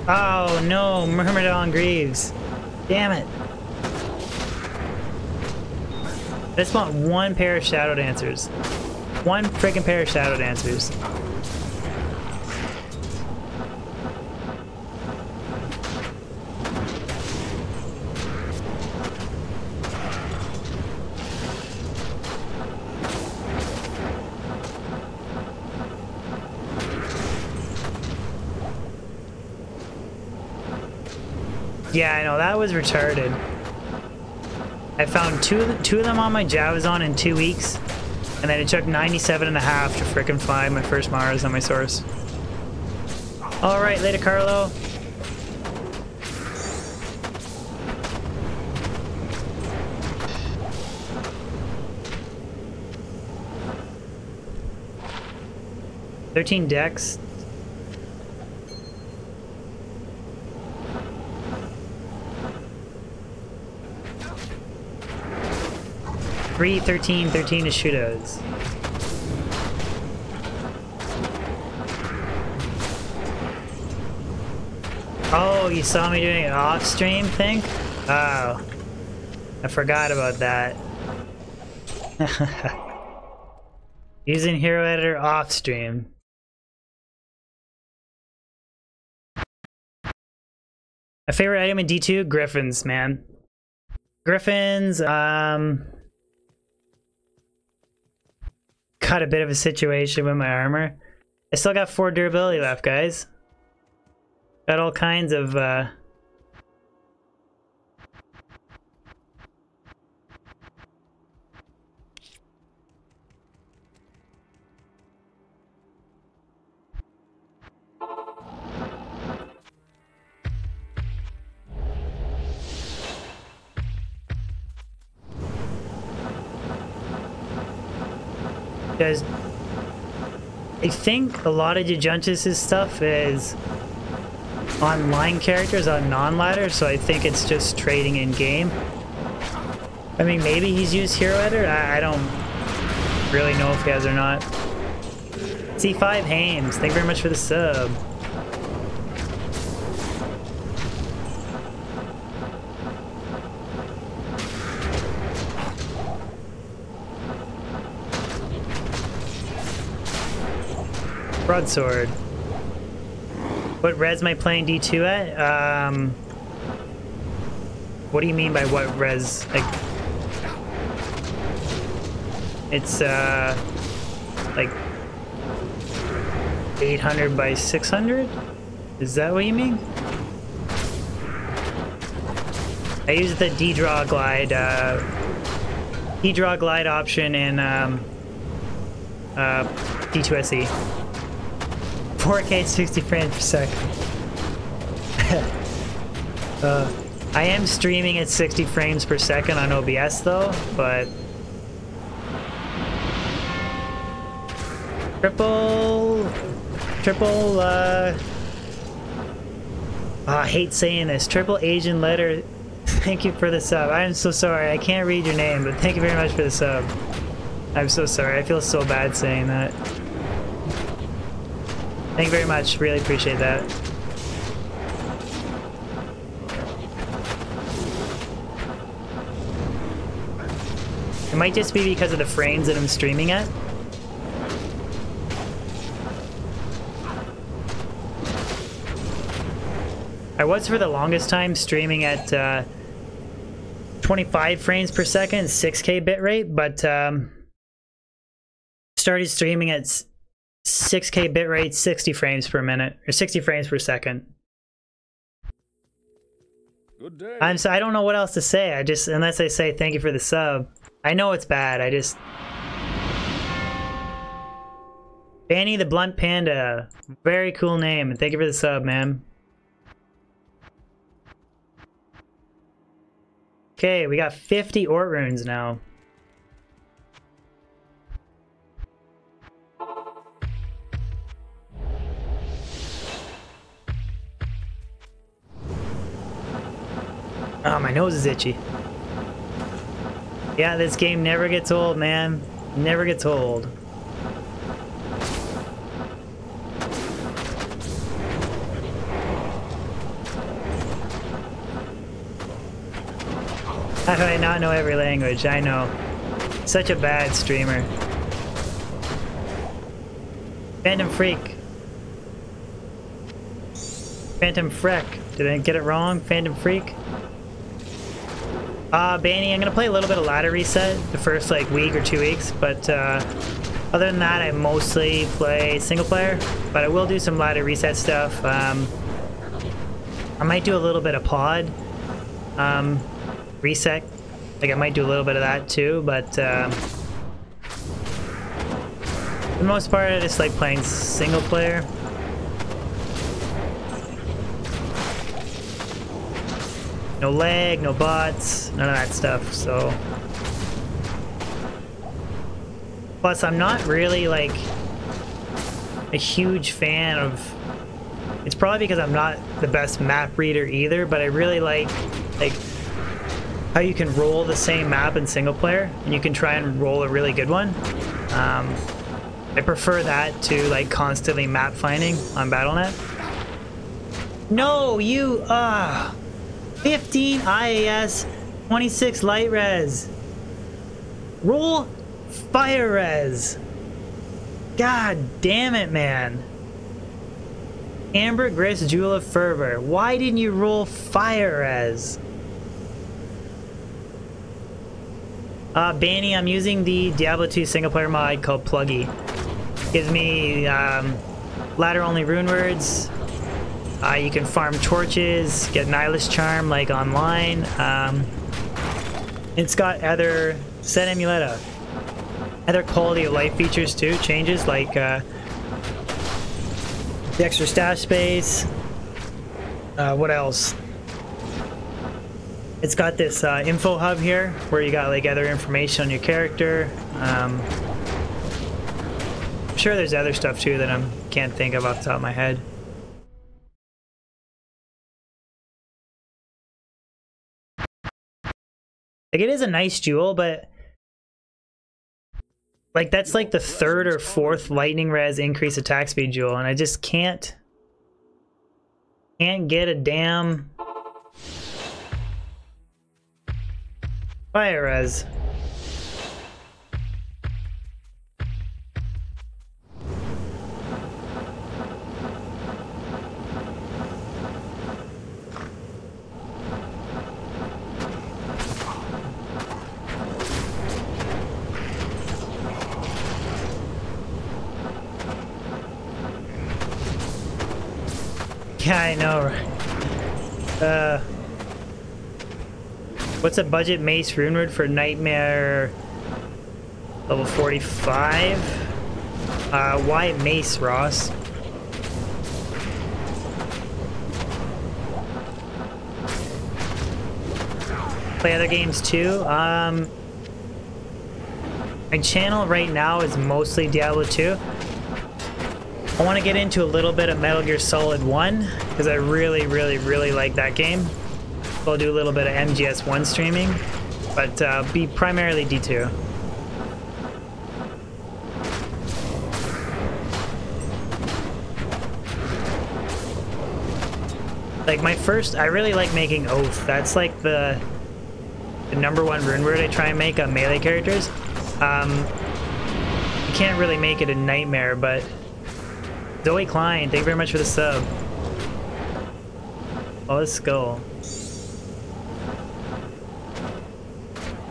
Oh no, Myrmidon Greaves. Damn it. I just want one pair of Shadow Dancers. One freaking pair of Shadow Dancers. Yeah, I know, that was retarded. I found two of them on my Javazon in 2 weeks, and then it took 97.5 to frickin' find my first Mars on my source. Alright, later Carlo. $13 decks. 3, 13, 13 is Shudos. Oh, you saw me doing an off-stream thing? Oh, I forgot about that. Using Hero Editor off-stream. My favorite item in D2? Griffins, man. Griffins, got a bit of a situation with my armor. I still got 4 durability left, guys. Got all kinds of because I think a lot of Jujuntis' stuff is online characters on non-ladder, so I think it's just trading in game. I mean, maybe he's used Hero Editor. I don't really know if he has or not. C5 Hames, thank you very much for the sub. Broadsword. What res am I playing D2 at? What do you mean by what res? Like, it's like 800 by 600? Is that what you mean? I use the D-Draw Glide option in D2SE. 4K 60 frames per second. I am streaming at 60 frames per second on OBS though, but triple, I hate saying this. Triple Asian letter. Thank you for the sub. I am so sorry. I can't read your name, but thank you very much for the sub. I'm so sorry. I feel so bad saying that. Thank you very much. Really appreciate that. It might just be because of the frames that I'm streaming at. I was for the longest time streaming at 25 frames per second, 6K bitrate, but started streaming at 6K bitrate, 60 frames per minute, or 60 frames per second. Good day. I don't know what else to say. Unless I say thank you for the sub. I know it's bad. Banny the Blunt Panda. Very cool name, and thank you for the sub, man. Okay, we got 50 Ort runes now. Oh, my nose is itchy. Yeah, this game never gets old, man. Never gets old. How do I not know every language? I know. Such a bad streamer. Phantom Freak. Phantom Freck. Did I get it wrong? Phantom Freak? Banny, I'm gonna play a little bit of ladder reset the first like week or 2 weeks, but other than that I mostly play single player, but I will do some ladder reset stuff. I might do a little bit of pod reset, like I might do a little bit of that too, but for the most part I just like playing single player. No lag, no bots, none of that stuff, so. Plus, I'm not really, like, a huge fan of... It's probably because I'm not the best map reader either, but I really like how you can roll the same map in single player, and you can try and roll a really good one. I prefer that to, like, constantly map finding on Battle.net. No, you, 15 IAS, 26 light res. Roll fire res. God damn it, man. Amber Gris Jewel of Fervor. Why didn't you roll fire res? Banny, I'm using the Diablo 2 single player mod called Plugy. Gives me ladder only rune words. You can farm torches, get Nihilist Charm like online. It's got other set amuleta, other quality of life features too, changes like the extra stash space. What else? It's got this info hub here where you got like other information on your character. I'm sure there's other stuff too that I can't think of off the top of my head. Like, it is a nice jewel, but like that's like the 3rd or 4th lightning res increase attack speed jewel, and I just can't get a damn fire res. Yeah, I know. What's a budget mace runeword for Nightmare level 45? Why mace, Ross? Play other games too. My channel right now is mostly Diablo 2. I want to get into a little bit of Metal Gear Solid 1 because I really like that game. So I'll do a little bit of MGS1 streaming, but be primarily D2. Like my first, I really like making Oath. That's like the #1 rune word I try and make on melee characters. You can't really make it a nightmare, but Zoe Klein, thank you very much for the sub. Oh, let's go.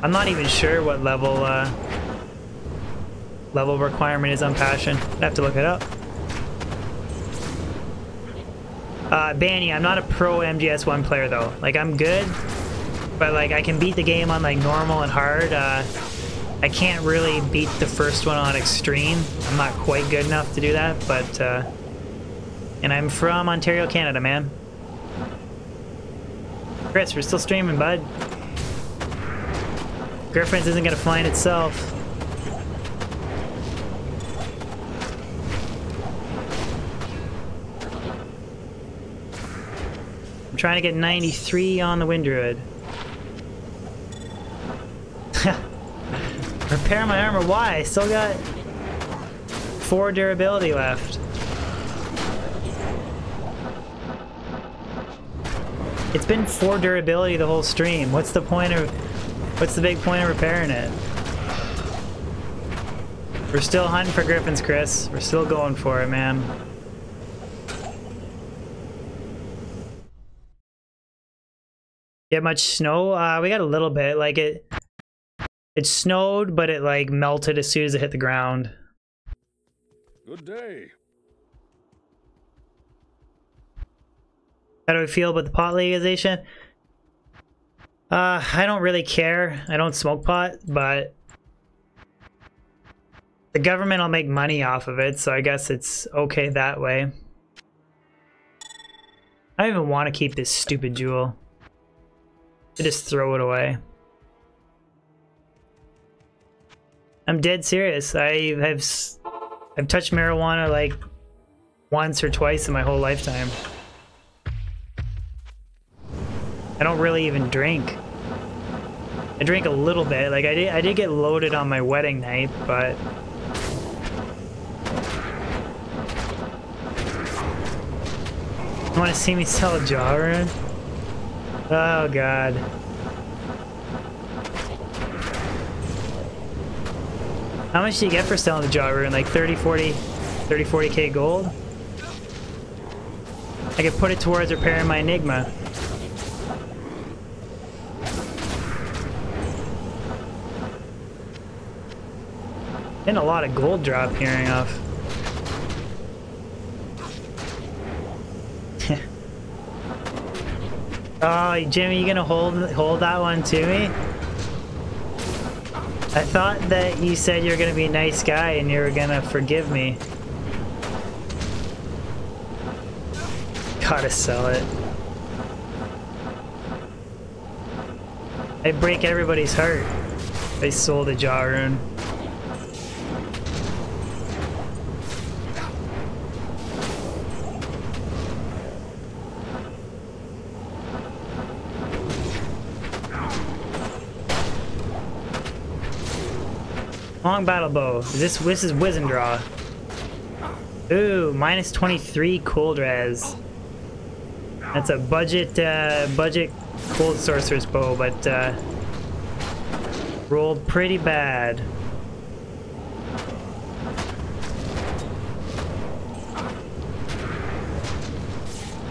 I'm not even sure what level level requirement is on Passion. I have to look it up. Banny, I'm not a pro MGS1 player though. Like I'm good, but like I can beat the game on like normal and hard. I can't really beat the first one on extreme. I'm not quite good enough to do that, but and I'm from Ontario, Canada, man. Chris, we're still streaming, bud. Griffins isn't gonna find itself. I'm trying to get 93 on the Wind Druid. Repair my armor. Why? I still got 4 durability left. It's been 4 durability the whole stream. What's the point of... What's the big point of repairing it? We're still hunting for griffins, Chris. We're still going for it, man. Get much snow? We got a little bit. Like it snowed, but it like melted as soon as it hit the ground. Good day. How do we feel about the pot legalization? I don't really care. I don't smoke pot, but the government will make money off of it, so I guess it's okay that way. I don't even want to keep this stupid jewel. I just throw it away. I'm dead serious. I've touched marijuana like once or twice in my whole lifetime. I don't really even drink. I drink a little bit. Like I did get loaded on my wedding night, but you want to see me sell a jaw rune? Oh god. How much do you get for selling the jaw rune? Like 30-40k gold? I could put it towards repairing my Enigma. Getting a lot of gold drop hearing off. Oh, Jimmy, you gonna hold that one to me? I thought that you said you were gonna be a nice guy and you were gonna forgive me. Gotta sell it. I break everybody's heart. They sold a jaw rune. Long battle bow. This is Wizen Draw. Ooh, minus 23 cold res. That's a budget cold sorcerer's bow, but rolled pretty bad.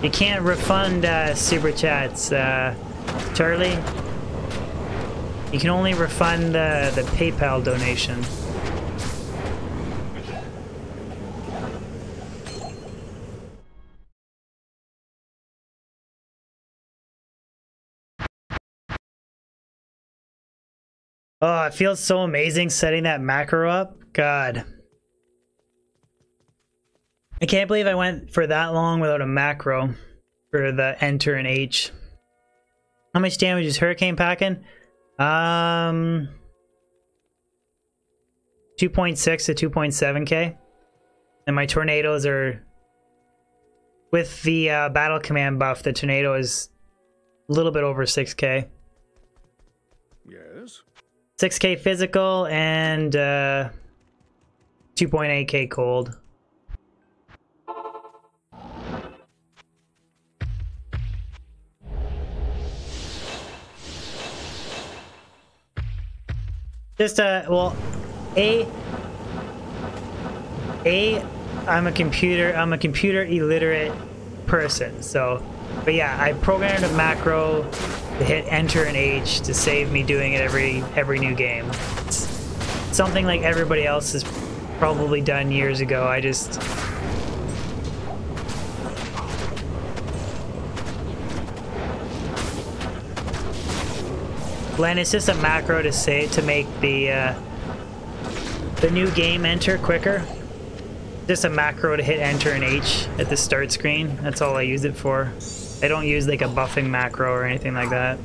You can't refund super chats, Charlie. You can only refund the PayPal donation. Oh, it feels so amazing setting that macro up. God. I can't believe I went for that long without a macro for the enter and H. How much damage is Hurricane packing? 2.6 to 2.7k. And my tornadoes are... With the battle command buff, the tornado is a little bit over 6k. Yes? 6k physical and 2.8k cold. Just well, I'm a computer illiterate person, so, but yeah, I programmed a macro to hit enter and H to save me doing it every new game. It's something like everybody else has probably done years ago. I just... Len, it's just a macro to make the new game enter quicker. Just a macro to hit enter and H at the start screen. That's all I use it for. I don't use like a buffing macro or anything like that.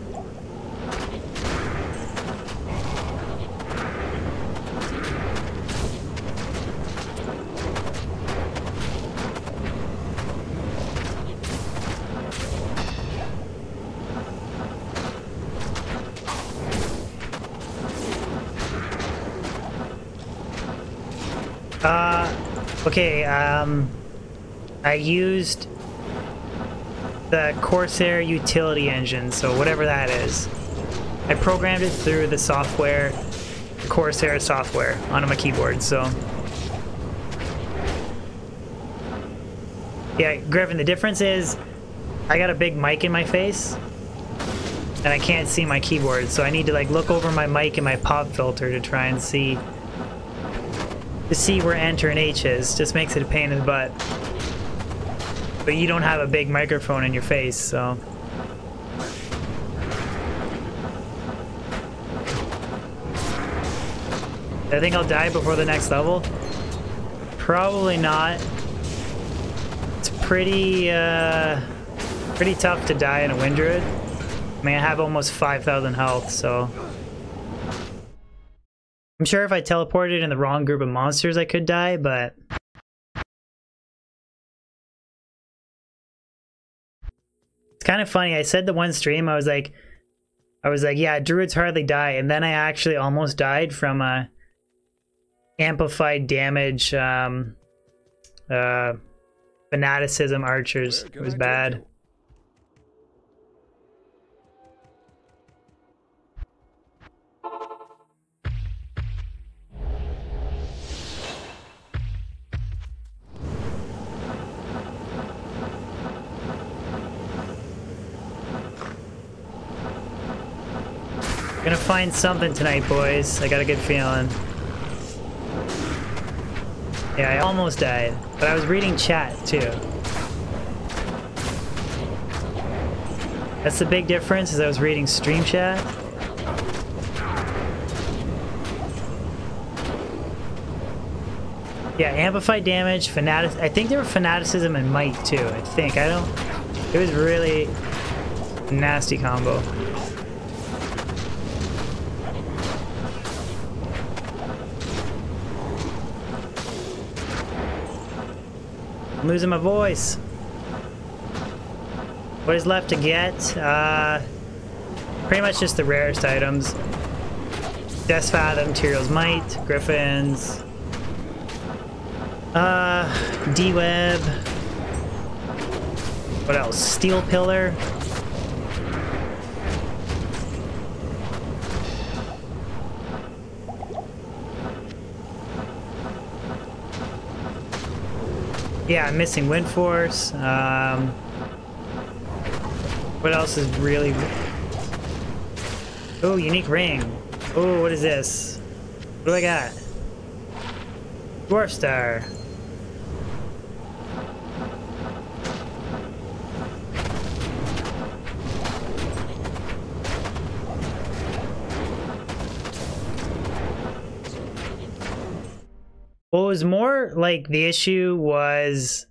Okay, I used the Corsair utility engine, so whatever that is. I programmed it through the software, the Corsair software, onto my keyboard, so... Yeah, Griffin, the difference is I got a big mic in my face, and I can't see my keyboard, so I need to like look over my mic and my pop filter to try and see where enter and H is. Just makes it a pain in the butt. But you don't have a big microphone in your face, so... I think I'll die before the next level. Probably not. It's pretty tough to die in a Wind Druid. I mean, I have almost 5,000 health, so... I'm sure if I teleported in the wrong group of monsters, I could die, but... It's kind of funny. I said the one stream, I was like, yeah, druids hardly die, and then I actually almost died from amplified damage, fanaticism archers. It was bad. Gonna find something tonight, boys. I got a good feeling. Yeah, I almost died, but I was reading chat too. That's the big difference, is I was reading stream chat. Yeah, amplified damage, I think there were fanaticism and might too, I think. It was really nasty combo. I'm losing my voice. What is left to get? Pretty much just the rarest items. Death's Fathom, Tyrell's Might, Griffins, D-Web. What else? Steel Pillar. Yeah, I'm missing Wind Force. What else is really... Oh, unique ring. Oh, what is this? What do I got? Dwarf Star. What was more like the issue was...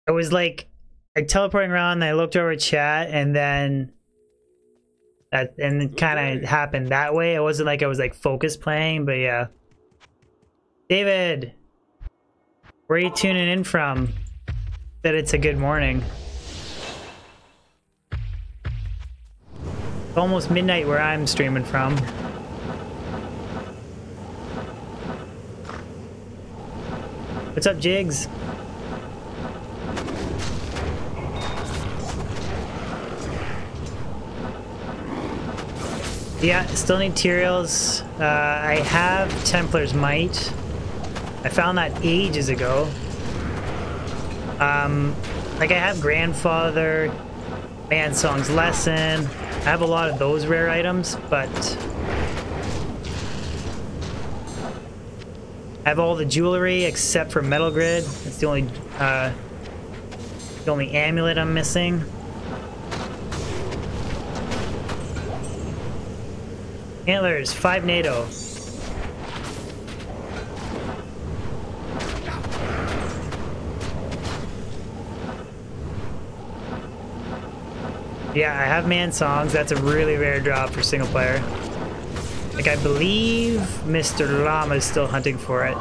It was like like teleporting around, and I looked over chat, and then it kind of happened that way. It wasn't like I was like focused playing, but yeah. David, where are you tuning in from? That it's a good morning. It's almost midnight where I'm streaming from. What's up, Jigs? Yeah, still need materials. I have Templar's Might. I found that ages ago. Like I have Grandfather, Mansong's Lesson. I have a lot of those rare items, but I have all the jewelry except for Metal Grid. It's the only amulet I'm missing. Antlers, 5 NATO. Yeah, I have Man Songs. That's a really rare drop for single player. Like, I believe Mr. Llama is still hunting for it.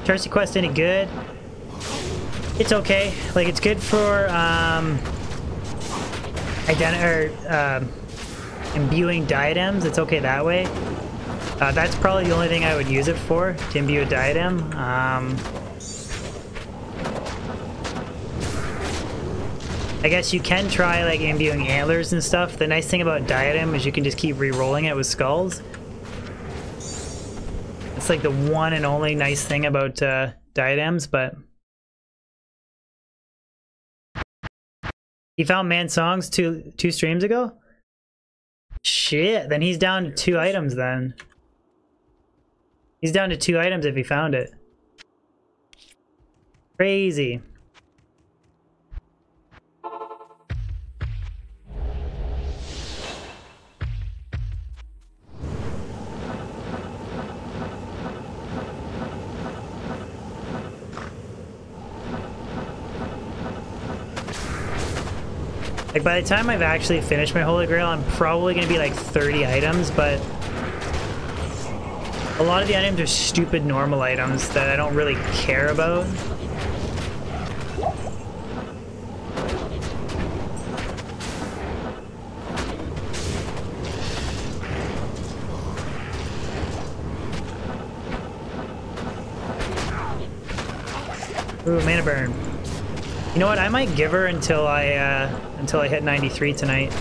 Charcy Quest any good? It's okay. Like, it's good for imbuing diadems. It's okay that way. That's probably the only thing I would use it for, to imbue a diadem. I guess you can try like imbuing antlers and stuff. The nice thing about diadem is you can just keep re-rolling it with skulls. It's like the one and only nice thing about diadems, but he found Man Songs two streams ago? Shit, then he's down to 2 items then. He's down to 2 items if he found it. Crazy. Like, by the time I've actually finished my Holy Grail, I'm probably going to be like 30 items, but a lot of the items are stupid normal items that I don't really care about. Ooh, mana burn. You know what? I might give her until I hit 93 tonight.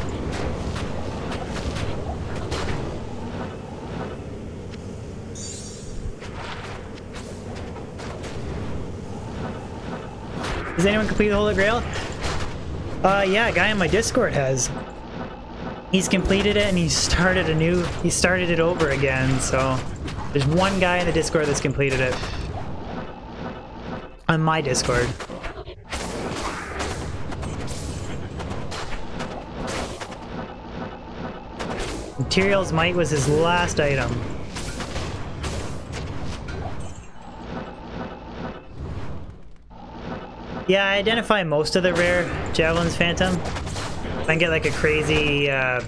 Has anyone completed the Holy Grail? Yeah, a guy on my Discord has. He's completed it and he started it over again, so there's one guy in the Discord that's completed it. On my Discord. Materials Might was his last item. Yeah, I identify most of the rare Javelins, Phantom. If I can get like a crazy 4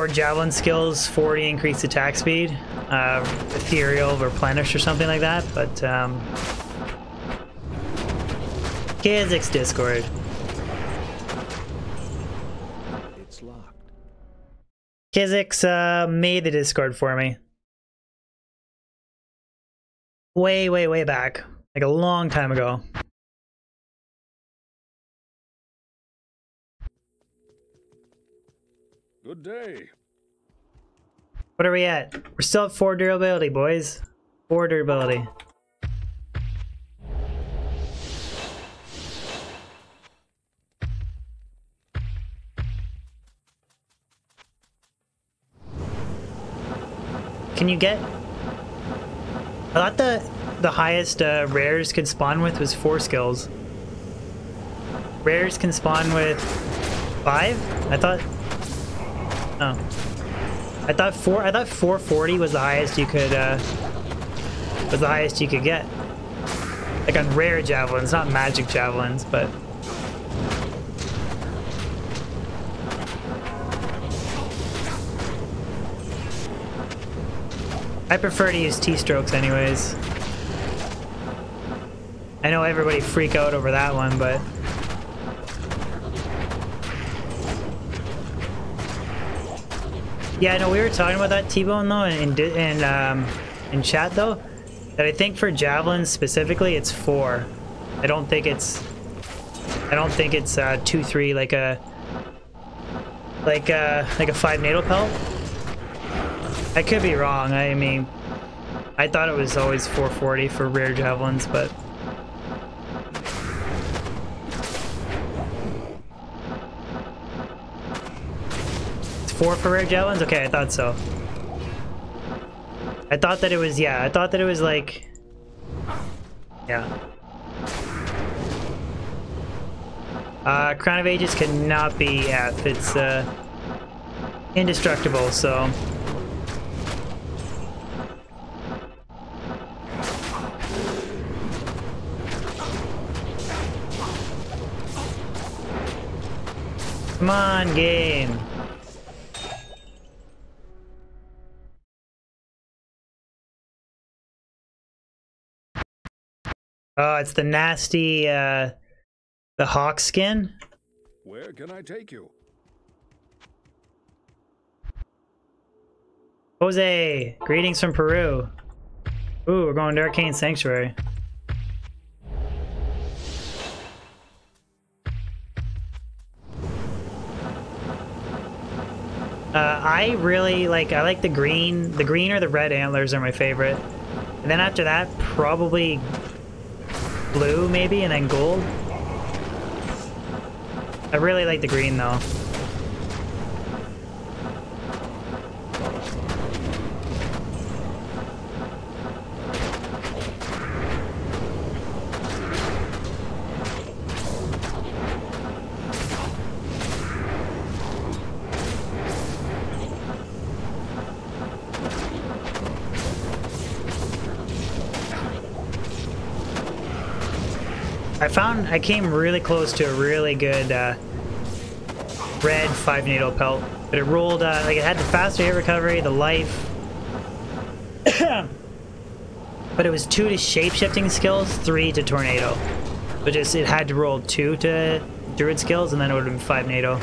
Javelin skills, 40 increased attack speed, Ethereal, Replenish or something like that, but Kazik's Discord. Kazik's made the Discord for me. Way back. Like a long time ago. Good day. What are we at? We're still at 4 durability, boys. 4 durability. Can you get I thought the highest rares could spawn with was 4 skills. Rares can spawn with 5? I thought... Oh. I thought 440 was the highest you could get. Like on rare javelins, not magic javelins, but... I prefer to use T-strokes anyways. I know everybody freak out over that one, but... Yeah, no, we were talking about that, T-Bone, though, in chat, though, that I think for javelins specifically, it's 4. I don't think it's 2-3 like a 5 NATO pelt. I could be wrong. I mean, I thought it was always 440 for rare javelins, but... It's 4 for rare javelins? Okay, I thought so. I thought that it was, yeah, I thought that it was like... Yeah. Crown of Ages cannot be F. It's, indestructible, so... Come on, game. Oh, it's the nasty, the hawk skin. Where can I take you? Jose, greetings from Peru. Ooh, we're going to Arcane Sanctuary. I really like, I like the green or the red antlers are my favorite. And then after that, probably blue maybe, and then gold. I really like the green though. I came really close to a really good red 5 NATO pelt, but it rolled like it had the faster hit recovery, the life, but it was 2 to shape-shifting skills, 3 to tornado. But just it had to roll 2 to druid skills, and then it would have been 5 NATO.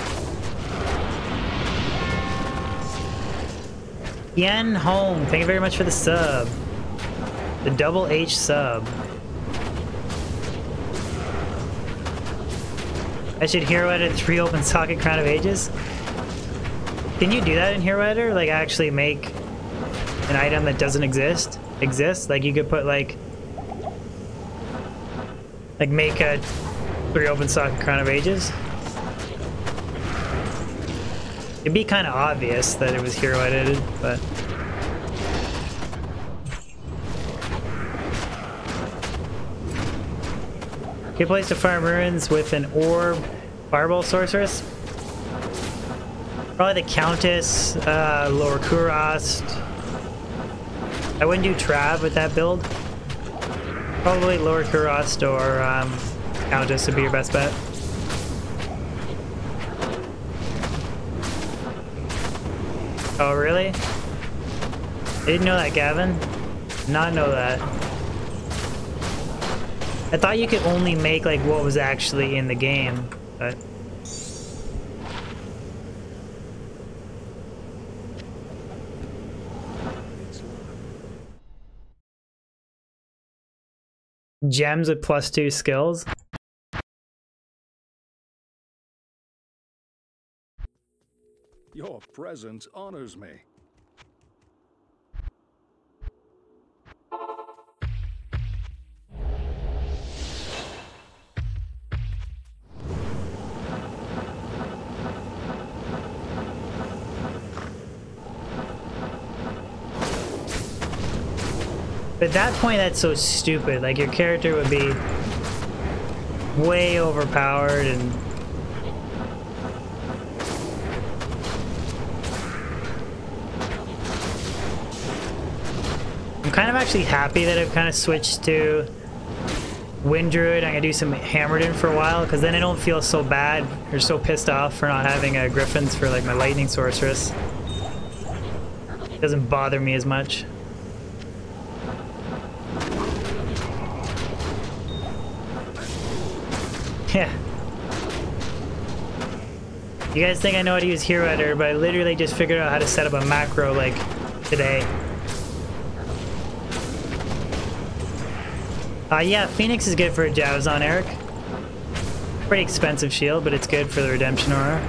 Yen Home, thank you very much for the sub. The double H sub. I should hero edit 3 open socket Crown of Ages. Can you do that in hero editor? Like actually make an item that doesn't exist? Like you could put like make a 3 open socket Crown of Ages? It'd be kind of obvious that it was hero edited, but... Okay, place to farm ruins with an orb fireball sorceress. Probably the Countess, Lower Kurast. I wouldn't do Trav with that build. Probably Lower Kurast or Countess would be your best bet. Oh, really? I didn't know that, Gavin. Did not know that. I thought you could only make like what was actually in the game, but... Gems with +2 skills? Your presence honors me. But at that point, that's so stupid. Like, your character would be way overpowered and... I'm kind of actually happy that I've kind of switched to Wind Druid. I'm gonna do some Hammered in for a while, because then I don't feel so bad or so pissed off for not having Griffins for like my Lightning Sorceress. It doesn't bother me as much. Yeah. You guys think I know how to use Hero Editor, but I literally just figured out how to set up a macro like today. Yeah, Phoenix is good for a Javazon, Eric. Pretty expensive shield, but it's good for the Redemption Aura.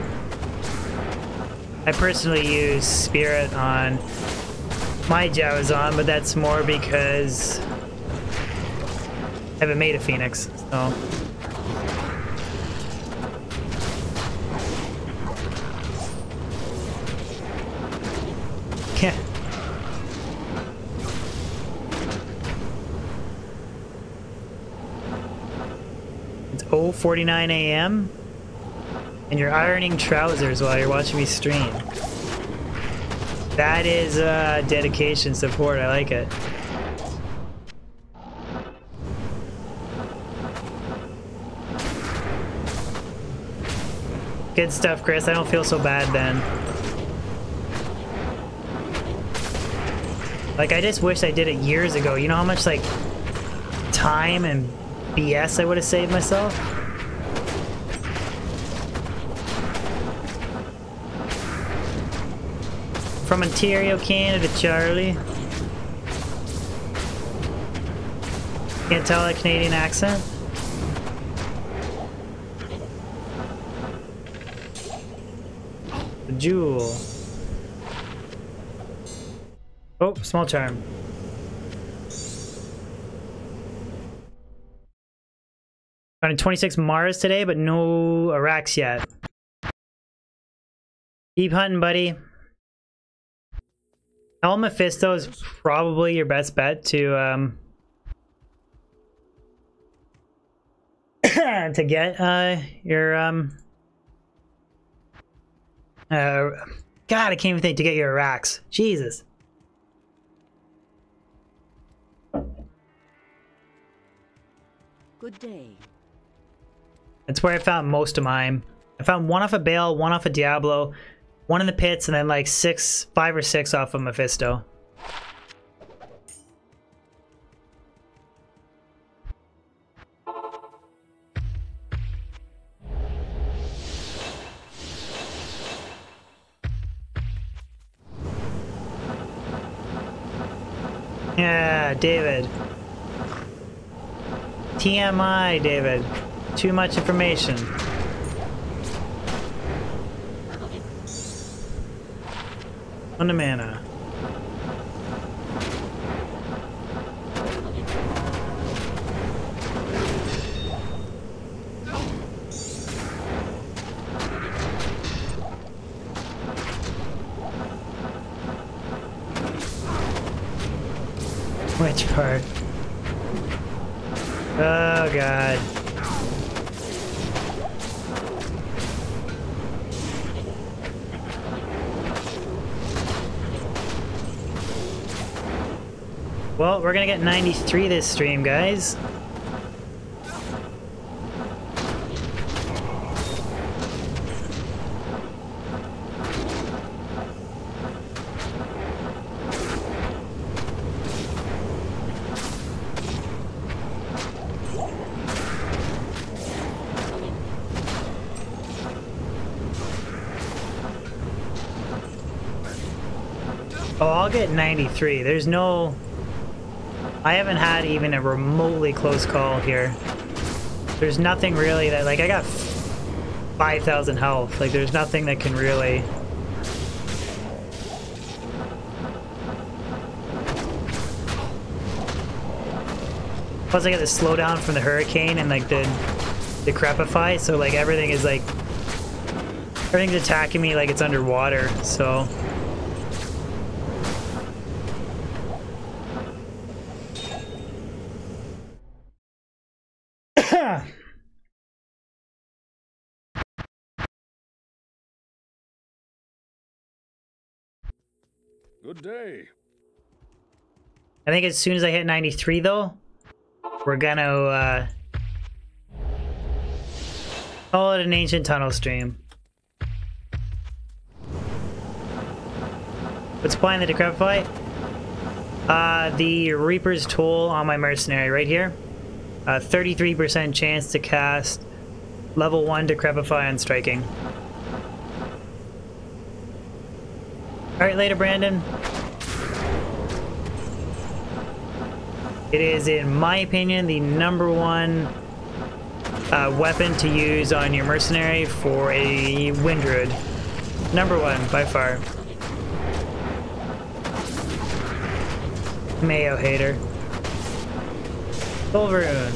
I personally use Spirit on my Javazon, but that's more because I haven't made a Phoenix, so... Yeah. It's 0:49 a.m. and you're ironing trousers while you're watching me stream. That is dedication support. I like it. Good stuff, Chris. I don't feel so bad then. Like, I just wish I did it years ago. You know how much, like, time and BS I would have saved myself? From Ontario, Canada, Charlie. Can't tell a Canadian accent? The Jewel. Oh, small charm. Finding 26 Mars today, but no Arax yet. Keep hunting, buddy. El Mephisto is probably your best bet to to get your God, I can't even think, to get your Arax. Jesus. Good day. That's where I found most of mine. I found one off of Bale, one off of Diablo, one in the pits, and then like 5 or 6 off of Mephisto. Yeah, David. TMI, David. Too much information. On the mana. Which part? Oh god. Well, we're gonna get 93 this stream, guys. Oh, I'll get 93. There's no... I haven't had even a remotely close call here. There's nothing really that... Like, I got 5,000 health. Like, there's nothing that can really... Plus, I got the slowdown from the hurricane and, like, the decrepify. So, like, everything is, like... Everything's attacking me like it's underwater, so... Good day. I think as soon as I hit 93 though, we're gonna call it an ancient tunnel stream. What's applying the Decrepify? The Reaper's Toll on my Mercenary right here. 33% chance to cast level 1 Decrepify on striking. Alright, later, Brandon. It is, in my opinion, the #1 weapon to use on your Mercenary for a Wind Druid. #1, by far. Mayo hater. Silveroon.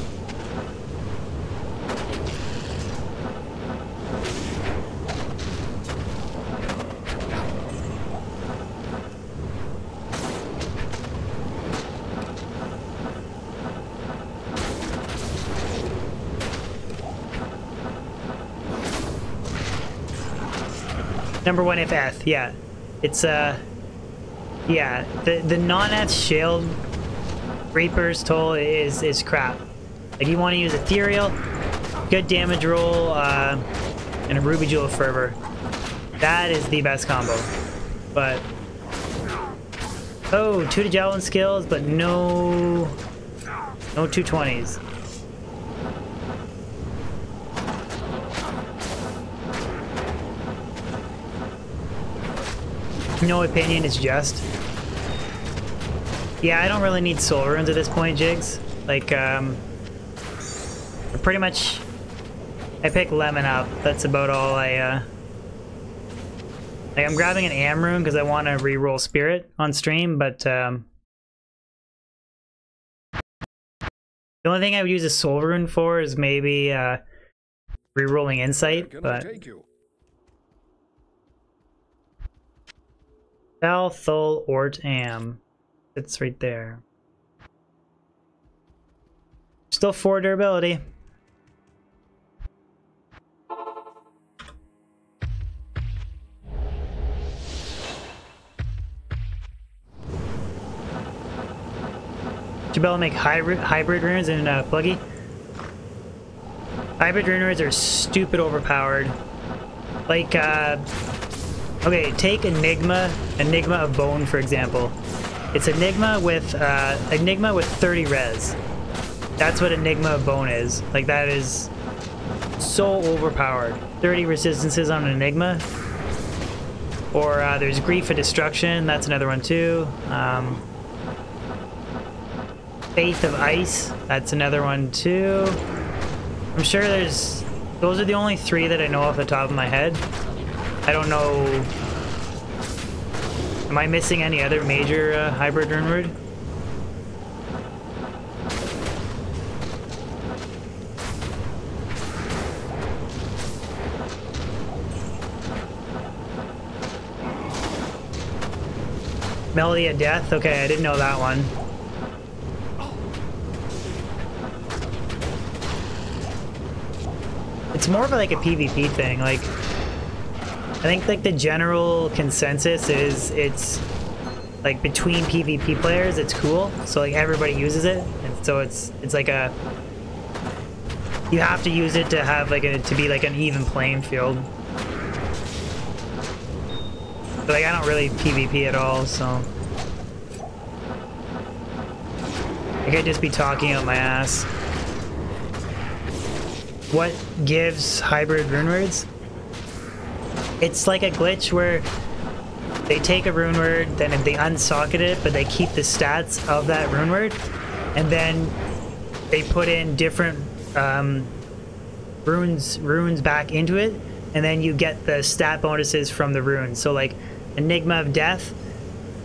#1 if Eth, yeah. It's yeah, the non-Eth shield Reaper's Toll is crap. Like, you want to use Ethereal, good damage roll, and a Ruby Jewel of Fervor. That is the best combo. But oh, 2 to Javelin skills, but no 220s. No opinion, it's just. Yeah, I don't really need soul runes at this point, Jigs. Like, pretty much, I pick Lemon up. That's about all I, like, I'm grabbing an Am rune because I want to re-roll Spirit on stream, but, the only thing I would use a soul rune for is maybe, re-rolling Insight, but... Thal, Thul, Ort, Am. It's right there. Still 4 durability. Jabella make hybrid runes in Plugy. Hybrid rune runes are stupid overpowered. Like, okay, take Enigma of Bone, for example. It's Enigma with 30 res. That's what Enigma of Bone is. Like, that is so overpowered. 30 resistances on an Enigma. Or there's Grief of Destruction, that's another one too. Faith of Ice, that's another one too. I'm sure those are the only 3 that I know off the top of my head. I don't know. Am I missing any other major hybrid runeword? Melody of Death? Okay, I didn't know that one. It's more of like a PvP thing, like... I think like the general consensus is it's like between PvP players it's cool, so like everybody uses it, and so it's like a, you have to use it to have like to be like an even playing field. But like I don't really PvP at all, so I could just be talking out my ass. What gives hybrid runewords? It's like a glitch where they take a rune word, then they unsocket it, but they keep the stats of that rune word, and then they put in different runes back into it, and then you get the stat bonuses from the runes. So like Enigma of Death,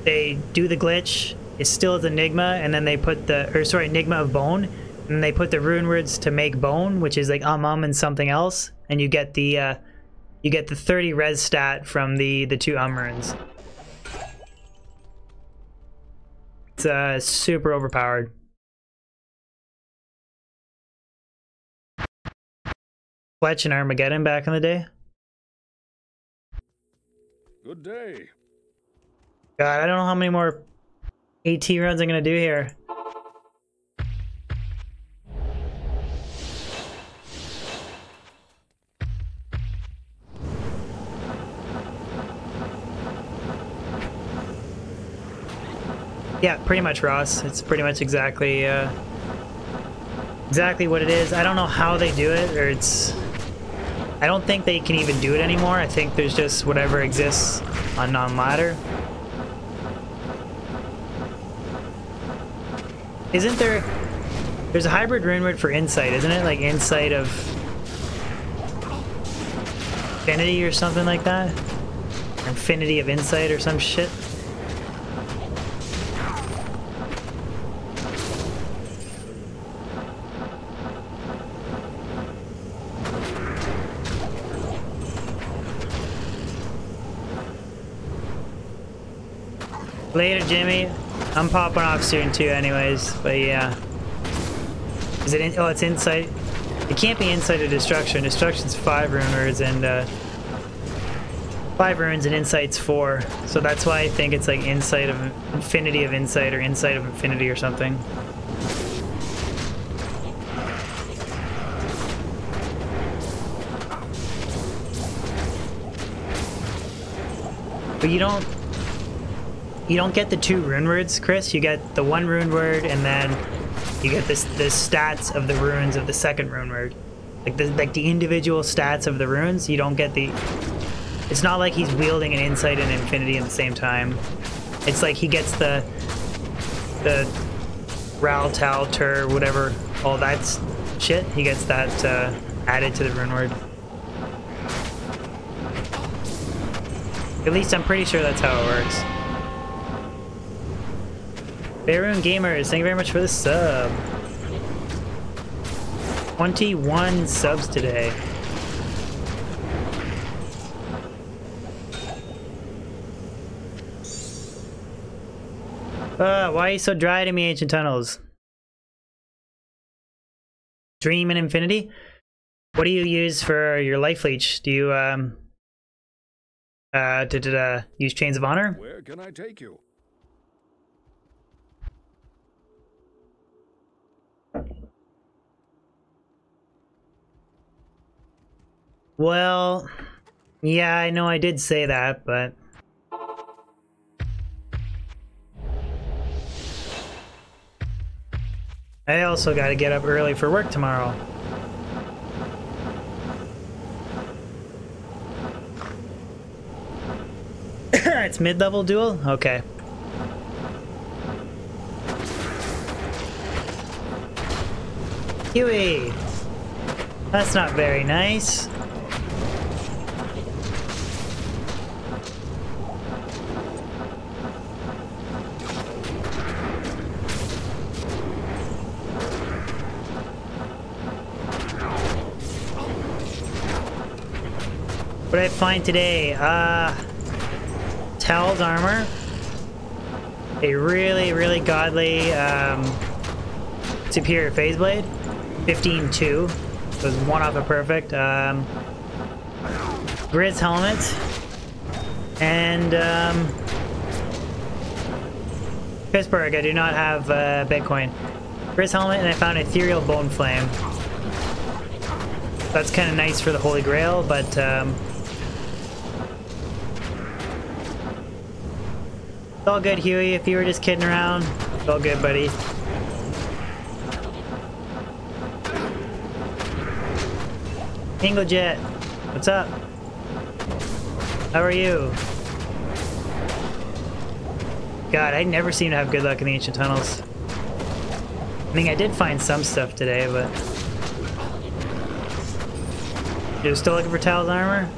they do the glitch, it still is Enigma, and then they put the, or sorry, Enigma of Bone, and they put the rune words to make bone, which is like and something else, and you get the 30 res stat from the 2 runes. It's super overpowered. Fletch and Armageddon back in the day. Good day. God, I don't know how many more AT runs I'm gonna do here. Yeah, pretty much, Ross. It's pretty much exactly exactly what it is. I don't know how they do it, or it's... I don't think they can even do it anymore. I think there's just whatever exists on non-ladder. Isn't there... There's a hybrid runeword for insight, isn't it? Like insight of... Infinity or something like that? Infinity of insight or some shit? Later, Jimmy. I'm popping off soon too anyways, but yeah. Is it in, oh, it's insight. It can't be insight or destruction. Destruction's 5 rune words and 5 runes and insight's 4. So that's why I think it's like insight of infinity of insight or insight of infinity or something. But you don't get the 2 rune words, Chris. You get the 1 rune word, and then you get the stats of the runes of the 2nd rune word. Like the individual stats of the runes. You don't get the... It's not like he's wielding an insight and infinity at the same time. It's like he gets the Ral, Tal, Tur, whatever, all that shit. He gets that added to the rune word. At least I'm pretty sure that's how it works. Faerun Gamers, thank you very much for the sub. 21 subs today. Why are you so dry to me, Ancient Tunnels? Dream and Infinity? What do you use for your life leech? Do you use Chains of Honor? Where can I take you? Well, yeah, I know I did say that, but... I also gotta get up early for work tomorrow. It's mid-level duel? Okay. Huey! That's not very nice. What did I find today? Tal's armor. A really, really godly superior phase blade. 15-2. It was one off a perfect. Grizz helmet. And Pittsburgh, I do not have Bitcoin. Grizz helmet, and I found Ethereal Bone Flame. That's kind of nice for the Holy Grail, but it's all good, Huey. If you were just kidding around, it's all good, buddy. Inglejet, what's up? How are you? God, I never seem to have good luck in the Ancient Tunnels. I mean, I did find some stuff today, but... You're still looking for Tal's armor?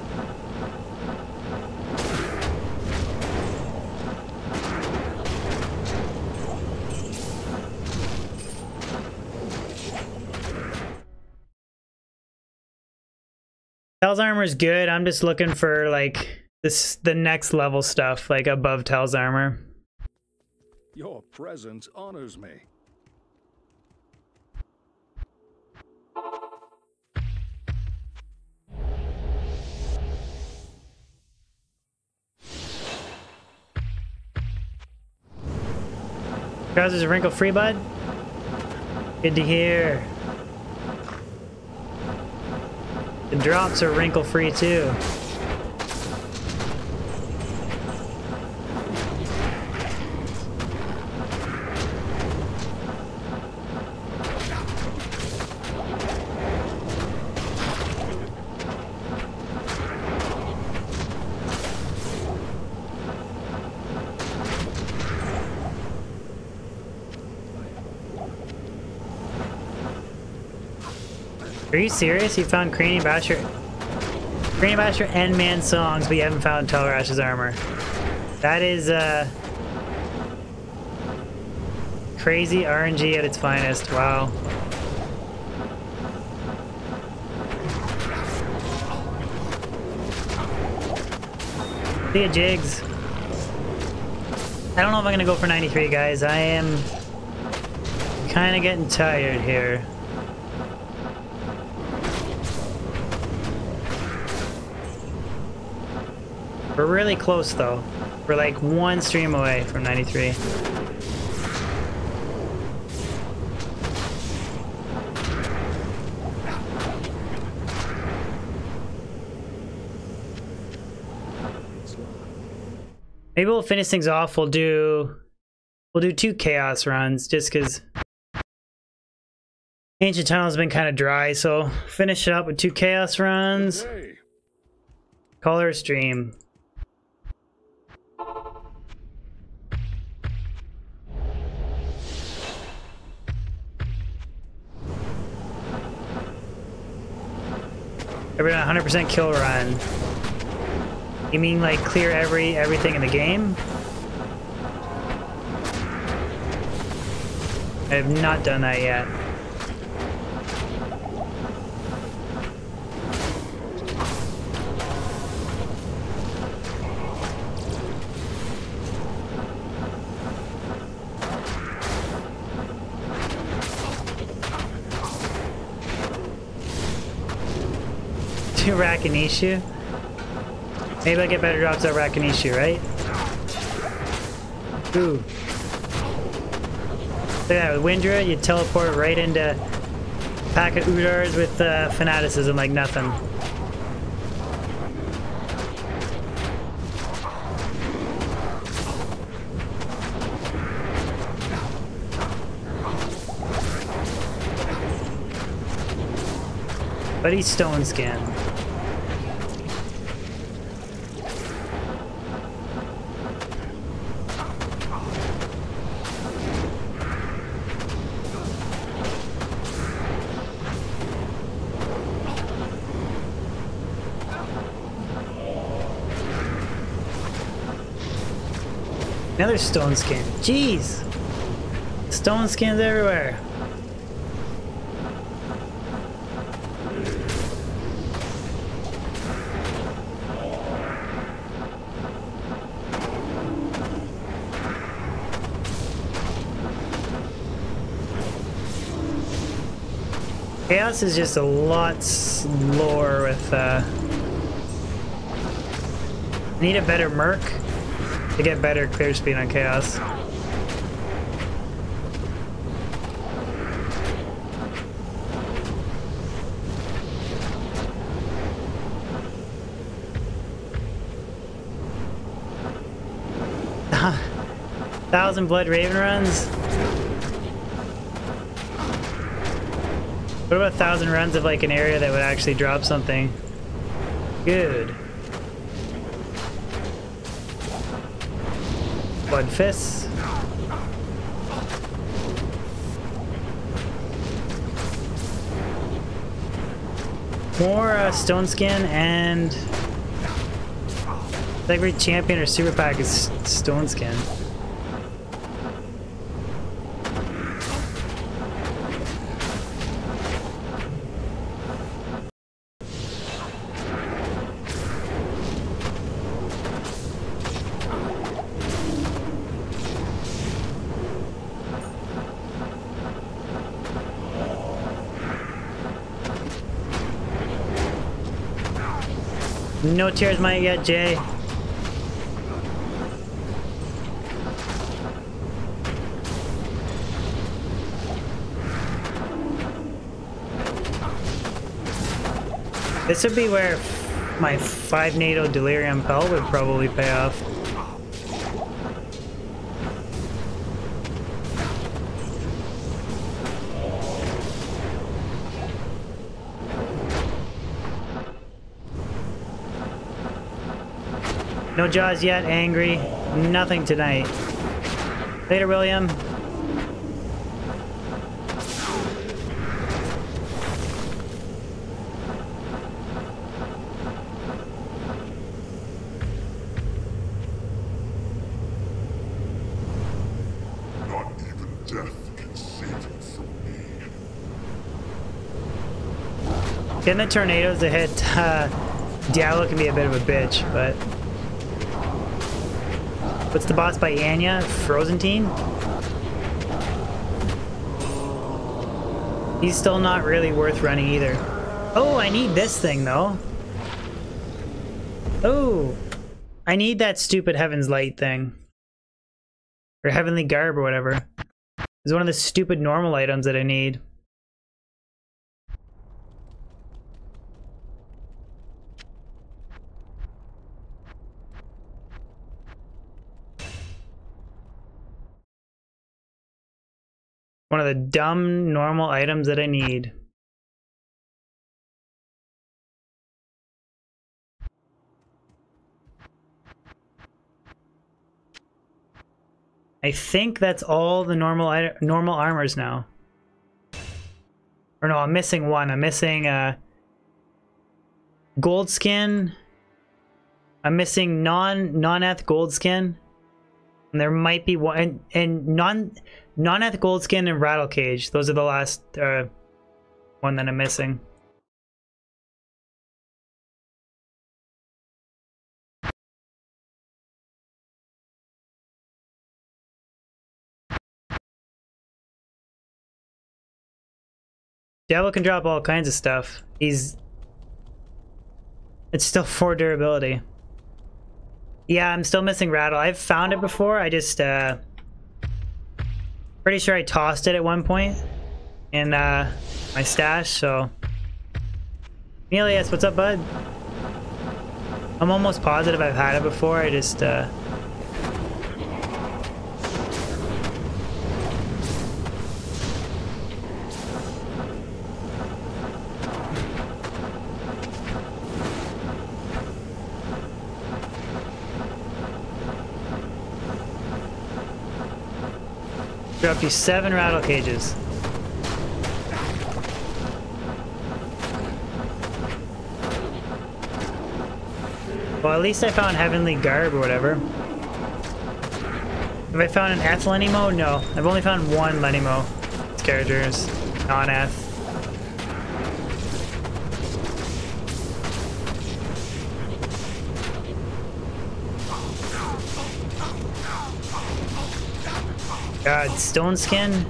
Tal's armor is good. I'm just looking for like the next level stuff, like above Tal's armor. Your presence honors me. Trousers are wrinkle free, bud? Good to hear. The drops are wrinkle free too. Are you serious? You found Cranium Basher and Man songs, but you haven't found Telrash's armor. That is crazy RNG at its finest. Wow. See ya, Jigs. I don't know if I'm gonna go for 93, guys. I am kind of getting tired here. We're really close though. We're like one stream away from 93. Maybe we'll finish things off. We'll do 2 chaos runs just because Ancient Tunnel's been kind of dry, so finish it up with 2 chaos runs. Hey, Call her a stream. Everyone 100% kill run. You mean like clear everything in the game? I have not done that yet. To Rakanishu? Maybe I'll get better drops at Rakanishu, right? Ooh. Look at that, with Windra, you teleport right into a pack of Udars with fanaticism like nothing. But he's stone skin. Another stone skin. Jeez! Stone skins everywhere. Chaos is just a lot slower with I need a better Merc to get better clear speed on Chaos. Thousand Blood Raven runs? What about 1,000 runs of like an area that would actually drop something good? Blood Fists. More Stone Skin and every champion or super pack is Stone Skin. No tears might yet, Jay. This would be where my 5 NATO delirium pelt would probably pay off. No jaws yet, angry. Nothing tonight. Later, William. Not even death can save it from me. Getting the tornadoes to hit Diablo can be a bit of a bitch, but... What's the boss by Anya? Frozentine? He's still not really worth running either. Oh, I need this thing though. Oh, I need that stupid Heaven's Light thing. Or Heavenly Garb or whatever. It's one of the stupid normal items that I need. One of the dumb normal items that I need. I think that's all the normal armors now. Or no, I'm missing one. I'm missing gold skin. I'm missing non-eth gold skin. And there might be one and non-eth gold skin and rattle cage. Those are the last one that I'm missing. Diablo can drop all kinds of stuff. It's still 4 durability. Yeah, I'm still missing rattle. I've found it before. I just pretty sure I tossed it at one point in my stash. So, Melius, what's up, bud? I'm almost positive I've had it before. I just dropped you 7 rattle cages. Well, at least I found Heavenly Garb or whatever. Have I found an Eth Lenimo? No. I've only found one Lenimo. Its characters. Non-Eth. God, stone skin?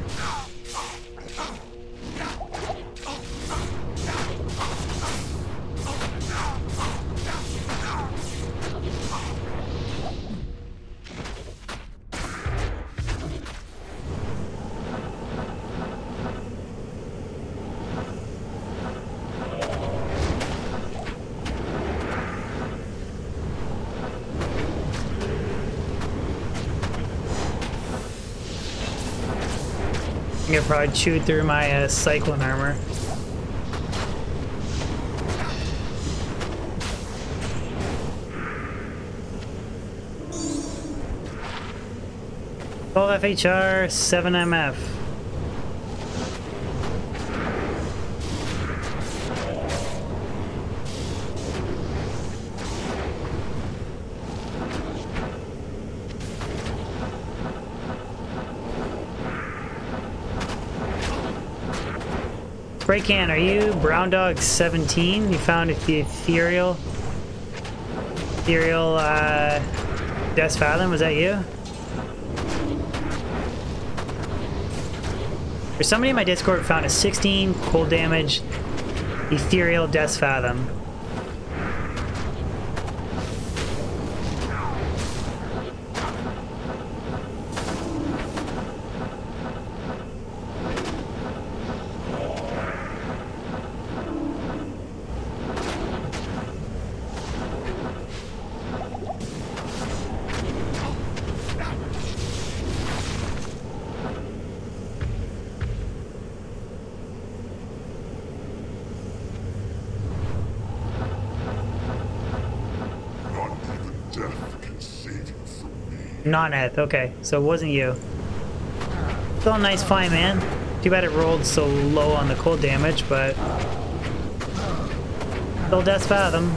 I think I probably chewed through my cyclone armor. FHR, 7 MF. Spray can, are you Brown Dog 17? You found the ethereal Death Fathom, was that you? Or somebody in my Discord found a 16 cold damage ethereal Death Fathom. saving from me. Non-eth, okay. So it wasn't you. Still a nice fight, man. Too bad it rolled so low on the cold damage, but... still Death's Fathom.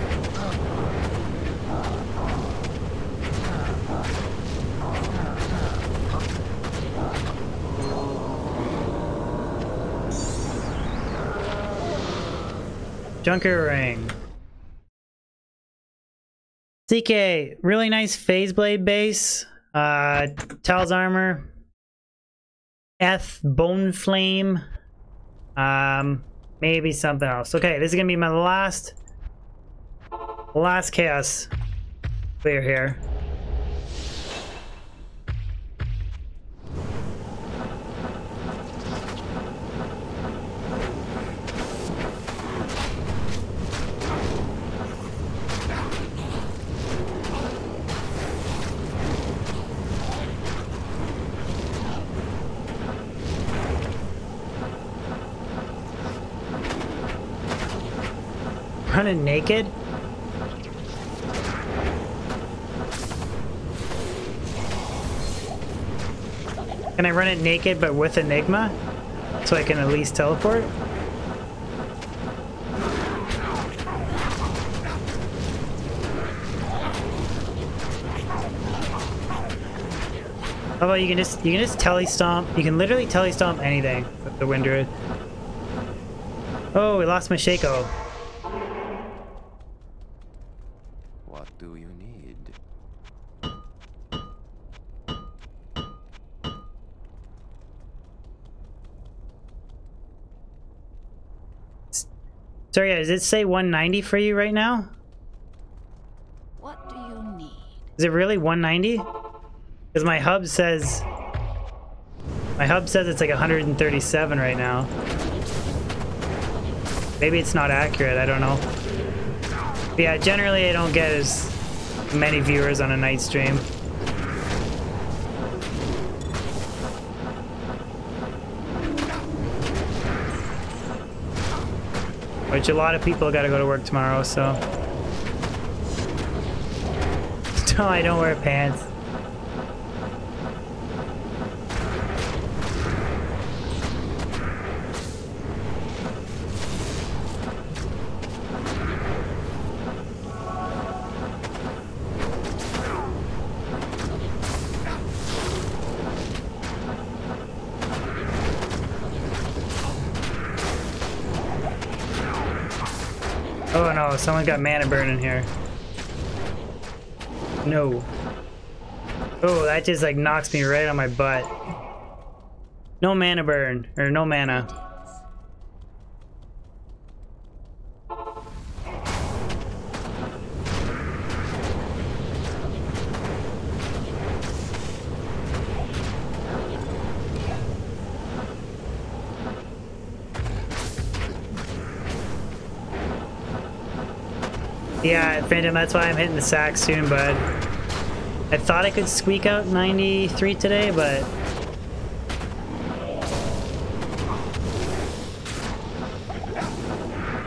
Junker Ring. CK, really nice phase blade base. Tal's armor. F bone flame. Maybe something else. Okay, this is gonna be my last chaos clear here. Running naked? Can I run it naked but with Enigma? So I can at least teleport? How about you can just telestomp, you can literally telestomp anything with the Wind Druid. Oh, we lost my Shaco. What do you need? Sorry, does it say 190 for you right now? What do you need? Is it really 190? Because my hub says it's like 137 right now. Maybe it's not accurate, I don't know. But yeah, generally I don't get as many viewers on a night stream. Which a lot of people gotta go to work tomorrow, so. Still, I don't wear pants. Oh no, someone got mana burn in here. No. Oh, that just like knocks me right on my butt. No mana burn, or no mana. Yeah, Phantom, that's why I'm hitting the sack soon, bud. I thought I could squeak out 93 today, but...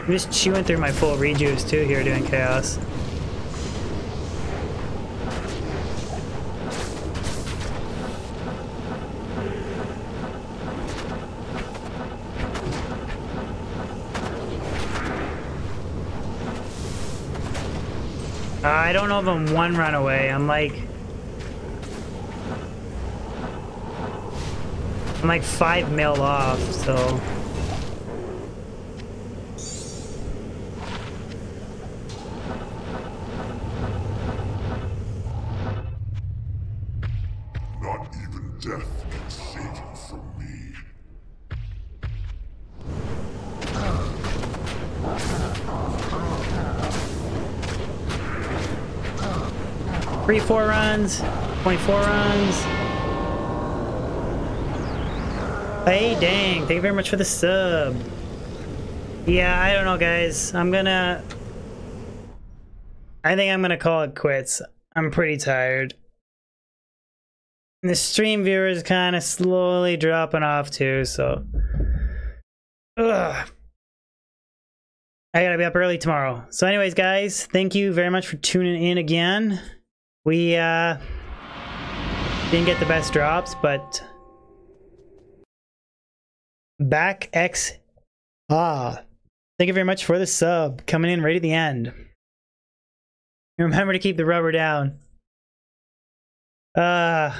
I'm just chewing through my full rejuves too here doing chaos. I don't know if I'm one run away. I'm like 5 mil off, so. Not even death can save you from me. 3-4 runs, 0.4 runs. Hey, dang, thank you very much for the sub. Yeah, I don't know, guys. I think I'm gonna call it quits. I'm pretty tired. And the stream viewers kind of slowly dropping off too, so. Ugh. I gotta be up early tomorrow. So anyways, guys, thank you very much for tuning in again. We didn't get the best drops, but back X. Thank you very much for the sub. Coming in right at the end. Remember to keep the rubber down. Alright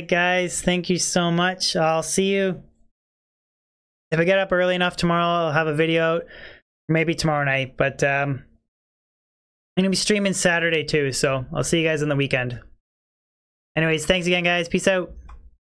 guys, thank you so much. I'll see you. If I get up early enough tomorrow, I'll have a video out. Maybe tomorrow night, but I'm gonna be streaming Saturday too, so I'll see you guys on the weekend. Anyways, thanks again guys. Peace out.